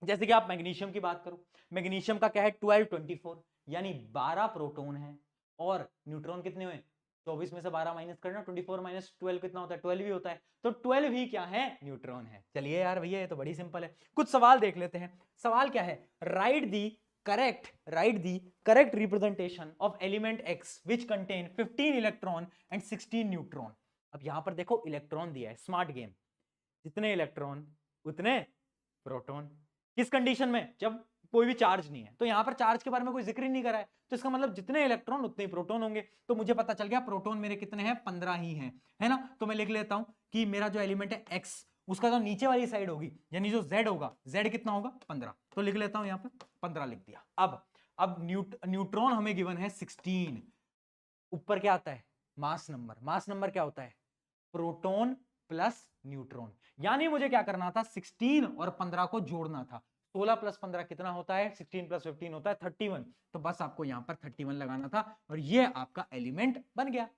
[SPEAKER 2] जैसे कि आप मैग्नीशियम की बात करो, मैग्नीशियम का क्या है 12 24, यानी 12 प्रोटॉन है, और न्यूट्रॉन कितने हुए, 24 में से 12 माइनस करना, 24 माइनस 12 कितना होता है, 12 ही होता है, तो 12 ही क्या है, न्यूट्रॉन है। चलिए यार भैया ये तो बड़ी सिंपल है। कुछ सवाल देख लेते हैं, सवाल क्या है, right the correct representation of element x which contain 15 electron and 16 neutron. अब यहां पर देखो इलेक्ट्रॉन दिया है, स्मार्ट गेम, जितने इलेक्ट्रॉन उतने प्रोटॉन, किस कंडीशन में, जब कोई भी चार्ज नहीं है, तो यहां पर चार्ज के बारे में कोई जिक्र ही नहीं करा है, तो इसका मतलब जितने इलेक्ट्रॉन उतने ही प्रोटॉन होंगे। तो मुझे पता चल गया प्रोटॉन मेरे कितने हैं, 15 ही हैं, है ना। तो मैं लिख लेता हूं कि मेरा जो एलिमेंट है x, उसका जो नीचे वाली साइड होगी यानी जो z होगा, z कितना होगा 15, तो लिख लेता हूं यहां पर 15 लिख दिया। अब न्यूट्रॉन हमें गिवन है 16, ऊपर क्या आता है, मास नंबर क्या होता है, प्रोटॉन प्लस न्यूट्रॉन, यानी मुझे क्या करना था, 16 और 15 को जोड़ना था। 16 प्लस 15 कितना होता है, 16 प्लस 15 होता है 31, तो बस आपको यहां पर 31 लगाना था, और ये आपका एलिमेंट बन गया,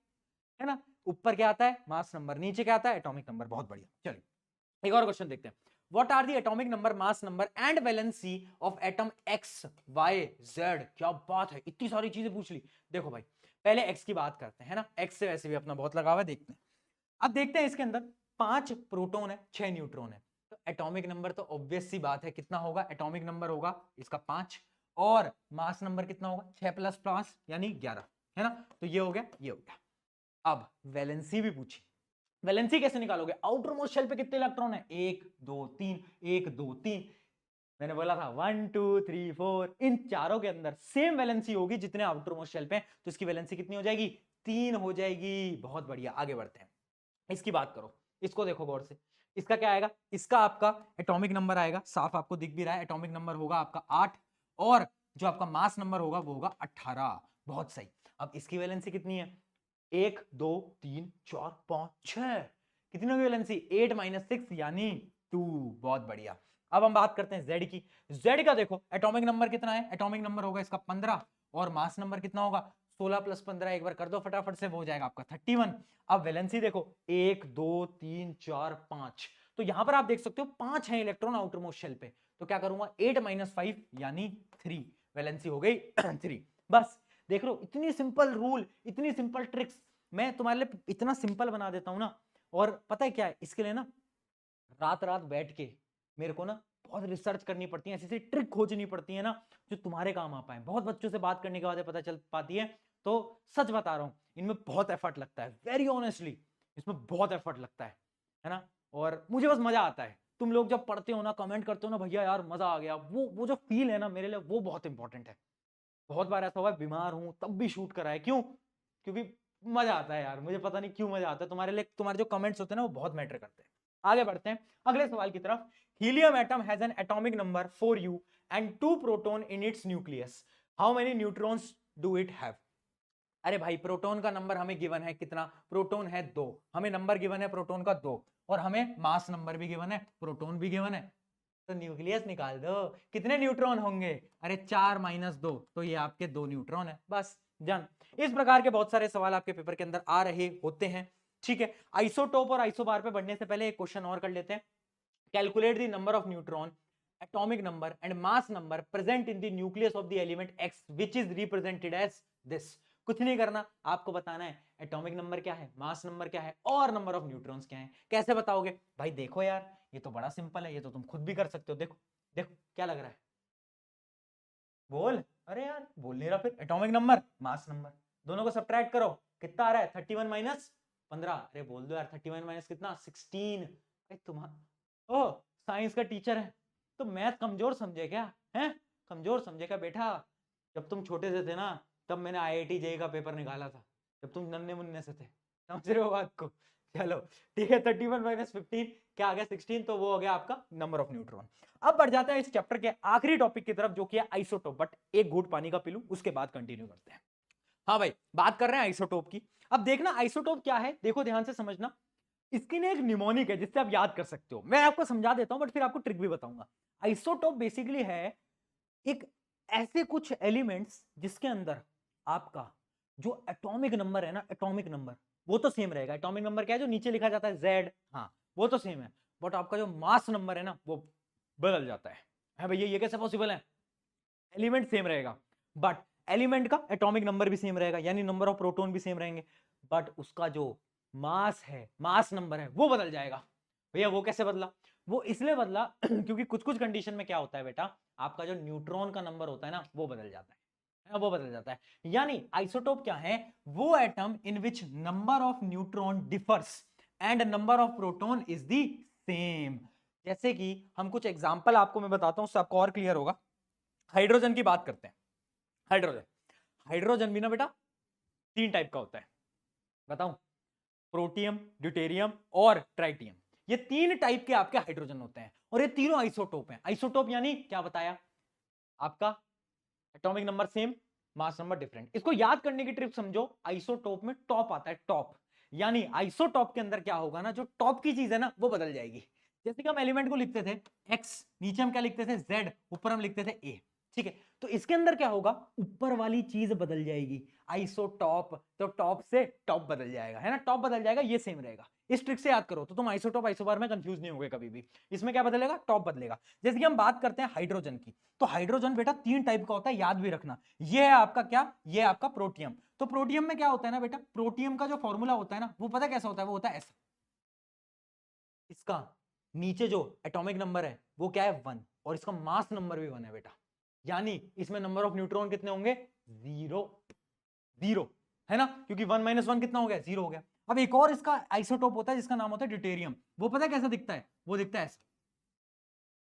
[SPEAKER 2] है ना। ऊपर क्या आता है, मास नंबर, नीचे क्या आता है, एटॉमिक नंबर। बहुत बढ़िया, चलिए एक और क्वेश्चन देखते हैं। What are the atomic number, mass number and valency of atom X, Y, Z? क्या बात है, इतनी सारी चीजें पूछ ली। देखो भाई पहले X की बात करते हैं, है ना, X से वैसे भी अपना बहुत लगाव है, देखते हैं। अब देखते हैं इसके अंदर 5 प्रोटॉन है, 6 न्यूट्रॉन है, तो एटॉमिक नंबर तो ऑब्वियस सी बात है कितना होगा, एटॉमिक नंबर होगा इसका 5, और मास नंबर कितना होगा, 6 प्लस 5 यानी 11, है ना। तो ये हो गया, ये हो गया। अब वैलेंसी भी पूछी, वैलेंसी कैसे निकालोगे, आउटर मोस्ट शेल पे कितने इलेक्ट्रॉन है, 1 2 3 1 2 3, मैंने बोला था 1 2 3 4, इन चारों के अंदर सेम वैलेंसी होगी जितने आउटर मोस्ट शेल पे, तो इसकी वैलेंसी कितनी हो जाएगी 3 हो जाएगी। बहुत बढ़िया, आगे बढ़ते हैं। इसकी बात करो, इसको देखो गौर से। इसका क्या आएगा? इसका आपका एटॉमिक नंबर आएगा, साफ आपको दिख भी रहा है, एटॉमिक नंबर होगा आपका 8 और जो आपका मास नंबर होगा वो होगा 18। बहुत सही। अब इसकी वैलेंसी कितनी है? 1 2 3 4 5 6। कितनी होगी वैलेंसी? 8 - 6 यानी 2। बहुत बढ़िया। अब हम बात करते हैं Z की। Z का देखो एटॉमिक नंबर कितना है? एटॉमिक नंबर होगा इसका 15 और मास नंबर कितना होगा? 16 + 15 एक बार कर दो फटाफट से, वो हो जाएगा आपका 31। अब वैलेंसी देखो 1 2 3 4 5। तो यहां पर आप देख सकते हो 5 है इलेक्ट्रॉन आउटर मोस्ट शेल पे। तो क्या करूंगा? 8 - 5 यानी 3। वैलेंसी हो गई 3। बस देख लो, इतनी सिंपल रूल, इतनी सिंपल ट्रिक्स मैं तुम्हारे लिए इतना सिंपल बना देता हूं ना। और पता है क्या है इसके लिए ना, रात रात बैठ के मेरे को ना बहुत रिसर्च करनी पड़ती है, ऐसी ऐसी ट्रिक खोजनी पड़ती है ना जो तुम्हारे काम आ पाए। बहुत बच्चों से बात करने के बाद पता चल पाती है। तो सच बता रहा हूं, इनमें बहुत एफर्ट लगता है, वेरी ऑनेस्टली इसमें बहुत एफर्ट लगता है ना। और मुझे बस मजा आता है। तुम लोग जब पढ़ते हो ना, कमेंट करते हो ना, भैया यार मजा आ गया, वो जो फील है ना मेरे लिए, वो बहुत इंपॉर्टेंट है। बहुत बार ऐसा हुआ है बीमार हूं तब भी शूट करा है। क्यों? क्योंकि मजा आता है यार, मुझे पता नहीं क्यों मजा आता है। तुम्हारे लिए तुम्हारे जो कमेंट्स होते हैं ना वो बहुत मैटर करते हैं। आगे बढ़ते हैं अगले सवाल की तरफ। Helium atom has an atomic number 4u and 2 proton in its nucleus. How many neutrons do it have? अरे भाई प्रोटॉन का नंबर हमें गिवन है कितना? प्रोटॉन है 2। हमें नंबर गिवन है प्रोटॉन का 2 और हमें मास नंबर भी गिवन है, प्रोटॉन भी गिवन है। तो न्यूक्लियस निकाल दो, कितने न्यूट्रॉन होंगे? अरे 4 - 2, तो ये आपके 2 न्यूट्रॉन है। बस डन। इस प्रकार के बहुत सारे सवाल आपके पेपर के अंदर आ रहे होते हैं। ठीक है, आइसोटोप और आइसोबार पे बढ़ने से पहले एक क्वेश्चन और कर लेते हैं। Calculate the number of neutron, atomic number and mass number present in the nucleus of the element X which is represented as this। कुछ नहीं करना, आपको बताना है एटॉमिक नंबर क्या है, मास नंबर क्या है और नंबर ऑफ न्यूट्रॉन्स क्या है। कैसे बताओगे भाई? देखो यार ये तो बड़ा सिंपल है, ये तो तुम खुद भी कर सकते हो। देखो देखो क्या लग रहा है, बोल। अरे यार बोल नहीं रहा। फिर एटॉमिक नंबर मास नंबर दोनों को सब्ट्रैक्ट करो, कितना आ रहा है? 31 - 15। अरे बोल दो यार 31 - कितना? 16। तुम्हारा ओह साइंस का टीचर है तो मैथ कमजोर समझे क्या? है कमजोर समझे क्या बेटा? जब तुम छोटे से थे ना तब मैंने IIT JEE का पेपर निकाला था, जब तुम नन्हे मुन्ने से थे। समझ रहे हो बात को? चलो ठीक है, 31 - 15 क्या आ गया? 16। तो वो हो गया आपका नंबर ऑफ न्यूट्रॉन। अब बढ़ जाता है इस चैप्टर के आखिरी टॉपिक की तरफ जो कि है आइसोटोप। बट एक घूंट पानी का पी लूं उसके बाद कंटिन्यू करते हैं। हाँ भाई बात कर रहे हैं आइसोटोप की। अब देखना आइसोटोप क्या है, देखो ध्यान से समझना। इसकी ना एक निमोनिक है जिससे आप याद कर सकते हो। मैं आपको समझा देता हूं बट फिर आपको ट्रिक भी बताऊंगा। आइसोटोप बेसिकली है एक ऐसे कुछ एलिमेंट्स जिसके अंदर आपका जो एटॉमिक नंबर है ना, एटॉमिक नंबर वो तो सेम रहेगा। एटॉमिक नंबर क्या है? जो नीचे लिखा जाता है Z, हाँ वो तो सेम है। बट आपका जो मास नंबर है ना वो बदल जाता है भैया ये कैसे पॉसिबल है? एलिमेंट सेम रहेगा बट एलिमेंट का एटॉमिक नंबर भी सेम रहेगा, यानी नंबर ऑफ प्रोटॉन भी सेम रहेंगे, बट उसका जो मास है, मास नंबर है, वो बदल जाएगा। भैया वो कैसे बदला? वो इसलिए बदला क्योंकि कुछ कुछ कंडीशन में क्या होता है बेटा, आपका जो न्यूट्रॉन का नंबर होता है ना वो बदल जाता है, वो बदल जाता है। यानी आइसोटोप क्या है? वो atom in which number of neutron differs and number of proton is the same. जैसे कि हम कुछ एग्जांपल आपको मैं बताता हूं, उससे आपको और क्लियर होगा। हाइड्रोजन की बात करते हैं। हाइड्रोजन, हाइड्रोजन भी ना बेटा 3 टाइप का होता है, बताऊं? प्रोटियम, ड्यूटेरियम और ट्राइटियम। ये 3 टाइप के आपके हाइड्रोजन होते हैं और ये तीनों आइसोटोप हैं। आइसोटोप यानी क्या बताया आपका? Atomic number same, mass number different. इसको याद करने की ट्रिक समझो, आइसोटोप में टॉप आता है, टॉप। यानी आइसोटोप के अंदर क्या होगा ना, जो टॉप की चीज है ना वो बदल जाएगी। जैसे कि हम एलिमेंट को लिखते थे X, नीचे हम क्या लिखते थे? Z, ऊपर हम लिखते थे A। ठीक है, तो इसके अंदर क्या होगा? ऊपर वाली चीज बदल जाएगी। आइसोटॉप, तो टॉप से टॉप बदल जाएगा, है ना? टॉप बदल जाएगा, ये सेम रहेगा। इस ट्रिक से याद करो तो तुम आइसोटॉप आइसोबार में कंफ्यूज नहीं होगे कभी भी। इसमें क्या बदलेगा? टॉप बदलेगा। जैसे कि हम बात करते हैं हाइड्रोजन की, तो हाइड्रोजन बेटा 3 टाइप का होता है, याद भी रखना। ये है आपका क्या? ये है आपका प्रोटियम। तो प्रोटियम में क्या होता है ना बेटा, प्रोटियम का जो फॉर्मूला होता है ना वो पता कैसा होता है? वो होता है ऐसा। इसका नीचे जो एटॉमिक नंबर है वो क्या है? 1, और इसका मास नंबर भी 1 है बेटा। यानी इसमें नंबर ऑफ न्यूट्रॉन कितने होंगे? 0, 0, है ना? क्योंकि 1 - 1 कितना हो गया? 0 हो गया। अब एक और इसका आइसोटोप होता है जिसका नाम होता है ड्यूटेरियम। वो पता है कैसा दिखता है? वो दिखता है ऐसा।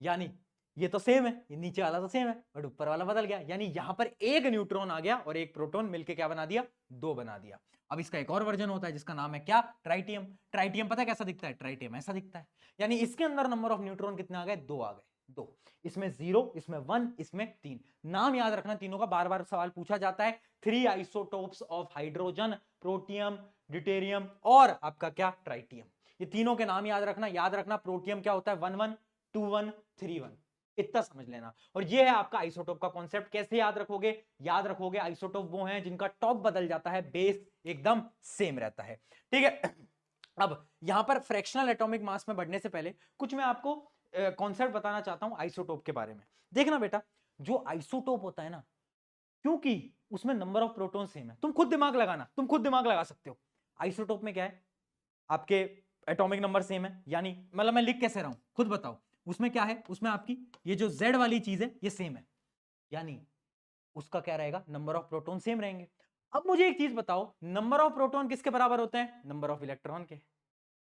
[SPEAKER 2] यानी ये तो सेम है, ये नीचे वाला तो सेम है, बट ऊपर वाला बदल गया, यानी यहां पर एक न्यूट्रॉन आ गया और एक प्रोटॉन मिलके क्या बना दिया, 2 बना दिया। अब इसका एक और वर्जन होता है जिसका नाम है क्या, ट्राइटियम। ट्राइटियम पता है कैसा दिखता है, ट्राइटियम ऐसा दिखता है, यानी इसके अंदर नंबर ऑफ न्यूट्रॉन कितने आ गए, 2 आ गए, 2। इसमें 0, इसमें 1, इसमें 3। नाम याद रखना तीनों का, बार बार सवाल पूछा जाता है। 3 isotopes of hydrogen, protium, deuterium और आपका क्या, ट्राइटियम। ये तीनों के नाम याद रखना। याद रखना प्रोटियम क्या होता है, 1 1 2 1 3 1, इतना समझ लेना। और ये है आपका आइसोटोप का कॉन्सेप्ट। कैसे याद रखोगे, याद रखोगे आइसोटोप वो हैं जिनका टॉप बदल जाता है, बेस एकदम सेम रहता है, ठीक है। अब यहां पर फ्रैक्शनल एटॉमिक मास में बढ़ने से पहले कुछ मैं आपको कॉन्सेप्ट बताना चाहता हूं आइसोटोप के बारे में। देखना बेटा, जो आइसोटोप होता है ना, क्योंकि उसमें नंबर ऑफ प्रोटॉन सेम है, तुम खुद दिमाग लगाना, तुम खुद दिमाग लगा सकते हो। आइसोटोप में क्या है, आपके एटॉमिक नंबर सेम है, यानी मतलब मैं लिख कैसे रहा हूं खुद बताओ। उसमें क्या है, उसमें आपकी ये जो Z वाली चीज है ये सेम है, यानी उसका क्या रहेगा, नंबर ऑफ प्रोटॉन सेम रहेंगे। अब मुझे एक चीज बताओ, नंबर ऑफ प्रोटॉन किसके बराबर होते हैं, नंबर ऑफ इलेक्ट्रॉन के।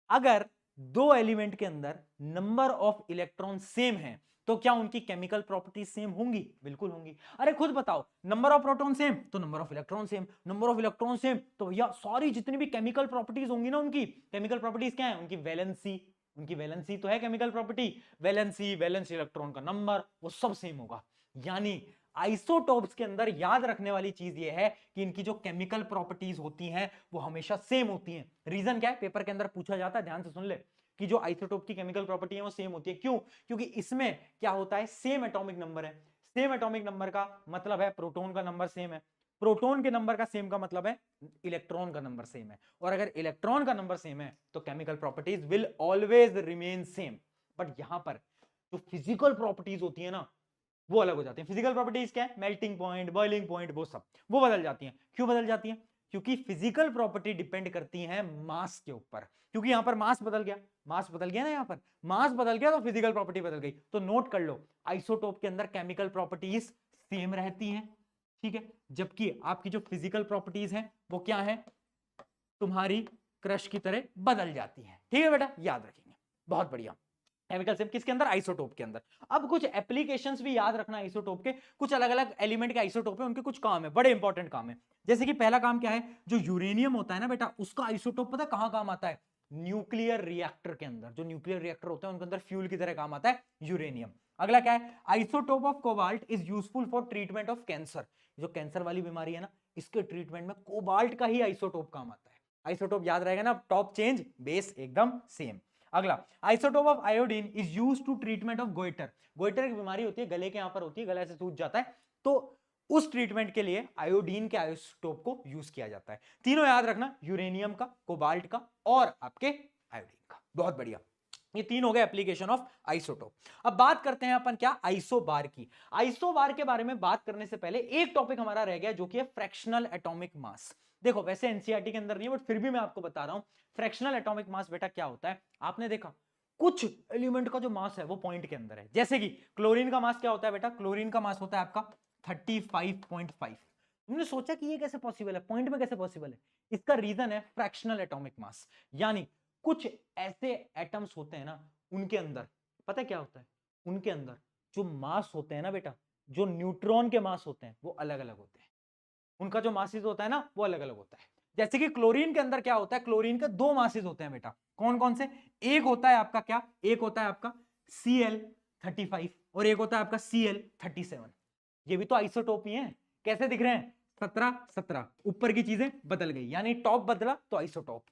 [SPEAKER 2] अगर दो एलिमेंट के अंदर नंबर ऑफ इलेक्ट्रॉन सेम है तो क्या उनकी केमिकल प्रॉपर्टीज सेम होंगी, बिल्कुल होंगी। अरे खुद बताओ, नंबर ऑफ प्रोटॉन सेम तो number of electron same, number of electron same तो भैया सारी जितनी भी केमिकल प्रॉपर्टीज होंगी ना, उनकी केमिकल प्रॉपर्टीज क्या है, उनकी वैलेंसी, उनकी वैलेंसी तो है chemical property, valency, valence electron का नंबर, वो सब सेम होगा। यानी आइसोटोप्स के अंदर याद रखने वाली चीज ये है कि इनकी जो केमिकल प्रॉपर्टीज होती हैं वो हमेशा सेम होती हैं। रीजन क्या है, पेपर के अंदर पूछा जाता है, ध्यान से सुन ले, कि जो आइसोटोप की केमिकल प्रॉपर्टी है वो सेम होती है। क्यों, क्योंकि इसमें क्या होता है, सेम एटॉमिक नंबर है। सेम एटॉमिक नंबर का मतलब है प्रोटॉन का नंबर सेम है, प्रोटॉन के नंबर का सेम का मतलब है इलेक्ट्रॉन का नंबर सेम है, और अगर इलेक्ट्रॉन का नंबर सेम है तो chemical properties will always remain same. But यहां पर जो फिजिकल प्रॉपर्टीज होती है ना, वो अलग हो जाती हैं। फिजिकल प्रॉपर्टीज क्या है, मेल्टिंग पॉइंट, बॉइलिंग पॉइंट, वो सब वो बदल जाती हैं। क्यों बदल जाती हैं, क्योंकि फिजिकल प्रॉपर्टी डिपेंड करती है मास के ऊपर। क्योंकि यहां पर मास बदल गया, मास बदल गया ना, यहां पर मास बदल गया तो फिजिकल प्रॉपर्टी बदल गई। तो नोट कर लो, आइसोटोप के अंदर केमिकल प्रॉपर्टीज सेम रहती हैं, ठीक है, जबकि आपकी जो फिजिकल प्रॉपर्टीज हैं वो क्या है, तुम्हारी क्रश की तरह बदल जाती है। ठीक है बेटा, याद रखेंगे, बहुत बढ़िया। केमिकल सेम किसके अंदर, आइसोटोप के अंदर। अब कुछ एप्लीकेशंस भी याद रखना आइसोटोप के, कुछ अलग अलग एलिमेंट के आइसोटोप है, उनके कुछ काम है, बड़े इंपॉर्टेंट काम है। जैसे कि पहला काम क्या है, जो यूरेनियम होता है ना बेटा, उसका आइसोटोप पता कहां काम आता है, न्यूक्लियर रिएक्टर के अंदर। जो न्यूक्लियर रिएक्टर होते हैं उनके अंदर फ्यूल की तरह काम आता है यूरेनियम। अगला क्या है, isotope of cobalt is useful for treatment of cancer. जो कैंसर वाली बीमारी है ना, इसके ट्रीटमेंट में कोबाल्ट का ही आइसोटोप काम आता है। आइसोटोप याद रहेगा ना, टॉप चेंज, बेस एकदम सेम। अगला, isotope of iodine is used to treatment of goiter. Goiter की बीमारी होती है, गले के यहां पर होती है, गला से सूज जाता है, तो उस ट्रीटमेंट के लिए आयोडीन के आइसोटोप को यूज किया जाता है। तीनों याद रखना, यूरेनियम का, कोबाल्ट का और आपके आयोडीन का। बहुत बढ़िया, ये तीन हो गए एप्लीकेशन ऑफ आइसोटोप। अब बात करते हैं अपन क्या, आइसोबार की। आइसोबार के बारे में बात करने से पहले एक टॉपिक हमारा रह गया, जो कि है फ्रैक्शनल एटॉमिक मास। देखो वैसे एनसीईआरटी के अंदर नहीं है, बट फिर भी मैं आपको बता रहा हूं, फ्रैक्शनल एटॉमिक मास बेटा क्या होता है। आपने देखा कुछ एलिमेंट का जो मास है वो पॉइंट के अंदर है, जैसे कि क्लोरीन का मास क्या होता है बेटा, क्लोरीन का मास होता है आपका 35.5। तुमने सोचा कि ये कैसे पॉसिबल है, पॉइंट में कैसे पॉसिबल है, इसका रीजन है फ्रैक्शनल एटॉमिक मास। यानी कुछ ऐसे एटम्स होते हैं ना, उनके अंदर पता है क्या होता है, उनके अंदर जो मास होते हैं ना बेटा, जो न्यूट्रॉन के मास होते हैं वो अलग अलग होते हैं, उनका जो मासिस होता है ना वो अलग अलग होता है। जैसे कि क्लोरीन के अंदर क्या होता है, क्लोरीन के दो मासिस होते हैं बेटा, कौन कौन से, एक होता है आपका क्या, एक होता है आपका Cl35 और एक होता है आपका Cl37। ये भी तो आइसोटोप ही है, कैसे दिख रहे हैं, 17-17, ऊपर की चीजें बदल गई, यानी टॉप बदला तो आइसोटोप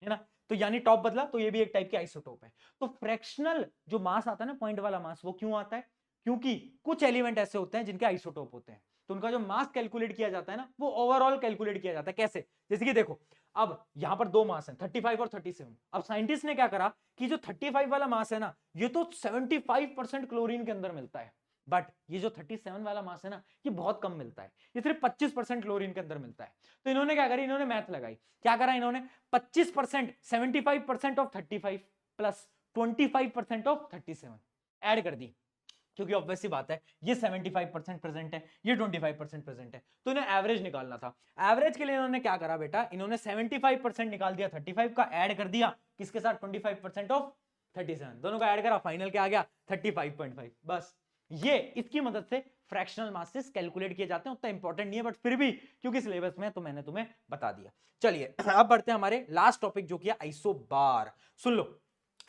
[SPEAKER 2] है ना, तो यानी टॉप बदला तो ये भी एक टाइप की आइसोटोप है। तो फ्रैक्शनल जो मास आता है ना, पॉइंट वाला मास, वो क्यों आता है, क्योंकि कुछ एलिमेंट ऐसे होते हैं जिनके आइसोटोप होते हैं, तो उनका जो मास कैलकुलेट किया जाता है ना, वो ओवरऑल कैलकुलेट किया जाता है। कैसे, जैसे कि देखो, अब यहां पर दो मास हैं 35 और 37। अब साइंटिस्ट ने क्या करा कि जो 35 वाला मास है ना, ये तो 75% क्लोरीन के अंदर मिलता है, बट ये जो 37 वाला मास है ना, ये बहुत कम मिलता है, ये सिर्फ 25% क्लोरीन के अंदर मिलता है। तो इन्होंने क्या करी, इन्होंने मैथ लगाई, क्या करा इन्होंने, 25% 75% ऑफ 35 प्लस 25% ऑफ 37 ऐड कर दी, क्योंकि ऑब्वियस सी बात है ये 75% प्रेजेंट है, ये 25% प्रेजेंट है, तो इन्हें एवरेज निकालना था। एवरेज के लिए इन्होंने क्या करा बेटा, इन्होंने 75% निकाल दिया 35 का, ऐड कर दिया किसके साथ, 25% ऑफ 37, दोनों का ऐड करा, फाइनल क्या आ गया 35.5। बस ये इसकी मदद से फ्रैक्शनल मासेस कैलकुलेट किए जाते हैं। उतना इंपॉर्टेंट नहीं है बट फिर भी क्योंकि सिलेबस में है तो मैंने तुम्हें बता दिया। चलिए अब बढ़ते हैं हमारे लास्ट टॉपिक जो कि है आइसोबार। सुन लो,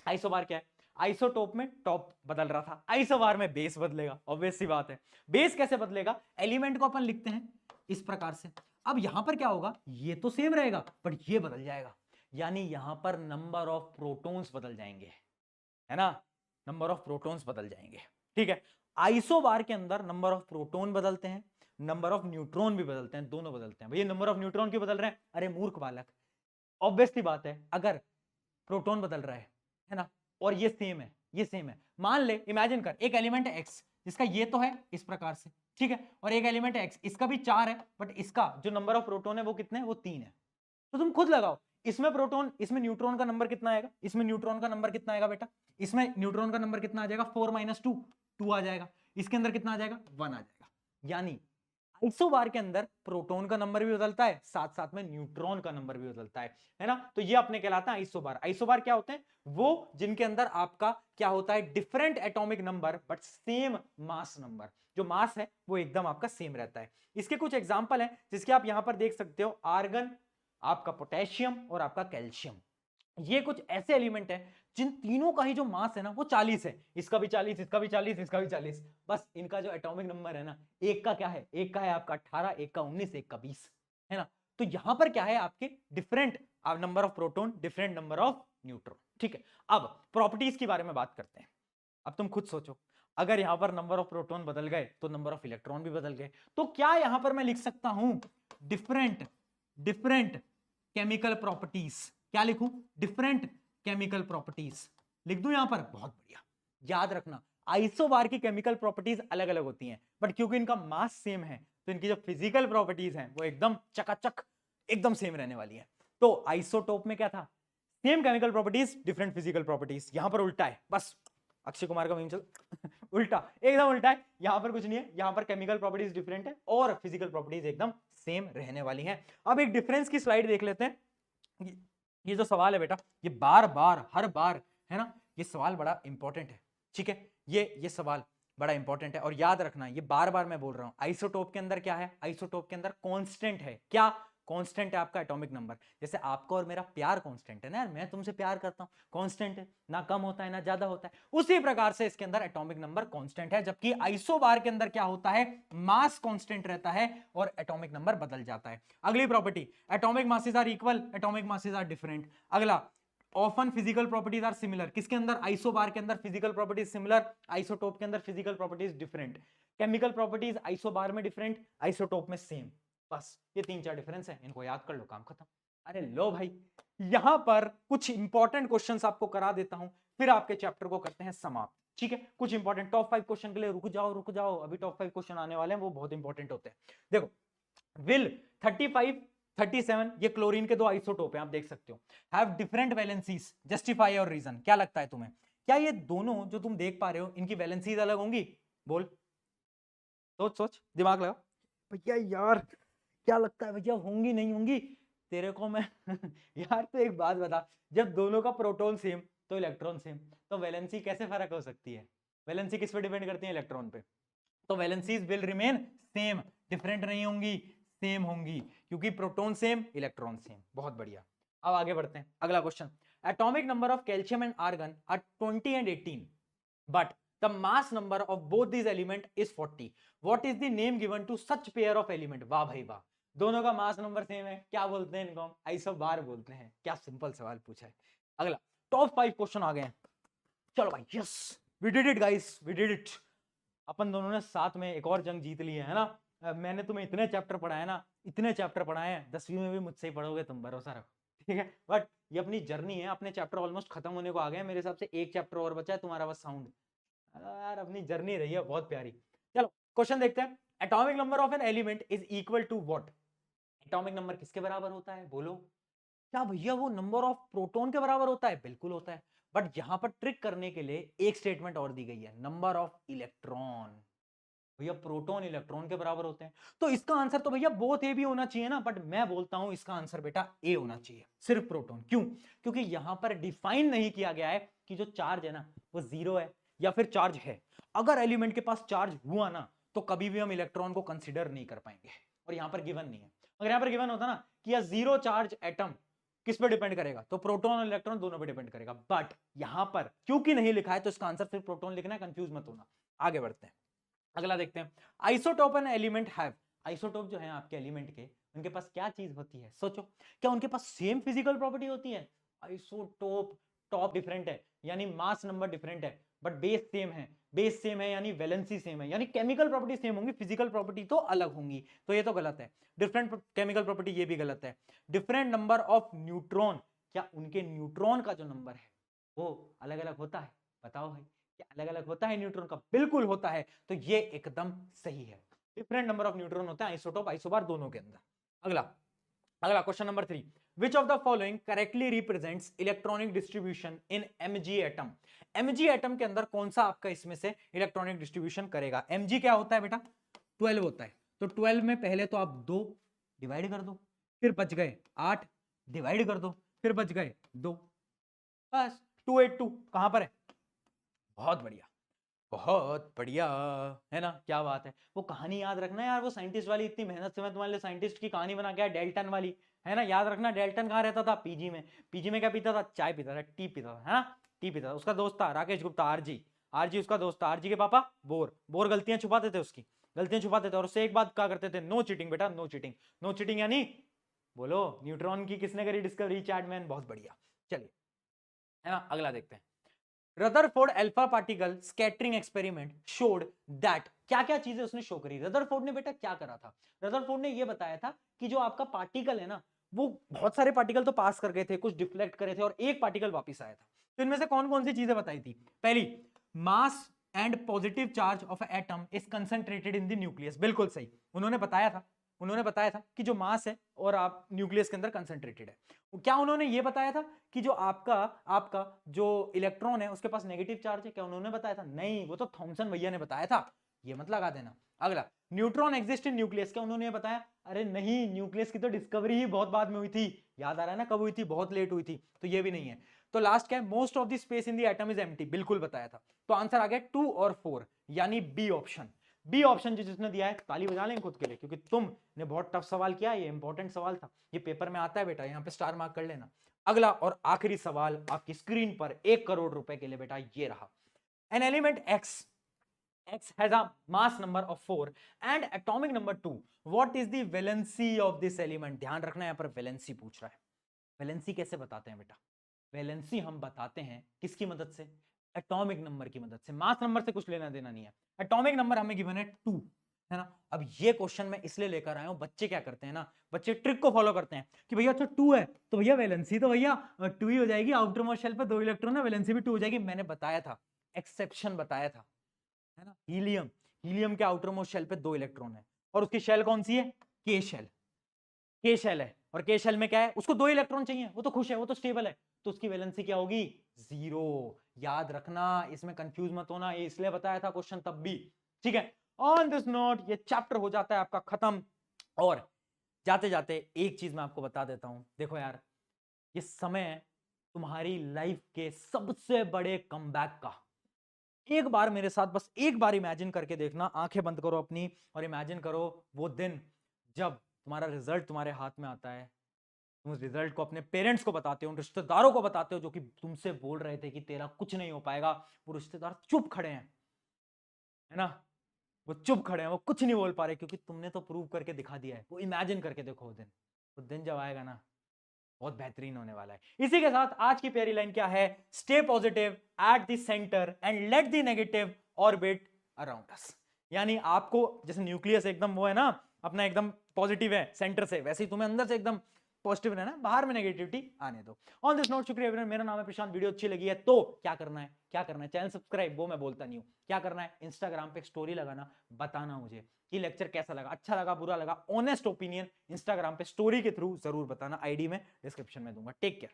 [SPEAKER 2] आइसोबार क्या है? आइसोटोप में टॉप बदल रहा था, आइसोबार में बेस बदलेगा। ऑब्वियस सी बात है। बेस कैसे बदलेगा? एलिमेंट को अपन लिखते हैं इस प्रकार से। अब यहां पर क्या होगा, ये तो सेम रहेगा बट ये बदल जाएगा, यानी यहां पर नंबर ऑफ प्रोटॉन्स बदल जाएंगे, है ना, नंबर ऑफ प्रोटॉन्स बदल जाएंगे। ठीक है, आइसोबार के अंदर नंबर ऑफ प्रोटॉन बदलते हैं, नंबर ऑफ न्यूट्रॉन भी बदलते हैं, दोनों बदलते हैं। भैया नंबर ऑफ न्यूट्रॉन क्यों बदल रहे हैं? अरे मूर्ख बालक, ऑब्वियस सी बात है, अगर प्रोटॉन बदल रहा है ना, और ये सेम है, ये सेम है, मान ले, इमेजिन कर, एक एलिमेंट है एक्स जिसका ये तो है इस प्रकार से, ठीक है, और एक एलिमेंट है एक्स, इसका भी 4 है बट इसका जो नंबर ऑफ प्रोटॉन है वो कितने है? वो 3 है। तो तुम खुद लगाओ, इसमें प्रोटॉन, इसमें न्यूट्रॉन का नंबर कितना आएगा? इसमें न्यूट्रॉन का नंबर कितना आएगा बेटा? इसमें न्यूट्रॉन का नंबर कितना आ जाएगा? 4 - 2, 2 आ जाएगा। इसके अंदर कितना आ जाएगा? 1 आ जाएगा। यानी आइसोबार के अंदर प्रोटॉन का नंबर भी बदलता है, साथ साथ में न्यूट्रॉन का नंबर भी बदलता है ना। तो ये अपने कहलाता है आइसोबार। आइसोबार क्या होते हैं? वो जिनके अंदर आपका क्या होता है? Different atomic number but same mass number. जो मास है वो एकदम आपका सेम रहता है। इसके कुछ एग्जांपल हैं जिसके आप यहां पर देख सकते हो, आर्गन, आपका पोटेशियम और आपका कैल्शियम। ये कुछ ऐसे एलिमेंट हैं जिन तीनों का ही जो मास है ना वो 40 है। इसका भी 40, इसका भी 40, इसका भी 40। बस इनका जो एटॉमिक नंबर है ना, एक का क्या है? एक का है आपका 18, एक का 19, एक का 20, है ना। तो यहां पर क्या है? आपके different number of proton, different number of neutron. ठीक है, अब प्रॉपर्टीज के बारे में बात करते हैं। अब तुम खुद सोचो, अगर यहां पर नंबर ऑफ प्रोटॉन बदल गए तो नंबर ऑफ इलेक्ट्रॉन भी बदल गए। तो क्या यहां पर मैं लिख सकता हूं डिफरेंट डिफरेंट केमिकल प्रॉपर्टीज? क्या लिखूं? डिफरेंट केमिकल प्रॉपर्टीज लिख दूं यहां पर? बहुत बढ़िया। याद रखना, आइसोबार की केमिकल प्रॉपर्टीज अलग अलग होती हैं बट क्योंकि इनका मास सेम है तो इनकी जो फिजिकल प्रॉपर्टीज हैं वो एकदम चकाचक एकदम सेम रहने वाली है। तो आइसोटोप में क्या था? Same chemical properties, different physical properties. यहां पर उल्टा है, बस अक्षय कुमार का मीम चल उल्टा, एकदम उल्टा है। यहां पर कुछ नहीं है, यहां पर केमिकल प्रॉपर्टीज डिफरेंट है और फिजिकल प्रॉपर्टीज एकदम सेम रहने वाली हैं। अब एक डिफरेंस की स्लाइड देख लेते हैं। ये जो सवाल है बेटा, ये बार बार हर बार, है ना, ये सवाल बड़ा इंपॉर्टेंट है। ठीक है, ये सवाल बड़ा इंपॉर्टेंट है और याद रखना, ये बार बार मैं बोल रहा हूं, आइसोटोप के अंदर क्या है? आइसोटोप के अंदर कांस्टेंट है। क्या कांस्टेंट है? आपका एटॉमिक नंबर। जैसे आपका और मेरा प्यार कांस्टेंट है ना यार, मैं तुमसे प्यार करता हूं, कांस्टेंट है, ना कम होता है ना ज्यादा होता है। उसी प्रकार से इसके अंदर एटॉमिक नंबर कांस्टेंट है, जबकि आइसोबार के अंदर क्या होता है? मास कांस्टेंट रहता है और एटॉमिक नंबर बदल जाता है। अगली property, atomic masses are equal, atomic masses are different. अगला, often physical properties are similar. किसके अंदर? आइसोबार के अंदर फिजिकल प्रॉपर्टीज सिमिलर, आइसोटोप के अंदर physical properties different. Chemical properties isobar में डिफरेंट, आइसोटोप में सेम। बस ये 3-4 डिफरेंस है, इनको याद कर लो, काम खत्म। अरे लो भाई, यहां पर कुछ इंपॉर्टेंट क्वेश्चंस आपको करा देता हूं, फिर आपके चैप्टर को करते हैं समाप्त। ठीक है, कुछ इंपॉर्टेंट टॉप 5 क्वेश्चन के लिए रुक जाओ, अभी टॉप 5 क्वेश्चन आने वाले हैं, वो बहुत इंपॉर्टेंट होते हैं। देखो, विल 35, 37, ये क्लोरीन के दो आइसोटोप हैं, आप देख सकते हो, have different valencies, justify your reason. क्या लगता है तुम्हें, क्या ये दोनों जो तुम देख पा रहे हो इनकी वैलेंसीज अलग होंगी? बोल, सोच, दिमाग लगा। भैया यार क्या लगता है भैया, होंगी नहीं होंगी? तेरे को मैं यार तो एक बात बता, जब दोनों का प्रोटॉन सेम तो इलेक्ट्रॉन सेम, तो वैलेंसी कैसे फर्क हो सकती है? वैलेंसी किस पे डिपेंड करती है? इलेक्ट्रॉन पे। तो valencies will remain same, different नहीं होंगी, सेम होंगी, क्योंकि प्रोटॉन सेम, इलेक्ट्रॉन सेम। बहुत बढ़िया। अब आगे बढ़ते हैं, अगला question. Atomic number of calcium and argon are 20 and 18, but the mass number of both these element is 40. What is the name given to such pair of element? वाह भाई वाह, दोनों का मास नंबर सेम है, क्या बोलते हैं इनको? हम आइसोबार बोलते हैं। क्या सिंपल सवाल पूछा है। अगला, टॉप 5 क्वेश्चन आ गए हैं। चलो भाई, yes, we did it guys, we did it. अपन दोनों ने साथ में एक और जंग जीत ली है ना। मैंने तुम्हें इतने चैप्टर पढ़ाए ना, इतने चैप्टर पढ़ाए हैं, 10वीं में भी मुझसे ही पढ़ोगे तुम, भरोसा रखो। ठीक है, बट ये अपनी जर्नी है, अपने चैप्टर ऑलमोस्ट खत्म होने को आ गए हैं। मेरे हिसाब से एक चैप्टर और बचा है, तुम्हारा बस साउंड। यार अपनी जर्नी रही है बहुत प्यारी। चलो क्वेश्चन देखते हैं। Atomic number of an element is equal to what? Atomic number किसके बराबर होता है? बोलो। क्या भैया वो नंबर ऑफ प्रोटॉन के बराबर होता है? बिल्कुल होता है, बट यहां पर ट्रिक करने के लिए एक स्टेटमेंट और दी गई है, नंबर ऑफ इलेक्ट्रॉन। भैया प्रोटॉन इलेक्ट्रॉन के बराबर होते हैं, तो इसका आंसर तो भैया बोथ ए भी होना चाहिए ना, बट मैं बोलता हूं इसका आंसर बेटा ए होना चाहिए, सिर्फ प्रोटॉन। क्यों? क्योंकि यहां पर डिफाइन नहीं किया गया है कि जो चार्ज है ना वो 0 है या फिर चार्ज है। अगर एलिमेंट के पास चार्ज हुआ ना तो कभी भी हम इलेक्ट्रॉन को कंसीडर नहीं कर पाएंगे, और यहां पर गिवन नहीं है। अगर यहां पर गिवन होता ना कि जीरो चार्ज एटम किस पे डिपेंड करेगा, तो प्रोटॉन और इलेक्ट्रॉन दोनों पे डिपेंड करेगा, बट यहां पर क्योंकि नहीं लिखा है तो इसका आंसर सिर्फ प्रोटॉन लिखना है, कंफ्यूज मत होना। आगे बढ़ते हैं, अगला देखते हैं। Isotope and element have, isotope जो है आपके एलिमेंट के, उनके पास क्या चीज होती है, सोचो, क्या उनके पास सेम फिजिकल प्रॉपर्टी होती है? आइसोटोप, टॉप डिफरेंट है यानी मास नंबर डिफरेंट है, बट बेस सेम है, बेस सेम है यानी वैलेंसी सेम है, यानी केमिकल प्रॉपर्टी सेम होंगी, फिजिकल प्रॉपर्टी तो अलग होंगी, तो ये तो गलत है। डिफरेंट केमिकल प्रॉपर्टी, ये भी गलत है। डिफरेंट नंबर ऑफ न्यूट्रॉन, क्या उनके न्यूट्रॉन का जो नंबर है वो अलग अलग होता है? बताओ भाई, क्या अलग अलग होता है न्यूट्रॉन का? बिल्कुल होता है, तो ये एकदम सही है। डिफरेंट नंबर ऑफ न्यूट्रॉन होता है आइसोटोप आइसोबार दोनों के अंदर। अगला, अगला question number 3, which of the following correctly represents electronic distribution in mg atom? mg atom के अंदर कौन सा आपका इसमें से इलेक्ट्रॉनिक डिस्ट्रीब्यूशन करेगा? mg क्या होता है बेटा? 12 होता है, तो 12 में पहले तो आप 2 डिवाइड कर दो, फिर बच गए 8 डिवाइड कर दो, फिर बच गए 2, बस 282 कहां पर है? बहुत बढ़िया, बहुत बढ़िया, है ना, क्या बात है। वो कहानी याद रखना यार, वो साइंटिस्ट वाली, इतनी मेहनत से मैं तुम्हारे लिए साइंटिस्ट की कहानी बना के आया, डेल्टन वाली, है ना, याद रखना। डेल्टन कहाँ रहता था? पीजी में। पीजी में क्या पीता था? चाय पीता था, टी पीता था, है ना, टी पीता था। उसका दोस्त था राकेश गुप्ता, आरजी, आरजी उसका दोस्त था। आरजी के पापा बोर, बोर गलतियां छुपाते थे, उसकी गलतियां छुपाते थे, और उससे एक बात कहा करते थे, नो चीटिंग बेटा, नो चीटिंग। नो चीटिंग यानी, बोलो, न्यूट्रॉन की किसने करी डिस्कवरी? चैटमैन, बहुत बढ़िया। चलिए, है ना, अगला देखते हैं। Rutherford alpha particle scattering experiment showed that, क्या क्या चीजें उसने शो करी? रदरफोर्ड ने बेटा क्या करा था? रदरफोर्ड ने ये बताया था कि जो आपका पार्टिकल है ना, वो बहुत सारे पार्टिकल तो पास कर गए थे, कुछ डिफ्लेक्ट करे थे, और एक पार्टिकल वापस आया था। तो इनमें से कौन कौन सी चीजें बताई थी? पहली, mass and positive charge of atom is concentrated in the nucleus, बिल्कुल सही, उन्होंने बताया था। उन्होंने बताया था कि जो मास है और आप न्यूक्लियस के अंदर कंसंट्रेटेड है। क्या उन्होंने ये बताया था कि जो आपका आपका जो इलेक्ट्रॉन है उसके पास नेगेटिव चार्ज है? क्या उन्होंने बताया था? नहीं, वो तो थॉमसन भैया ने बताया था, ये मत लगा देना। अगला, न्यूट्रॉन एग्जिस्ट इन न्यूक्लियस, क्या उन्होंने बताया? अरे नहीं, न्यूक्लियस की तो डिस्कवरी ही बहुत बाद में हुई थी, याद आ रहा है ना, कब हुई थी? बहुत लेट हुई थी, तो ये भी नहीं है। तो लास्ट क्या है? Most of the space in the atom is empty, बिल्कुल बताया था। तो आंसर आ गया 2 और 4, यानी बी ऑप्शन। बी ऑप्शन जिसने दिया है, ताली बजा लें खुद के लिए, क्योंकि तुमने बहुत टफ सवाल किया, ये इंपॉर्टेंट सवाल था, ये पेपर में आता है बेटा, यहाँ पे स्टार मार्क कर लेना। अगला और आखिरी सवाल आपकी स्क्रीन पर 1 करोड़ रुपए के लिए बेटा, ये रहा। An element X has a mass number of 4 and atomic number 2. What is the valency of this element? ध्यान रखना, यहाँ पर वैलेंसी पूछ रहा है। वैलेंसी कैसे बताते हैं बेटा? वैलेंसी हम बताते हैं किसकी मदद से? एटॉमिक नंबर की मदद से। मास नंबर से कुछ लेना देना नहीं है। एटॉमिक नंबर हमें गिवन है 2, है ना। अब ये क्वेश्चन मैं इसलिए लेकर आया हूं, बच्चे क्या करते हैं ना, बच्चे ट्रिक को फॉलो करते हैं कि भैया अच्छा 2 है तो भैया वैलेंसी तो भैया 2 ही हो जाएगी, आउटर मोस्ट शेल पे 2 इलेक्ट्रॉन है, वैलेंसी भी 2 हो जाएगी। मैंने बताया था, एक्सेप्शन बताया था, है ना। हीलियम, हीलियम के आउटर मोस्ट शेल पे 2 इलेक्ट्रॉन है, और उसकी शेल कौन सी है? के शेल, के शेल है, और के शेल में क्या है? उसको 2 इलेक्ट्रॉन चाहिए, वो तो खुश है, वो तो स्टेबल है, तो उसकी वैलेंसी क्या होगी? 0। याद रखना, इसमें कंफ्यूज मत होना, ये इसलिए बताया था क्वेश्चन तब भी, ठीक है। ऑन दिस नोट ये चैप्टर हो जाता है आपका खत्म, और जाते जाते एक चीज मैं आपको बता देता हूं, देखो यार, ये समय है तुम्हारी लाइफ के सबसे बड़े कमबैक का। एक बार मेरे साथ बस एक बार इमेजिन करके देखना, आंखें बंद करो अपनी और इमेजिन करो वो दिन जब तुम्हारा रिजल्ट तुम्हारे हाथ में आता है, तुम उस रिजल्ट को अपने पेरेंट्स को बताते हो, उन रिश्तेदारों को बताते हो जो कि तुमसे बोल रहे थे कि तेरा कुछ नहीं हो पाएगा, वो रिश्तेदार चुप खड़े हैं, है ना, वो चुप खड़े हैं, वो कुछ नहीं बोल पा रहे क्योंकि तुमने तो प्रूव करके दिखा दिया है। वो इमेजिन करके देखो वो दिन जब आएगा ना, बहुत बेहतरीन होने वाला है। इसी के साथ आज की प्यारी लाइन क्या है? Stay positive at the centre and let the negative orbit around us. यानी आपको जैसे न्यूक्लियस एकदम वो है ना अपना, एकदम पॉजिटिव है सेंटर से, वैसे ही तुम्हें अंदर से एकदम पॉजिटिव रहना, बाहर में नेगेटिविटी आने दो। ऑन दिस नोट, शुक्रिया एवरीवन, मेरा नाम है प्रशांत। वीडियो अच्छी लगी है तो क्या करना है? क्या करना है? चैनल सब्सक्राइब, वो मैं बोलता नहीं हूं, क्या करना है? इंस्टाग्राम पे एक स्टोरी लगाना, बताना मुझे कि लेक्चर कैसा लगा, अच्छा लगा, बुरा लगा, ऑनेस्ट ओपिनियन इंस्टाग्राम पे स्टोरी के थ्रू जरूर बताना, आईडी में डिस्क्रिप्शन में दूंगा। Take care.